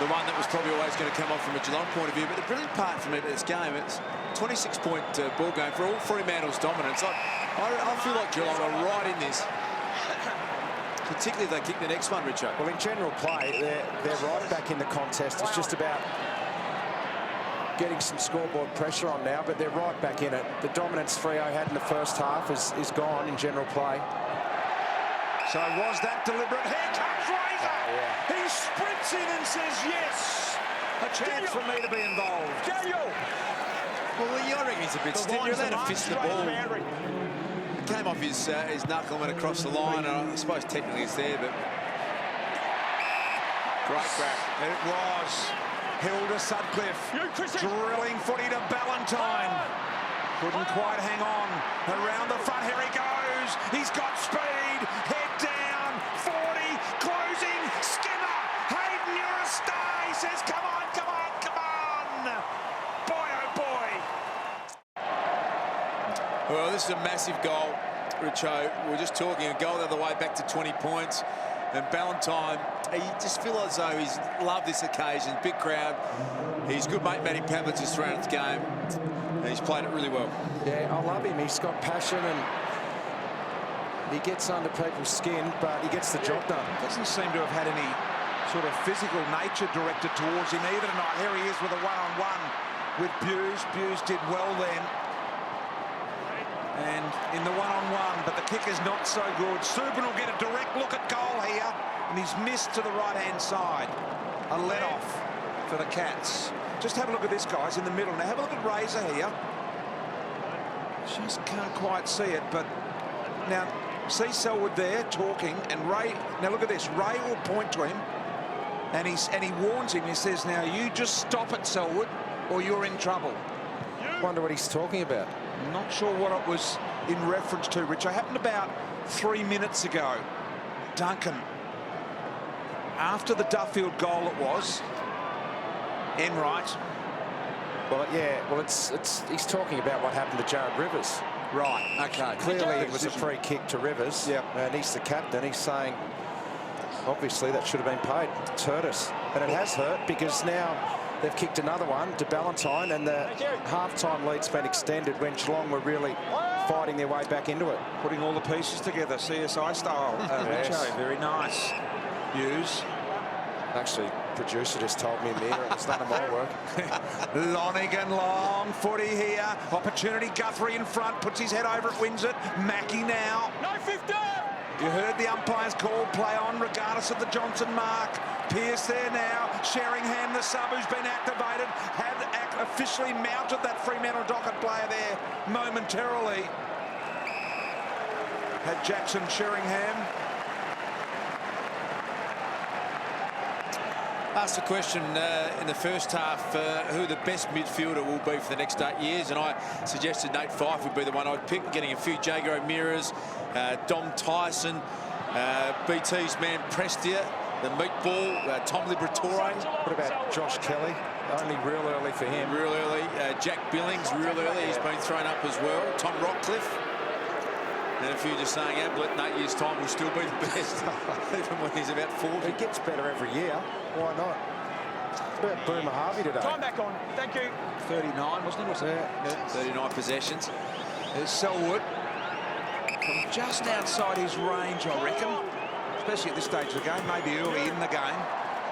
the one that was probably always going to come off from a Geelong point of view. But the brilliant part for me about this game, it's 26-point ball game for all Fremantle's dominance. I feel like Geelong are right in this. particularly if they kick the next one, Richo. Well, in general play, they're right back in the contest. It's just about getting some scoreboard pressure on now, but they're right back in it. The dominance Freo had in the first half is gone in general play. So was that deliberate? Here comes Razor. Yeah. He sprints in and says yes. A chance for me to be involved. Daniel! Well, I reckon he's a bit stiff. You're allowed to fist the ball. It came off his knuckle and went across the line. And I suppose technically it's there, but great crack. It was. Hilda Sutcliffe drilling footy to Ballantyne. Couldn't quite hang on. Around the front, here he goes. He's got speed. Head down. 40. Closing. Skinner. Hayden, you're a star. He says, come on, come on, come on. Boy, oh boy. Well, this is a massive goal, Richo. We're just talking a goal the other way back to 20 points. And Ballantyne, he just feels as though he's loved this occasion. Big crowd. His good mate Matty Pavlich has thrown his game. And he's played it really well. Yeah, I love him. He's got passion and he gets under people's skin, but he gets the job done. Doesn't seem to have had any sort of physical nature directed towards him either tonight. Here he is with a one-on-one with Buse. Buse did well then. And in the one-on-one, but the kick is not so good. Subin will get a direct look at goal here, and he's missed to the right-hand side. A let-off for the Cats. Just have a look at this, guys, in the middle. Now have a look at Razor here. Just can't quite see it, but now see Selwood there talking, and Ray. Now look at this. Ray will point to him, and he warns him. He says, "Now you just stop it, Selwood, or you're in trouble." Wonder what he's talking about. I'm not sure what it was in reference to, Rich. It happened about 3 minutes ago. Duncan, after the Duffield goal, it was. Enright. Well, yeah. Well, he's talking about what happened to Jared Rivers. Right. Okay. Clearly, it was a free kick to Rivers. Yep. And he's the captain. He's saying, obviously, that should have been paid. It's hurt us, and it has hurt because now they've kicked another one to Ballantyne, and the half-time lead's been extended when Geelong were really fighting their way back into it. Putting all the pieces together, CSI style. Yes. Richo, very nice. Hughes. Actually, producer just told me in there it's done more work. Lonigan, long footy here. Opportunity, Guthrie in front, puts his head over it, wins it. Mackie now. No 50! You heard the umpire's call, play on regardless of the Johnson mark. Pearce there now. Sheringham, the sub who's been activated, had officially mounted that Fremantle Docket player there momentarily. Had Jackson Sheringham. Asked the question in the first half who the best midfielder will be for the next 8 years, and I suggested Nate Fyfe would be the one I'd pick, getting a few Jago O'Mearas, Dom Tyson, BT's man Prestia, the meatball, Tom Liberatore. What about Josh Kelly? Only real early for him. Real early. Jack Billings, real early. He's been thrown up as well. Tom Rockcliffe. And a few just saying Ablett in 8 years' time will still be the best, even when he's about 40. He gets better every year. Why not? What about Boomer Harvey today? Time back on. Thank you. 39, wasn't it? Yeah. 39 possessions. There's Selwood. From just outside his range, I reckon. Especially at this stage of the game, maybe early in the game.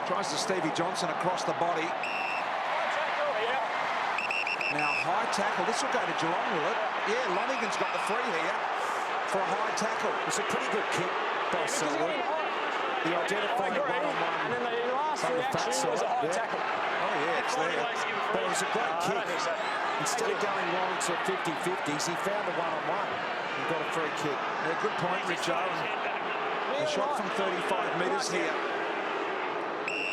Tries to Stevie Johnson across the body. Now, high tackle. This will go to Geelong, will it? Yeah, Lonigan's got the free here for a high tackle. It's a pretty good kick by Selwood. He identified it one-on-one. And then the last on the fat reaction was a side. high tackle. Oh, yeah, it's there. But it was a great kick. I don't think so. Instead of going long to 50-50s, he found a one-on-one and got a free kick. Yeah, good point, Richo. A shot from 35 metres here.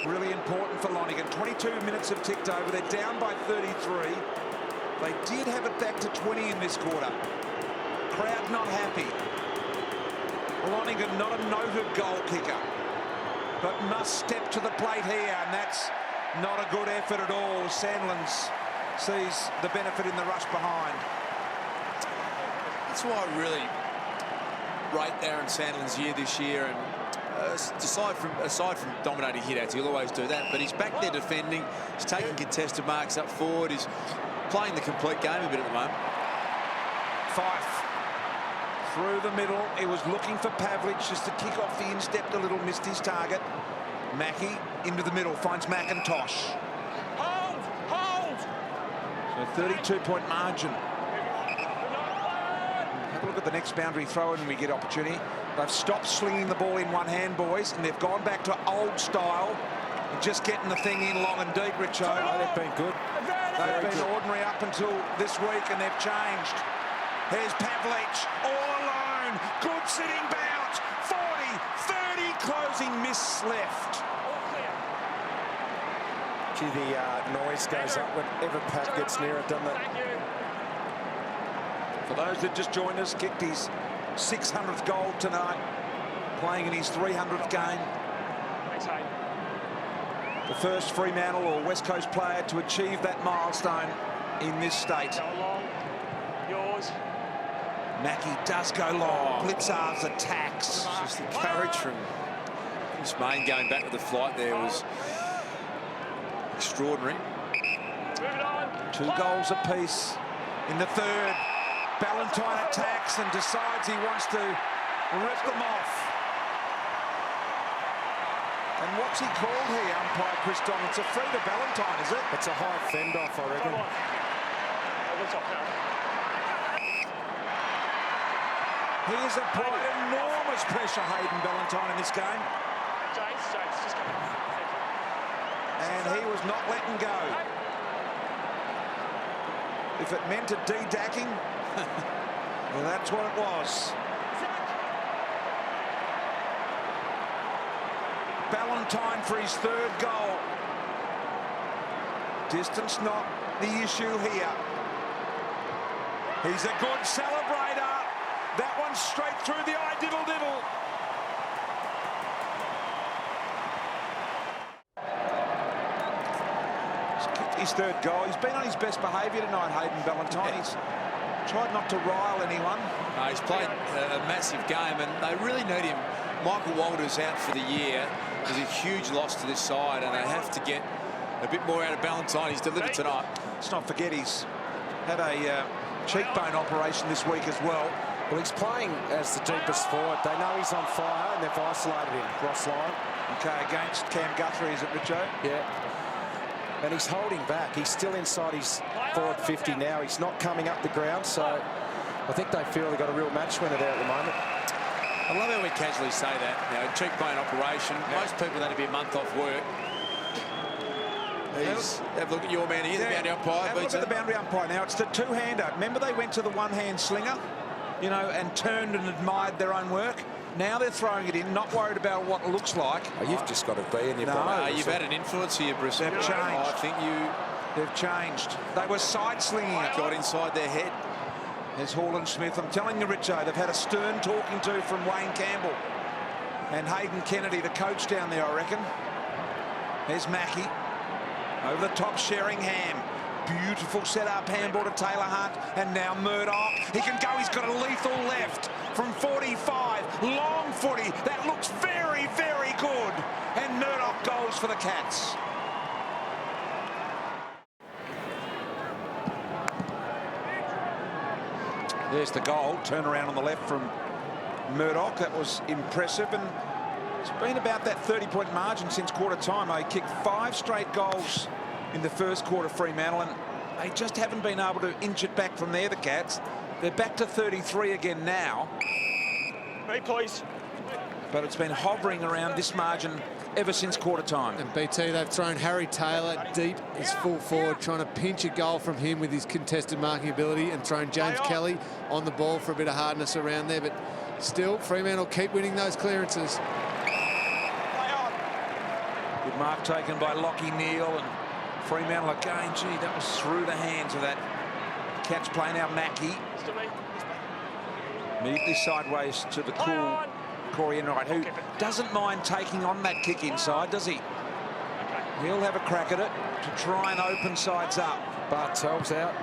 Really important for Lonigan. 22 minutes have ticked over. They're down by 33. They did have it back to 20 in this quarter. Crowd not happy. Lonigan not a noted goal kicker, but must step to the plate here, and that's not a good effort at all. Sandlands sees the benefit in the rush behind. That's why I really rate Aaron Sandlin's year this year, and aside from dominating hit-outs, he'll always do that, but he's back there defending, he's taking contested marks up forward, he's playing the complete game a bit at the moment. Fyfe. Through the middle, he was looking for Pavlich just to kick off the instep a little, missed his target. Mackie into the middle, finds McIntosh. Hold! So 32-point margin. Have a look at the next boundary throw and we get opportunity. They've stopped slinging the ball in one hand, boys, and they've gone back to old style. Just getting the thing in long and deep, Richo. Oh, they've been good. They've been ordinary up until this week, and they've changed. Here's Pavlich, all alone. Good sitting bounce. 40, 30, closing miss left. Gee, the noise goes up whenever Pav gets near it, doesn't it? For those that just joined us, kicked his 600th goal tonight, playing in his 300th game. The first Fremantle or West Coast player to achieve that milestone in this state. Yours. Mackie does go long. Blitzar's attacks. Just the courage from Chris Mayne going back with the flight there was extraordinary. 2 goals apiece in the third. Ballantyne attacks and decides he wants to rip them off. And what's he called here, umpire Chris Don? It's a free to Ballantyne, is it? It's a high fend off, I reckon. He has applied enormous pressure, Hayden Ballantyne, in this game. James, just come in. And he was not letting go. If it meant a D-dacking, well, that's what it was. Ballantyne for his 3rd goal. Distance not the issue here. He's a good celebrator. That one's straight through the eye, diddle-diddle. He's kicked his 3rd goal. He's been on his best behaviour tonight, Hayden Ballantyne. He's tried not to rile anyone. No, he's played a massive game, and they really need him. Michael Walter's out for the year. It was a huge loss to this side, and they have to get a bit more out of Ballantyne. He's delivered tonight. Let's not forget he's had a cheekbone operation this week as well. Well, he's playing as the deepest forward. They know he's on fire, and they've isolated him. Cross line. Okay, against Cam Guthrie, is it, Richo? Yeah. And he's holding back. He's still inside his forward 50 now. He's not coming up the ground, so I think they feel they've got a real match winner there at the moment. I love how we casually say that. You know, cheekbone operation. Most people that'd be a month off work. Have a look at your man here, the boundary umpire. Have a look at the boundary umpire now. It's the two-hander. Remember they went to the one-hand slinger, you know, and turned and admired their own work. Now they're throwing it in, not worried about what it looks like. Oh, you've just got to be in your you've had an influence here, Bruce. They've changed. I think They've changed. They were side-slinging it. got inside their head. There's Hall & Smith. I'm telling you, Richo, they've had a stern talking to from Wayne Campbell. And Hayden Kennedy, the coach down there, I reckon. There's Mackie. Over the top, Sheringham. Beautiful set-up handball to Taylor Hunt. And now Murdoch. He can go. He's got a lethal left from 45. Long footy. That looks very, very good. And Murdoch goes for the Cats. There's the goal. Turn around on the left from Murdoch. That was impressive. And it's been about that 30-point margin since quarter time. They kicked 5 straight goals in the first quarter, Fremantle, and they just haven't been able to inch it back from there, the Cats. They're back to 33 again now. Me, please. But it's been hovering around this margin ever since quarter time. And BT, they've thrown Harry Taylor deep as full forward, trying to pinch a goal from him with his contested marking ability, and thrown James Kelly on the ball for a bit of hardness around there. But still, Fremantle keep winning those clearances. Good mark taken by Lockie Neal, and Fremantle again. Gee, that was through the hands of that Cats play. Now Mackie. Immediately sideways to the cool Corey Enright, who doesn't mind taking on that kick inside, does he? He'll have a crack at it to try and open sides up. Bartel's out.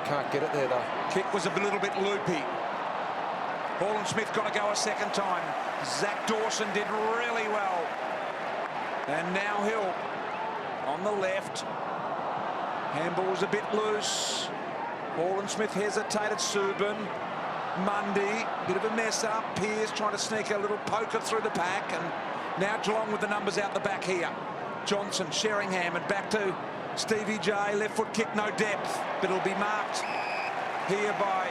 Can't get it there, though. Kick was a little bit loopy. Hall & Smith got to go a second time. Zach Dawson did really well. And now Hill on the left. Handball was a bit loose. Hall & Smith hesitated. Subban. Mundy, bit of a mess up. Pearce trying to sneak a little poker through the pack, and now Geelong with the numbers out the back here. Johnson, Sheringham, and back to Stevie J. Left foot kick, no depth, but it'll be marked here by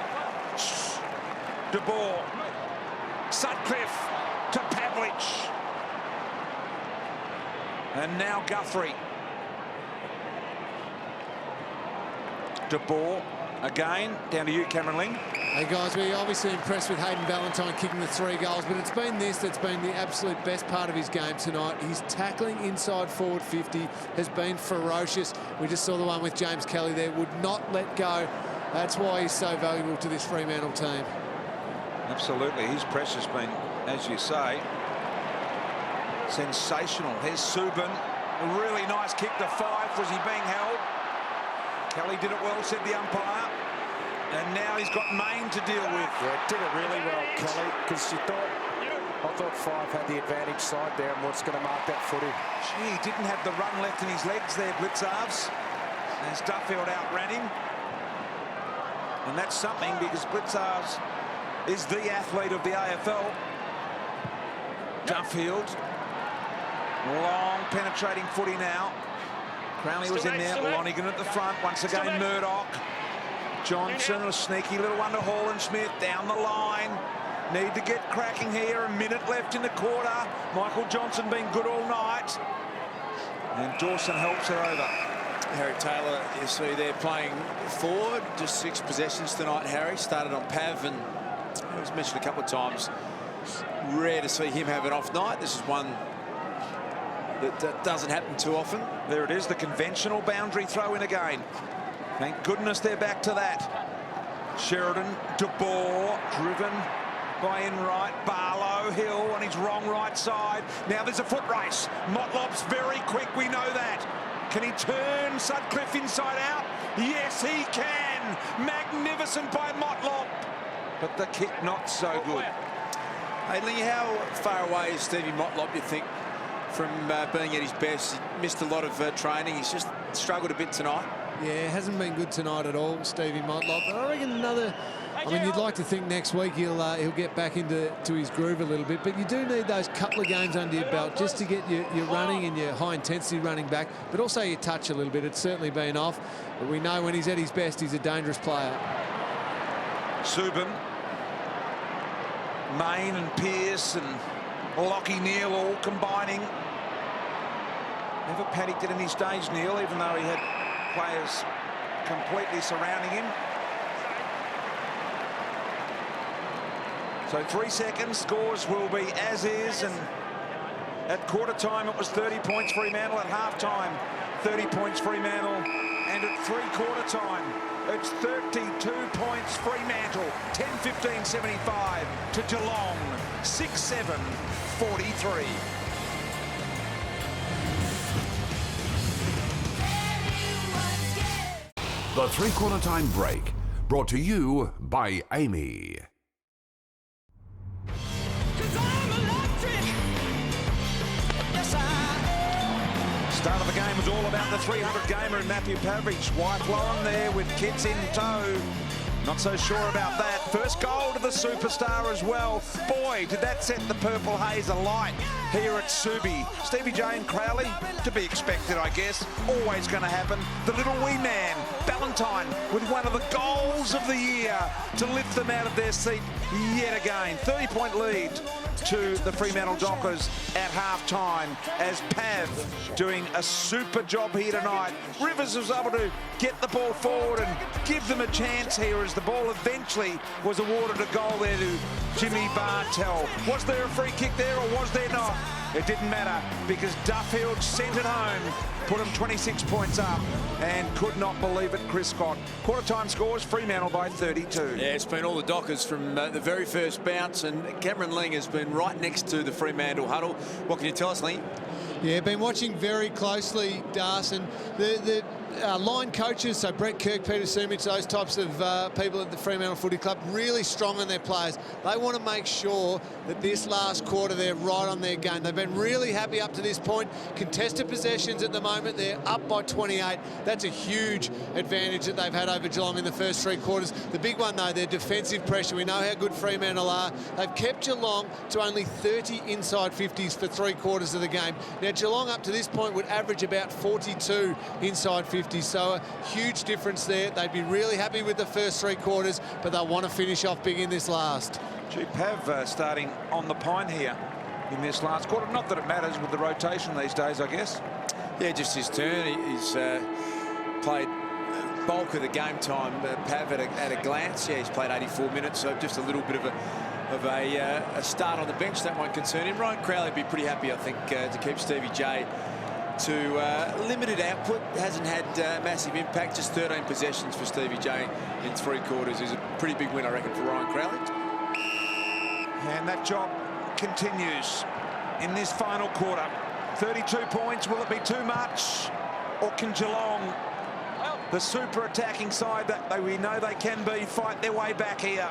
De Boer. Sutcliffe to Pavlich. And now Guthrie. De Boer again, down to you, Cameron Ling. Hey guys, we're obviously impressed with Hayden Valentine kicking the 3 goals, but it's been this that's been the absolute best part of his game tonight. His tackling inside forward 50 has been ferocious. We just saw the one with James Kelly there, would not let go. That's why he's so valuable to this Fremantle team. Absolutely, his pressure's been, as you say, sensational. Here's Subin, a really nice kick to 5. Was he being held? Kelly did it well, said the umpire. And now he's got Main to deal with. Yeah, did it really well, Kelly, because I thought 5 had the advantage side there and was going to mark that footy. Gee, he didn't have the run left in his legs there, Blitzarves, as Duffield outran him. And that's something, because Blitzarves is the athlete of the AFL. Duffield, long penetrating footy now. Crowley was in there, Lonigan at the front, once again Murdoch. Johnson, a sneaky little one to Hall and Smith down the line. Need to get cracking here. A minute left in the quarter. Michael Johnson been good all night. And Dawson helps her over. Harry Taylor, you see there playing forward. Just 6 possessions tonight, Harry. Started on Pav, and it was mentioned a couple of times. Rare to see him have an off night. This is one that doesn't happen too often. There it is, the conventional boundary throw in again. Thank goodness they're back to that. Sheridan, De Boer, driven by Enright. Barlow, Hill on his wrong right side. Now there's a foot race. Motlop's very quick, we know that. Can he turn Sutcliffe inside out? Yes, he can. Magnificent by Motlop. But the kick not so good. Hey, Lee, how far away is Stevie Motlop, you think, from being at his best? He missed a lot of training. He's just struggled a bit tonight. Yeah, hasn't been good tonight at all, Stevie Motlop. But I reckon another... I mean, you'd like to think next week he'll get back into his groove a little bit, but you do need those couple of games under your belt just to get your running and your high-intensity running back, but also your touch a little bit. It's certainly been off, but we know when he's at his best, he's a dangerous player. Subin, Main and Pearce and Lockie Neal all combining. Never panicked at any stage, Neal, even though he had players completely surrounding him. So 3 seconds, scores will be as is, and at quarter time it was 30 points Fremantle, at half time 30 points Fremantle, and at 3/4 time it's 32 points Fremantle, 10-15-75 to Geelong, 6-7-43. The 3/4 time break, brought to you by Amy. Start of the game was all about the 300 gamer and Matthew Pavlich. Wife Lauren there with kids in tow. Not so sure about that. First goal to the superstar as well. Boy, did that set the purple haze alight here at Subi. Stevie J and Crowley, to be expected, I guess. Always going to happen. The little wee man, Valentine, with one of the goals of the year to lift them out of their seat yet again. 30-point lead to the Fremantle Dockers at half-time as Pav doing a super job here tonight. Rivers was able to get the ball forward and give them a chance here as the ball eventually was awarded a goal there to Jimmy Bartell. Was there a free kick there or was there not? It didn't matter because Duffield sent it home, put them 26 points up and could not believe it, Chris Scott. Quarter-time scores, Fremantle by 32. Yeah, it's been all the Dockers from the very first bounce, and Cameron Ling has been right next to the Fremantle huddle. What can you tell us, Ling? Yeah, been watching very closely, Darson. The line coaches, so Brett Kirk, Peter Sumich, those types of people at the Fremantle Footy Club, really strong on their players. They want to make sure that this last quarter they're right on their game. They've been really happy up to this point. Contested possessions at the moment, they're up by 28. That's a huge advantage that they've had over Geelong in the first 3 quarters. The big one, though, their defensive pressure. We know how good Fremantle are. They've kept Geelong to only 30 inside 50s for 3 quarters of the game. Now, Geelong up to this point would average about 42 inside 50s, so a huge difference there. They'd be really happy with the first 3 quarters, but they'll want to finish off big in this last. Pav starting on the pine here in this last quarter. Not that it matters with the rotation these days, I guess. Yeah, just his turn. He's played bulk of the game time. Pav at a glance. Yeah, he's played 84 minutes, so just a little bit of a start on the bench. That won't concern him. Ryan Crowley would be pretty happy, I think, to keep Stevie J to limited output. Hasn't had massive impact. Just 13 possessions for Stevie J in 3 quarters is a pretty big win, I reckon, for Ryan Crowley. And that job continues in this final quarter. 32 points. Will it be too much? Or can Geelong, the super attacking side that we know they can be, fight their way back here?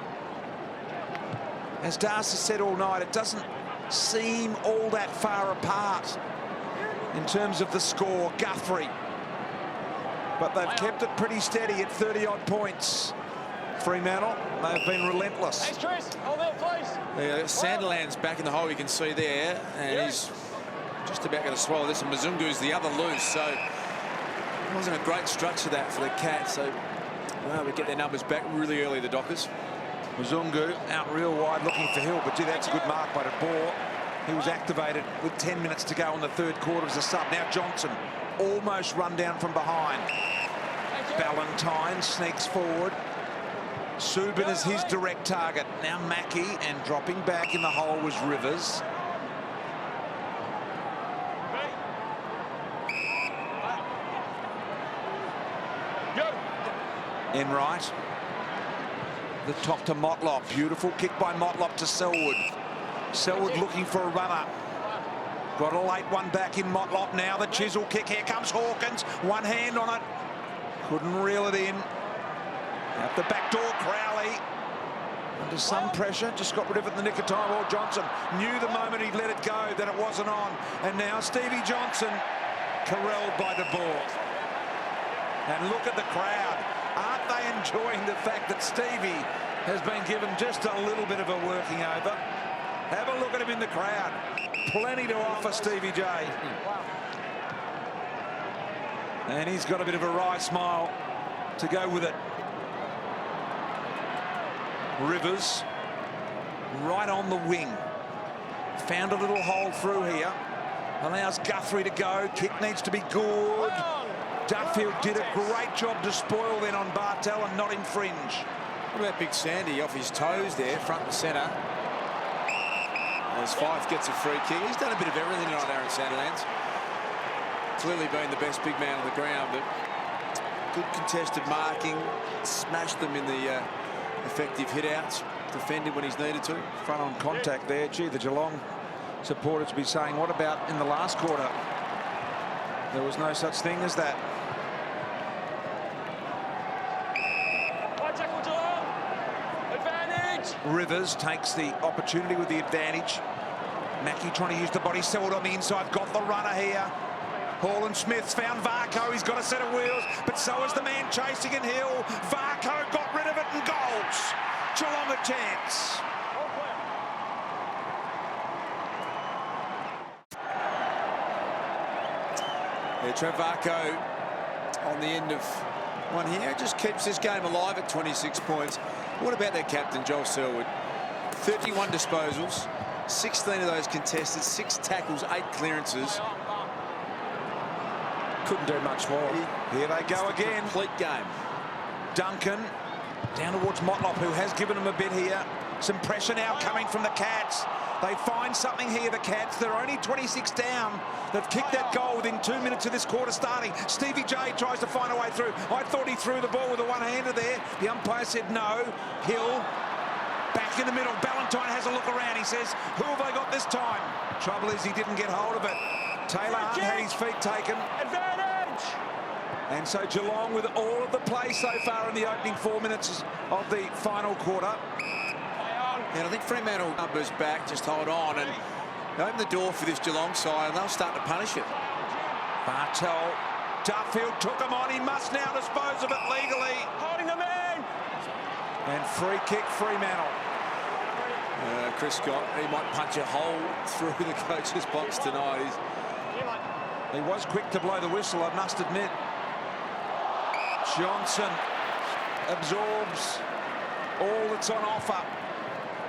As Darcy said all night, it doesn't seem all that far apart in terms of the score. Guthrie. But they've kept it pretty steady at 30-odd points. Fremantle, they've been relentless. Hey, Chris, hold there, please. Yeah, Sandiland's back in the hole, you can see there, and he's just about going to swallow this, and Mzungu's the other loose, so it wasn't a great structure that for the Cats, so well, we get their numbers back really early, the Dockers. Mzungu out real wide looking for Hill, but gee, that's a good mark by De Boer. He was activated with 10 minutes to go in the 3rd quarter as a sub. Now Johnson almost run down from behind. Ballantyne sneaks forward. Subin is his direct target. Now Mackie, and dropping back in the hole was Rivers. Enright. The top to Motlop. Beautiful kick by Motlop to Selwood. Selwood looking for a runner. Got a late one back in Motlop now. The chisel kick. Here comes Hawkins. One hand on it. Couldn't reel it in. Out the back door, Crowley. Under some pressure. Just got rid of it in the nick of time. Or Johnson knew the moment he'd let it go that it wasn't on. And now Stevie Johnson corralled by De Boer. And look at the crowd. Aren't they enjoying the fact that Stevie has been given just a little bit of a working over? Have a look at him in the crowd. Plenty to offer Stevie J. And he's got a bit of a wry smile to go with it. Rivers right on the wing. Found a little hole through here. Allows Guthrie to go. Kick needs to be good. Duffield did a great job to spoil then on Bartel and not infringe. What about Big Sandy off his toes there, front and centre? As Fife gets a free kick. He's done a bit of everything tonight, Aaron Sandilands. Clearly been the best big man on the ground, but good contested marking. Smashed them in the effective hit-outs. Defended when he's needed to. Front on contact there. Gee, the Geelong supporters will be saying, what about in the last quarter? There was no such thing as that. Rivers takes the opportunity with the advantage. Mackie trying to use the body. Selwood on the inside. Got the runner here. Hall and Smith's found Varco. He's got a set of wheels, but so is the man chasing in Hill. Varco got rid of it and goals. Geelong a chance. Yeah, Trevarco on the end of one here. Just keeps this game alive at 26 points. What about their captain, Joel Selwood? 31 disposals, 16 of those contested, 6 tackles, 8 clearances. Couldn't do much more. Here they go again. Complete game. Duncan down towards Motlop, who has given him a bit here. Some pressure now coming from the Cats. They find something here, the Cats. They're only 26 down. They've kicked that goal within 2 minutes of this quarter starting. Stevie J tries to find a way through. I thought he threw the ball with a one-hander there. The umpire said no. Hill back in the middle. Ballantyne has a look around. He says, who have I got this time? Trouble is he didn't get hold of it. Taylor Hunt had his feet taken. Advantage! And so Geelong with all of the play so far in the opening 4 minutes of the final quarter. And I think Fremantle numbers back, just hold on and open the door for this Geelong side, and they'll start to punish it. Bartel, Duffield took him on. He must now dispose of it legally. Holding him in. And free kick, Fremantle. Chris Scott, he might punch a hole through the coach's box tonight. He was quick to blow the whistle, I must admit. Johnson absorbs all that's on offer.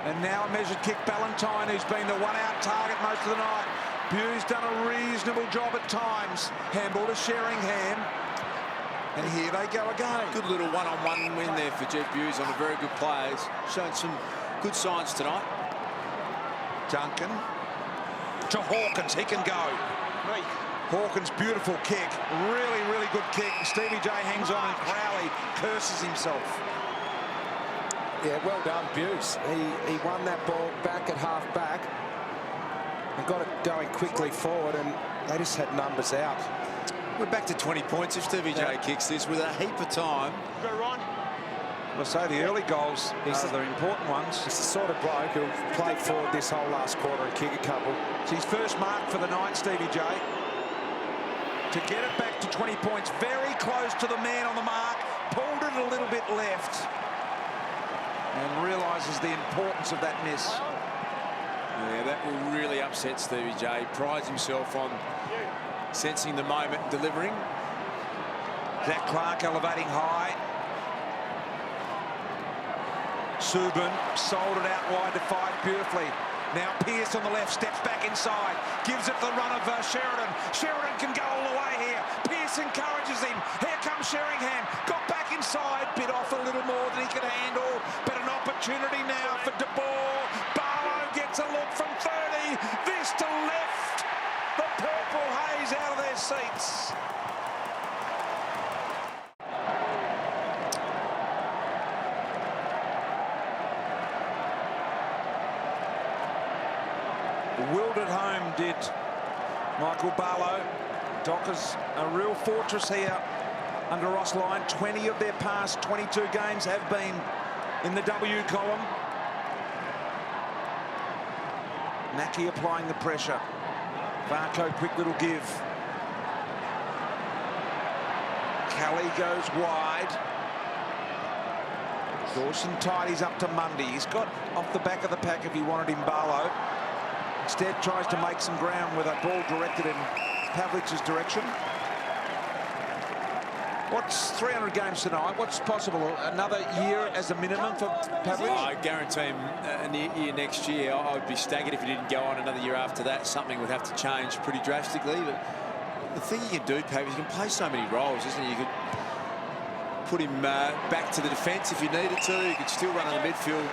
And now a measured kick, Ballantyne, who's been the one-out target most of the night. Bew's done a reasonable job at times. Handball to Sheringham. And here they go again. Good little one-on-one win there for Jed Bew's on a very good play. He's shown some good signs tonight. Duncan to Hawkins. He can go. Hawkins, beautiful kick. Really, really good kick. Stevie J hangs on and Crowley curses himself. Yeah, well done, Bewes. He won that ball back at half-back and got it going quickly forward, and they just had numbers out. We're back to 20 points if Stevie J kicks this with a heap of time. Go, Ron. Well, so the early goals are the important ones. He's the sort of bloke who'll play forward this whole last quarter and kick a couple. It's his first mark for the night, Stevie J. To get it back to 20 points, very close to the man on the mark, pulled it a little bit left, and realises the importance of that miss. Yeah, that will really upset Stevie J. Prides himself on sensing the moment, delivering. Zach Clark elevating high. Subban sold it out wide to Fife beautifully. Now Pearce on the left steps back inside, gives it the run of Sheridan. Sheridan can go all the way here. Pearce encourages him. Here comes Sheringham. Got back inside, bit off a little more than he could handle, but an opportunity now for De Boer. Barlow gets a look from 30. This to left. The purple haze out of their seats. Willed at home did Michael Barlow. Dockers a real fortress here under Ross Lyon. 20 of their past 22 games have been in the W column. Naki applying the pressure. Varco, quick little give. Kelly goes wide. Dawson tidies up to Mundy. He's got off the back of the pack if he wanted him, Barlow. Instead tries to make some ground with a ball directed in Pavlich's direction. What's 300 games tonight? What's possible? Another year as a minimum for Pavlich? I guarantee him a year next year. I would be staggered if he didn't go on another year after that. Something would have to change pretty drastically. But the thing you can do, Pavlich, you can play so many roles, isn't it? You could put him back to the defence if you needed to. You could still run in the midfield.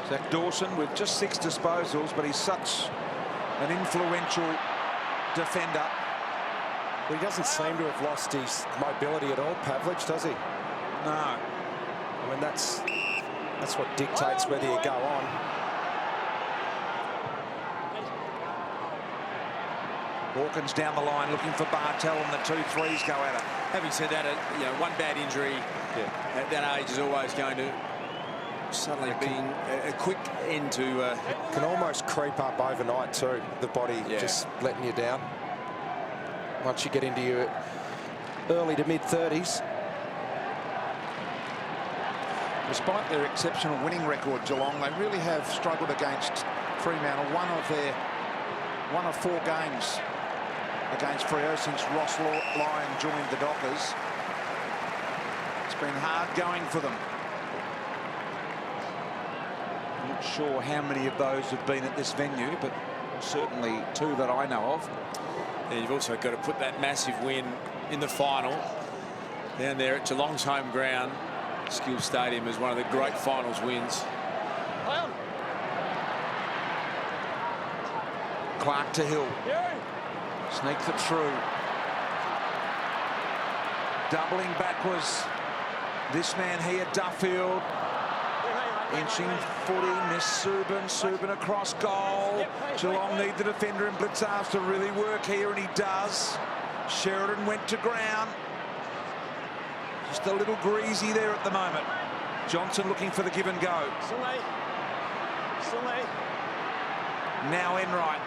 Zach Dawson with just 6 disposals, but he's such an influential defender. Well, he doesn't seem to have lost his mobility at all, Pavlich, does he? No. I mean, that's what dictates whether you go on. Hawkins down the line looking for Bartel, and the 2 threes go at it. Having said that, one bad injury at that age is always going to suddenly being a quick end to... Can almost creep up overnight too, the body just letting you down. Once you get into your early to mid-30s. Despite their exceptional winning record, Geelong, they really have struggled against Fremantle. One of 4 games against Freo since Ross Lyon joined the Dockers. It's been hard going for them. Not sure how many of those have been at this venue, but certainly 2 that I know of. And you've also got to put that massive win in the final down there at Geelong's home ground. Skills Stadium is one of the great finals wins. Clark to Hill. Sneaks it through. Doubling back was this man here, Duffield. Inching footy, miss Subin across goal. Geelong need the defender in blitz halves to really work here, and he does. Sheridan went to ground. Just a little greasy there at the moment. Johnson looking for the give and go. Now Enright.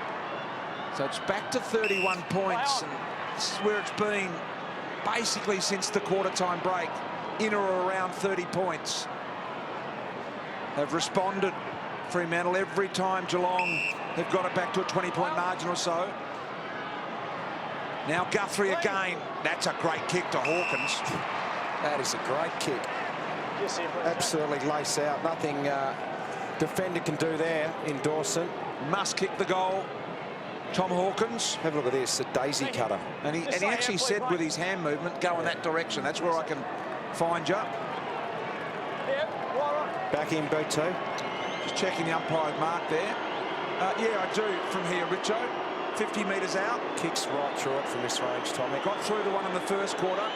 So it's back to 31 points, and this is where it's been basically since the quarter-time break, in or around 30 points. Have responded, Fremantle, every time Geelong have got it back to a 20-point margin or so. Now Guthrie again. That's a great kick to Hawkins. That is a great kick. Absolutely lace out. Nothing defender can do there in Dawson. Must kick the goal. Tom Hawkins. Have a look at this, a daisy cutter. And he actually said with his hand movement, go in that direction. That's where I can find you. Back in, boot two. Just checking the umpire's mark there. Yeah, I do from here, Richo. 50 metres out. Kicks right through it from this range, Tommy. Got through the one in the first quarter.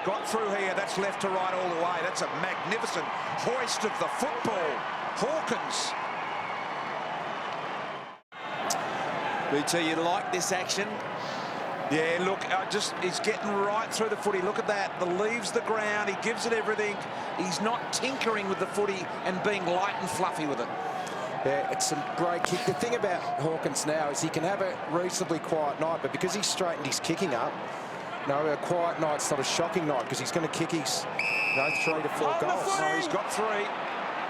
Got through here. That's left to right all the way. That's a magnificent hoist of the football. Hawkins. BT, you like this action? Yeah, look, he's getting right through the footy. Look at that. The leaves the ground. He gives it everything. He's not tinkering with the footy and being light and fluffy with it. Yeah, it's a great kick. The thing about Hawkins now is he can have a reasonably quiet night, but because he's straightened his kicking up, a quiet night's not a shocking night because he's going to kick his 3 to 4 goals. No, he's got 3.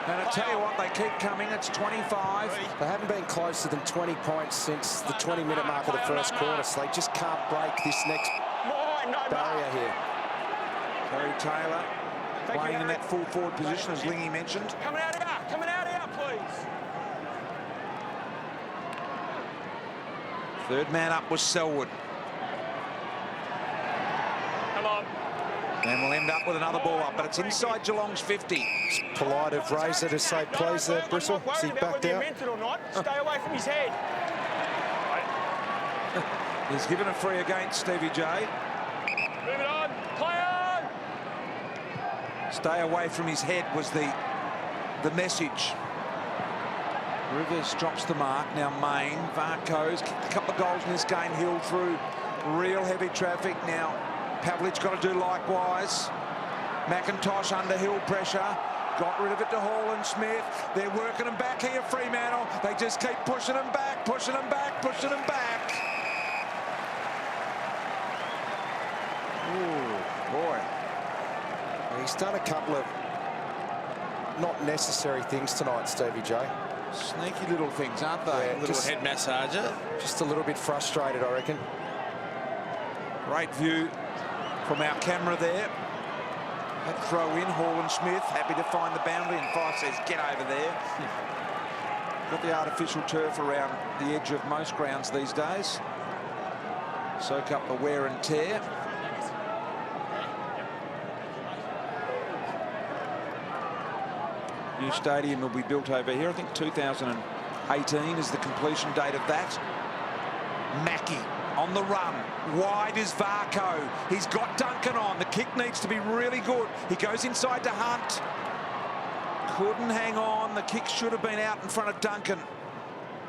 And I tell you what, they keep coming. It's 25. They haven't been closer than 20 points since the 20-minute mark of the first quarter, so they just can't break this next barrier here. Harry Taylor playing in that full forward position, as Lingy mentioned. Coming out here, please. Third man up was Selwood. Come on. And we'll end up with another ball up, but it's inside Geelong's 50. It's polite of Razor to say, please there, Bristle. Is he backed out? Or not. Stay away from his head. He's given a free against Stevie J. Move it on. Play on. Stay away from his head was the message. Rivers drops the mark. Now Main, Varco's kicked a couple of goals in this game. Hill through real heavy traffic. Now Pavlich got to do likewise. McIntosh under Hill pressure. Got rid of it to Hall and Smith. They're working them back here, Fremantle. They just keep pushing them back, pushing them back, pushing them back. Ooh, boy. And he's done a couple of not necessary things tonight, Stevie J. Sneaky little things, aren't they? Yeah, Little head massager. Just a little bit frustrated, I reckon. Great view from our camera there. That throw in, Hall and Smith happy to find the boundary, and Fife says get over there. Got the artificial turf around the edge of most grounds these days. Soak up the wear and tear. New stadium will be built over here. I think 2018 is the completion date of that. Mackie on the run. Wide is Varco. He's got Duncan on. The kick needs to be really good. He goes inside to Hunt. Couldn't hang on. The kick should have been out in front of Duncan.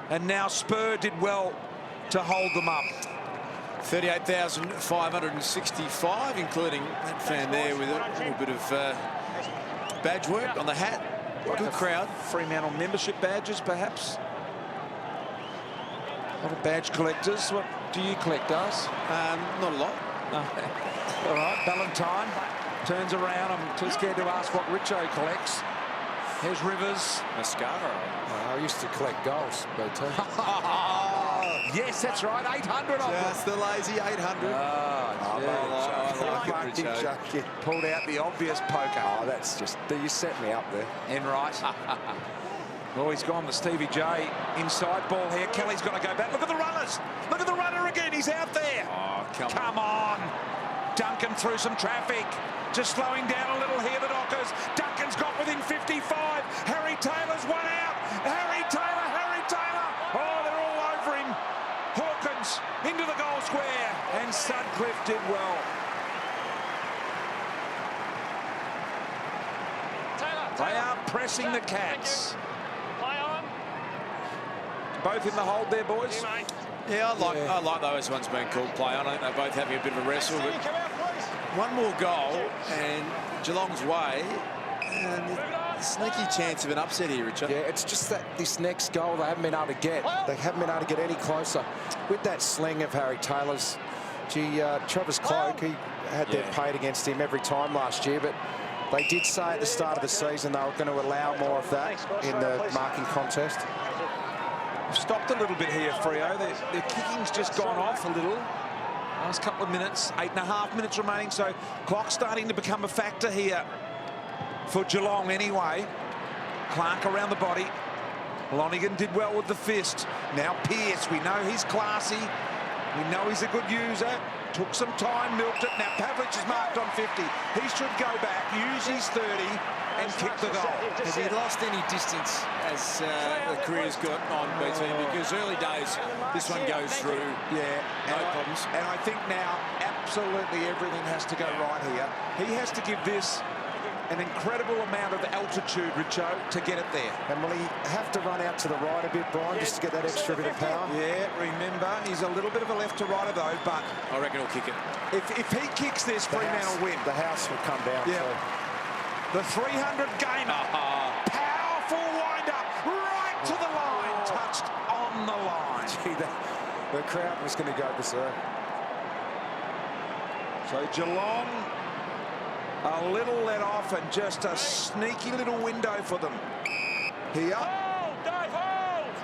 And now Spur did well to hold them up. 38,565, including that fan there with a little bit of badge work on the hat. Good crowd. Fremantle membership badges, perhaps. A lot of badge collectors. What do you collect, us? Not a lot. No. All right, Ballantyne turns around. I'm too scared to ask what Richo collects. Here's Rivers. Mascara. I used to collect goals, but yes, that's right. 800 of them. That's the lazy 800. I like it, Richo. Pulled out the obvious poker. Oh, that's just, you set me up there. Enright. Oh, he's gone to Stevie J. Inside ball here. Kelly's got to go back. Look at the runners. Look at the runner again. He's out there. Oh, come on. Duncan through some traffic. Just slowing down a little here, the Dockers. Duncan's got within 55. Harry Taylor's one out. Harry Taylor, Harry Taylor. Oh, they're all over him. Hawkins into the goal square. And Sutcliffe did well. Taylor. They are pressing the Cats. Both in the hold there, boys. Yeah, I like those ones being called play on. I think they're both having a bit of a wrestle. But one more goal and Geelong's way. And a sneaky chance of an upset here, Richard. Yeah, it's just that this next goal they haven't been able to get. They haven't been able to get any closer. With that sling of Harry Taylor's, Travis Cloak, he had their paid against him every time last year, but they did say at the start of the season they were going to allow more of that in the marking contest. Stopped a little bit here, Freo. Their kicking's just gone off a little. Last couple of minutes, 8.5 minutes remaining, so clock's starting to become a factor here for Geelong anyway. Clark around the body. Lonigan did well with the fist. Now Pearce, we know he's classy. We know he's a good user. Took some time, milked it. Now Pavlich is marked on 50. He should go back, use his 30 and kick the goal. Has he lost any distance as the career's got on BT? Because early days, this one goes through. Yeah, no problems. And I think now absolutely everything has to go right here. He has to give this an incredible amount of altitude, Richo, to get it there. And will he have to run out to the right a bit, Brian, just to get that extra bit of power? Yeah, remember, he's a little bit of a left to righter though, but I reckon he'll kick it. If he kicks this, Fremantle will win. The house will come down. Yeah. The 300 gamer. Powerful wind-up right to the line. Touched on the line. Gee, the crowd was going to go berserk. So Geelong a little let off and just a sneaky little window for them. Here. Hold, Dave, hold!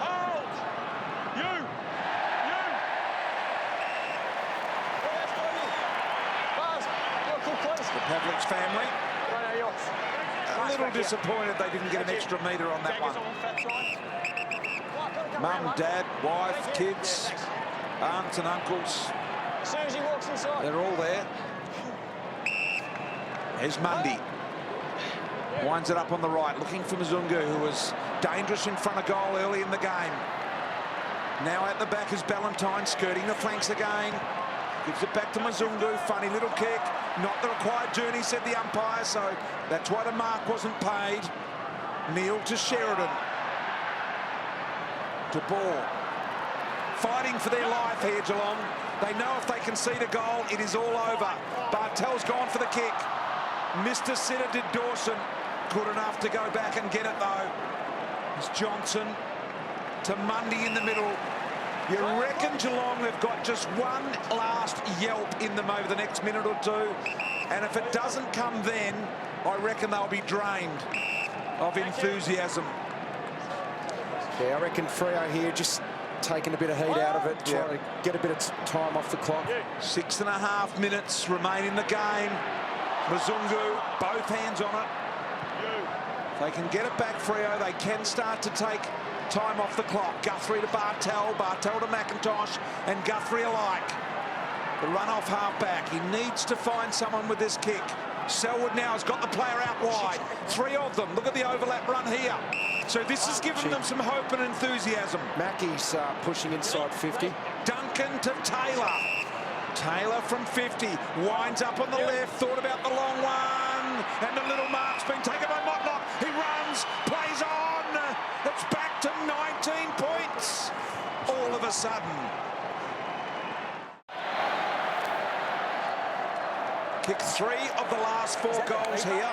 Hold! You! The Pavlich family. A little disappointed they didn't get an extra metre on that one. Mum, dad, wife, kids, aunts and uncles. As soon as he walks inside. They're all there. There's Mundy. Winds it up on the right, looking for Mzungu, who was dangerous in front of goal early in the game. Now at the back is Ballantyne, skirting the flanks again. Gives it back to Mzungu. Funny little kick. Not the required journey, said the umpire, so that's why the mark wasn't paid. Neil to Sheridan. To Ball. Fighting for their life here, Geelong. They know if they concede a goal, it is all over. Bartel's gone for the kick. Mr. Sitter did Dawson. Good enough to go back and get it, though. It's Johnson to Mundy in the middle. You reckon Geelong have got just one last yelp in them over the next minute or two? And if it doesn't come then, I reckon they'll be drained of enthusiasm. Yeah, I reckon Freo here just taking a bit of heat out of it, trying to get a bit of time off the clock. 6.5 minutes remain in the game. Mzungu, both hands on it. They can get it back, Freo. They can start to take time off the clock. Guthrie to Bartel, Bartel to McIntosh, and Guthrie alike. The run-off half-back. He needs to find someone with this kick. Selwood now has got the player out wide. 3 of them. Look at the overlap run here. So this has given them some hope and enthusiasm. Mackey's pushing inside 50. Duncan to Taylor. Taylor from 50. Winds up on the left. Thought about the long one. And the little mark's been taken by Motlop. He runs. Plays on. It's back to 19 points. All of a sudden. Kicked 3 of the last 4 goals here.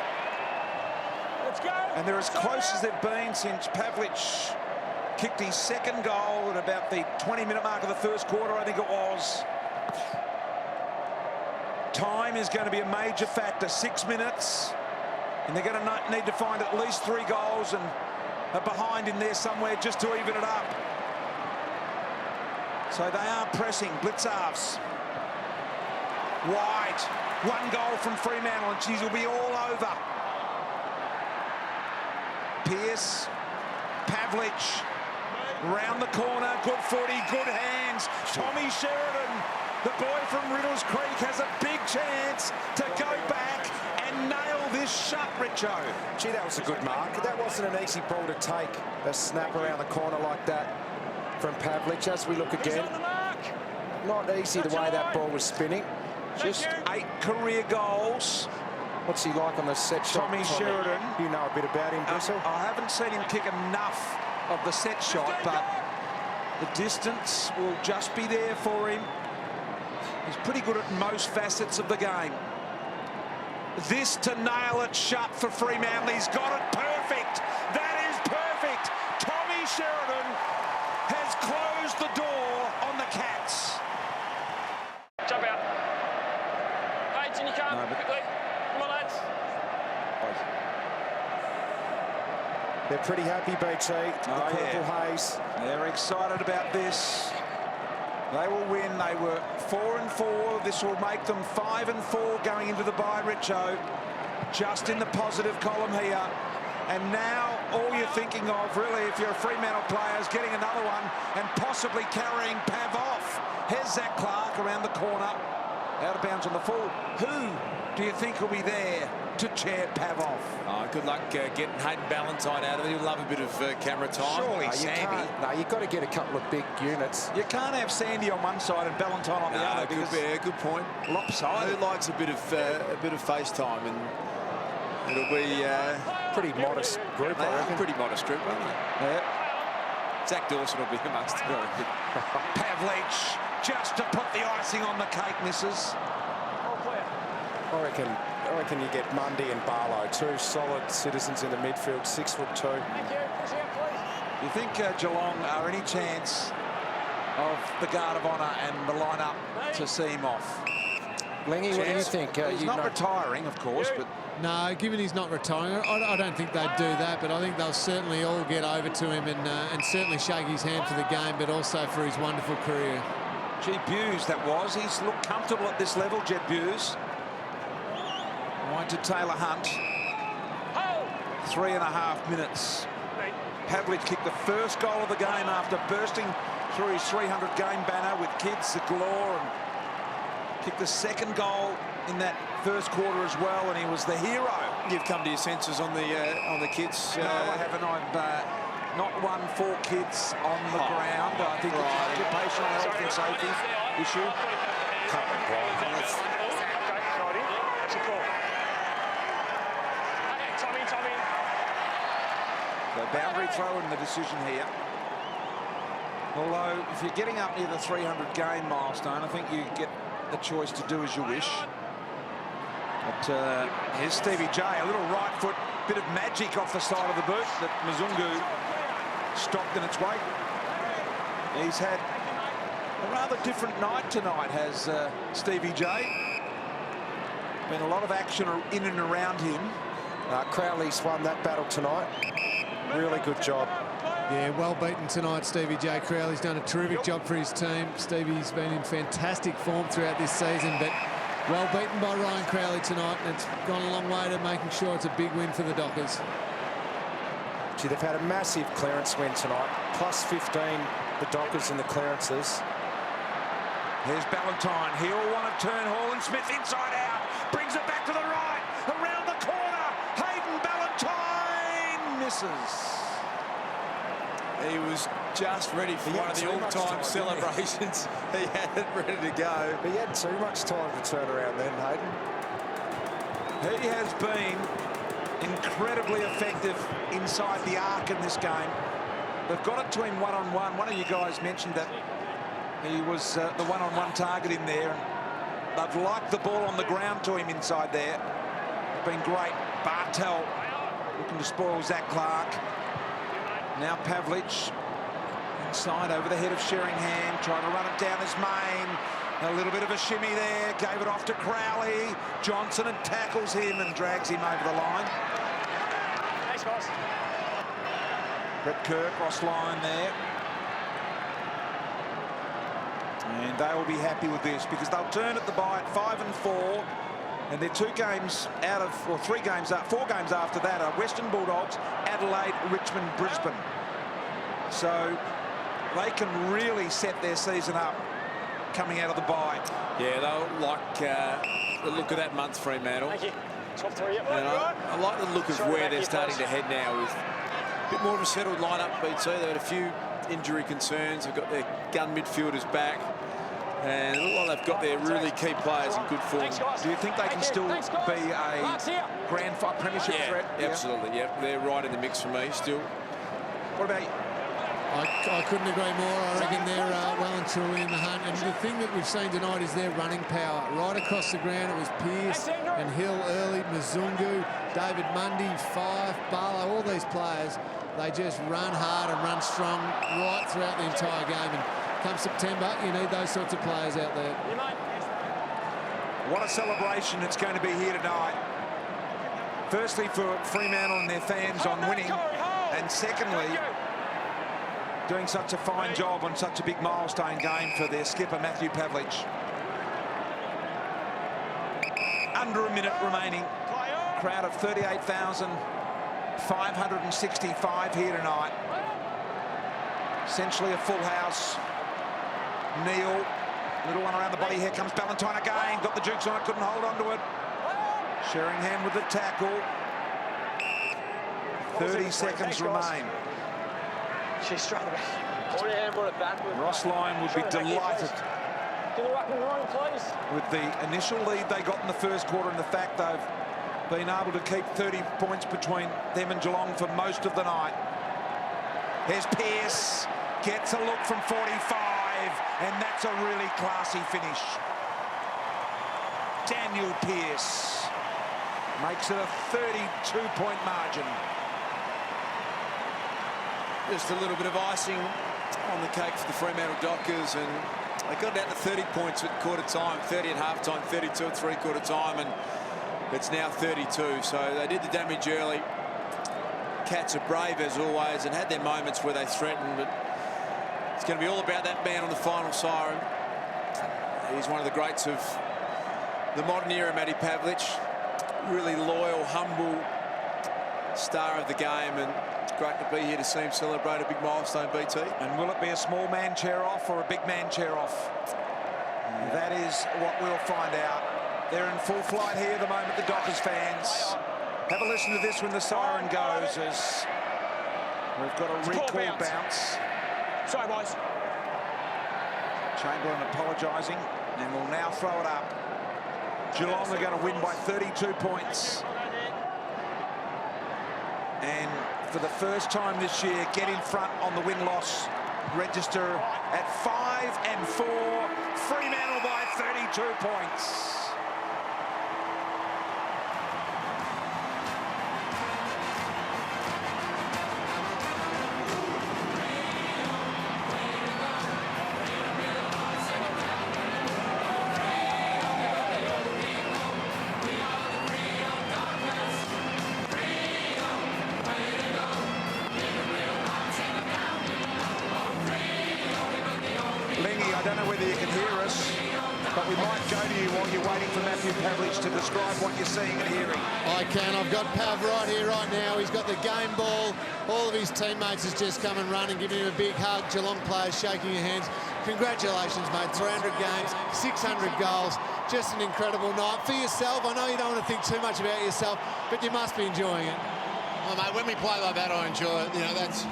Let's go. And they're as close as they've been since Pavlich kicked his 2nd goal at about the 20-minute mark of the 1st quarter, I think it was. Time is going to be a major factor. 6 minutes. And they're going to need to find at least 3 goals and are behind in there somewhere just to even it up. So they are pressing. Blitzarves. Wide. 1 goal from Fremantle and she's will be all over. Pearce. Pavlich. Round the corner. Good footy. Good hands. Tommy Sheridan, the boy from Riddles Creek, has a big chance to go back and nail this shut, Richo. Gee, that was a good mark. That wasn't an easy ball to take, a snap around the corner like that from Pavlich. As we look again, not easy the way that ball was spinning. Just 8 career goals What's he like on the set shot? Tommy Sheridan. You know a bit about him, Bristol. I haven't seen him kick enough of the set shot, but the distance will just be there for him. He's pretty good at most facets of the game. This to nail it shut for Fremantle. He's got it perfect. That is perfect. Tommy Sheridan has closed the door on the Cats. Jump out. Hey, can you come quickly? Come on, lads. They're pretty happy, BT. The Purple Haze. They're excited about this. They will win. They were 4-4. This will make them 5-4 going into the bye, Richo. Just in the positive column here. And now all you're thinking of, really, if you're a Fremantle player, is getting another one and possibly carrying Pav off. Here's Zach Clark around the corner. Out of bounds on the full. Who do you think will be there to chair Pav off? Oh, good luck getting Hayden Ballantyne out of it. He'll love a bit of camera time. Surely Sandy. No, you've got to get a couple of big units. You can't have Sandy on one side and Ballantyne on the other. Could be a good point. Lopsided. Who likes a bit of face time, and it'll be pretty modest group, I reckon. Pretty modest group, won't they? Yeah. Zach Dawson will be amongst them. Pavlich just to put the icing on the cake, misses. I reckon you get Mundy and Barlow, two solid citizens in the midfield, 6'2". Thank you. Push out, please. Do you think Geelong are any chance of the guard of honour and the lineup to see him off? Lengy, what do you think? He's not retiring, of course, but No, given he's not retiring, I don't think they'd do that, but I think they'll certainly all get over to him and certainly shake his hand for the game, but also for his wonderful career. Gee, Buse, that was. He's looked comfortable at this level, Jet Buse. Wide to Taylor Hunt. 3.5 minutes. Pavlich kicked the first goal of the game after bursting through his 300-game banner with kids galore, and kicked the second goal in that first quarter as well, and he was the hero. You've come to your senses on the kids. No, I haven't. I've not won 4 kids on the ground. I think it's an occupational health and safety issue. The boundary throw in the decision here. Although, if you're getting up near the 300-game milestone, I think you get the choice to do as you wish. But here's Stevie J, a little right foot, bit of magic off the side of the boot that Mzungu stopped in its wake. He's had a rather different night tonight, has Stevie J. Been a lot of action in and around him. Crowley's won that battle tonight. Really good job. Yeah, well beaten tonight, Stevie J. Crowley's done a terrific job for his team. Stevie's been in fantastic form throughout this season, but well beaten by Ryan Crowley tonight, and it's gone a long way to making sure it's a big win for the Dockers. Gee, they've had a massive clearance win tonight. Plus 15, the Dockers in the clearances. Here's Ballantyne. He'll want to turn Hall-and-Smith inside out. Brings it back to the right. Around the corner. Hayden Ballantyne misses. He was just ready for one of the all-time celebrations. He had it ready to go. He had too much time to turn around then, Hayden. He has been incredibly effective inside the arc in this game. They've got it to him one-on-one. One of you guys mentioned that he was the one-on-one target in there. And they've liked the ball on the ground to him inside there. It's been great. Bartel looking to spoil Zach Clark. Now Pavlich inside over the head of Sheringham, trying to run it down his main. A little bit of a shimmy there, gave it off to Crowley. Johnson and tackles him and drags him over the line. Thanks, guys. Brett Kirk cross line there. And they will be happy with this because they'll turn at the bye at 5-4. And they're 2 games out of, or 3 games out, 4 games after that are Western Bulldogs, Adelaide, Richmond, Brisbane. So they can really set their season up coming out of the bye. Yeah, they'll like the look of that month, Fremantle. Thank you. Top 3, yep. And I like the look of where they're starting to head now with a bit more of a settled lineup, BT. They had a few injury concerns. They've got their gun midfielders back. And it looks like they've got their really key players in good form. Do you think they can still be a grand final premiership threat? Absolutely. Yep, they're right in the mix for me still. What about you? I couldn't agree more. I reckon they're well and truly in the hunt. And the thing that we've seen tonight is their running power. Right across the ground, it was Pearce and Hill early, Mzungu, David Mundy, Fife, Barlow, all these players. They just run hard and run strong right throughout the entire game. And come September, you need those sorts of players out there. What a celebration it's going to be here tonight. Firstly, for Fremantle and their fans on winning. And secondly, doing such a fine job on such a big milestone game for their skipper, Matthew Pavlich. Under a minute remaining. Crowd of 38,565 here tonight. Essentially a full house. Neil, little one around the body. Here comes Ballantyne again. Got the jukes on it, couldn't hold on to it. Sheringham with the tackle. 30 seconds remain. She's struggling. Ross Lyon would be delighted with the initial lead they got in the first quarter and the fact they've been able to keep 30 points between them and Geelong for most of the night. Here's Pearce, gets a look from 45, and that's a really classy finish. Daniel Pearce makes it a 32-point margin. Just a little bit of icing on the cake for the Fremantle Dockers, and they got down to 30 points at quarter time, 30 at half time, 32 at three-quarter time, and it's now 32. So they did the damage early. Cats are brave as always and had their moments where they threatened, but it's going to be all about that man on the final siren. He's one of the greats of the modern era, Matty Pavlich. Really loyal, humble star of the game, and it's great to be here to see him celebrate a big milestone, BT. And will it be a small man chair off or a big man chair off? That is what we'll find out. They're in full flight here at the moment, the Dockers fans. Have a listen to this when the siren goes, as we've got a recall bounce. Sorry, boys. Chamberlain apologising, and will now throw it up. Geelong are going to win by 32 points. And for the first time this year, get in front on the win-loss register at 5-4. Fremantle by 32 points. I don't know whether you can hear us, but we might go to you while you're waiting for Matthew Pavlich to describe what you're seeing and hearing. I can. I've got Pav right here, right now. He's got the game ball. All of his teammates has just come and run and given him a big hug. Geelong players shaking your hands. Congratulations, mate. 300 games, 600 goals. Just an incredible night. For yourself, I know you don't want to think too much about yourself, but you must be enjoying it. Oh, mate, when we play like that, I enjoy it. You know, that's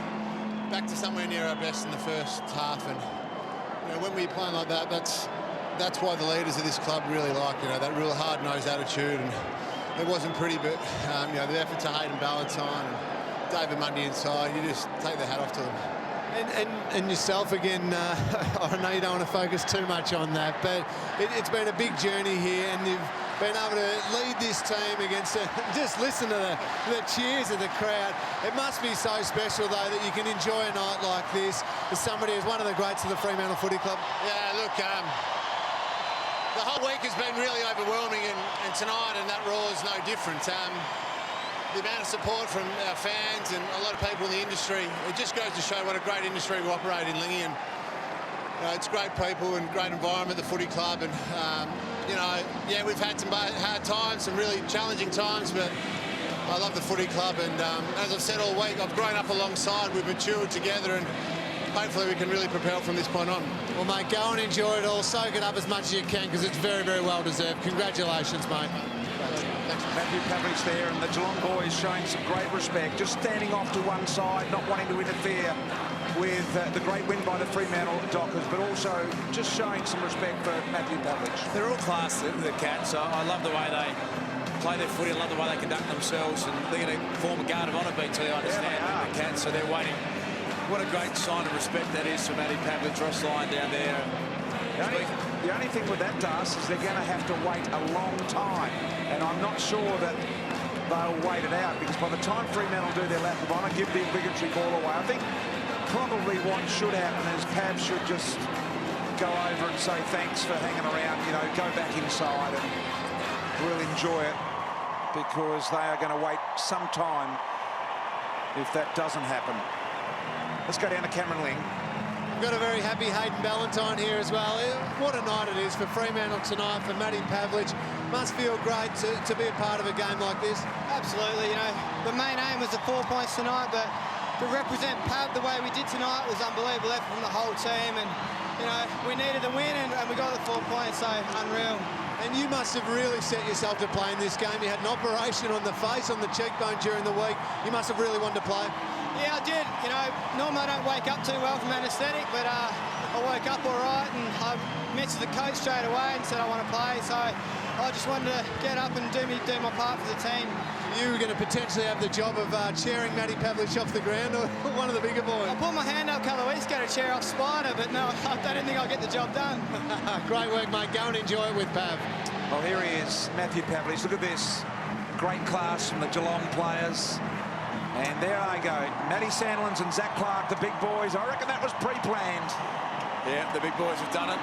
back to somewhere near our best in the first half, and you know, when we're playing like that, that's why the leaders of this club really like, you know, that real hard-nosed attitude. And it wasn't pretty, but you know, the effort to Hayden Ballantyne and David Mundy inside, you just take the hat off to them. And yourself again, I know you don't want to focus too much on that, but it's been a big journey here, and you've been able to lead this team against just listen to the cheers of the crowd. It must be so special, though, that you can enjoy a night like this as somebody who's one of the greats of the Fremantle Footy Club. Yeah, look, the whole week has been really overwhelming, and tonight, and that Raw is no different. The amount of support from our fans and a lot of people in the industry, it just goes to show what a great industry we operate in, Lingy. And it's great people and great environment, the footy club. And you know, yeah, we've had some hard times, some really challenging times, but I love the footy club. And as I've said all week, I've grown up alongside, we've matured together, and hopefully we can really propel from this point on. Well, mate, go and enjoy it all. Soak it up as much as you can, because it's very, very well deserved. Congratulations, mate. Matthew Pavlich there, and the Geelong boys showing some great respect, just standing off to one side, not wanting to interfere with the great win by the Fremantle Dockers, but also just showing some respect for Matthew Pavlich. They're all class, the Cats. I love the way they play their footy. I love the way they conduct themselves, and they're going to form a guard of honour, BT, I understand, the Cats, so they're waiting. What a great sign of respect that is for Matty Pavlich, Ross Lyon down there. The only thing with that, Das, is they're going to have to wait a long time, and I'm not sure that they'll wait it out, because by the time Fremantle do their lap of honour, give the obligatory ball away, I think probably what should happen is Pav should just go over and say thanks for hanging around, you know, go back inside and we'll enjoy it, because they are going to wait some time if that doesn't happen. Let's go down to Cameron Ling. We've got a very happy Hayden Ballantyne here as well. What a night it is for Fremantle tonight, for Matty Pavlich. Must feel great to be a part of a game like this. Absolutely, you know, the main aim was the 4 points tonight, but to represent Pav the way we did tonight was unbelievable effort from the whole team, and you know, we needed the win and we got the 4 points, so unreal. And you must have really set yourself to play in this game. You had an operation on the face, on the cheekbone during the week. You must have really wanted to play. Yeah, I did. You know, normally I don't wake up too well from anaesthetic, but I woke up all right, and I messaged the coach straight away and said I want to play, so I just wanted to get up and do my part for the team. You were going to potentially have the job of cheering Matty Pavlich off the ground, or one of the bigger boys. I put my hand up a couple of weeks ago to cheer off Spider, but no, I don't think I'll get the job done. Great work, mate. Go and enjoy it with Pav. Well, here he is, Matthew Pavlich. Look at this. Great class from the Geelong players. And there they go. Matty Sandlands and Zach Clark, the big boys. I reckon that was pre-planned. Yeah, the big boys have done it.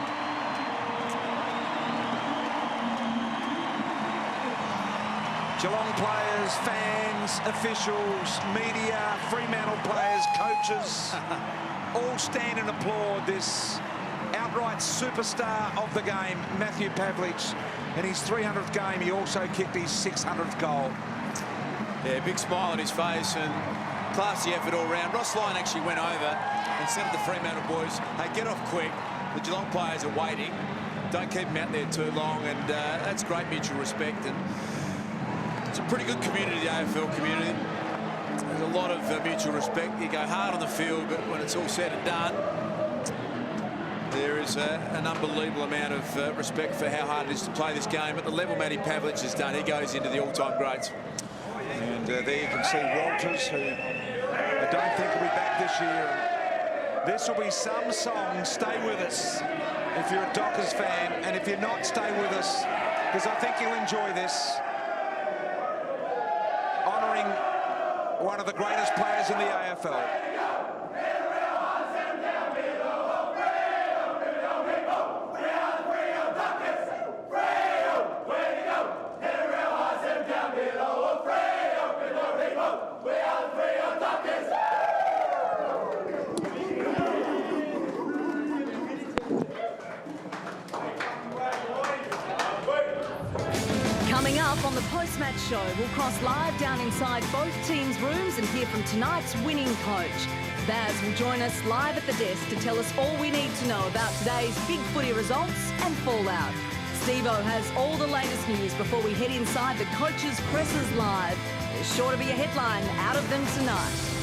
Geelong players, fans, officials, media, Fremantle players, coaches, all stand and applaud this outright superstar of the game, Matthew Pavlich. In his 300th game, he also kicked his 600th goal. Yeah, big smile on his face and classy effort all round. Ross Lyon actually went over and said to the Fremantle boys, hey, get off quick. The Geelong players are waiting. Don't keep them out there too long, and that's great mutual respect. And it's a pretty good community, the AFL community. There's a lot of mutual respect. You go hard on the field, but when it's all said and done, there is an unbelievable amount of respect for how hard it is to play this game. At the level Matty Pavlich has done, he goes into the all-time greats. And there you can see Walters, who I don't think will be back this year. This will be some song, Stay With Us, if you're a Dockers fan. And if you're not, stay with us, because I think you'll enjoy this. Honouring one of the greatest players in the AFL. Coming up on the post-match show, we'll cross live down inside both teams' rooms and hear from tonight's winning coach. Baz will join us live at the desk to tell us all we need to know about today's big footy results and fallout. Steve-O has all the latest news before we head inside the coaches' pressers live. There's sure to be a headline out of them tonight.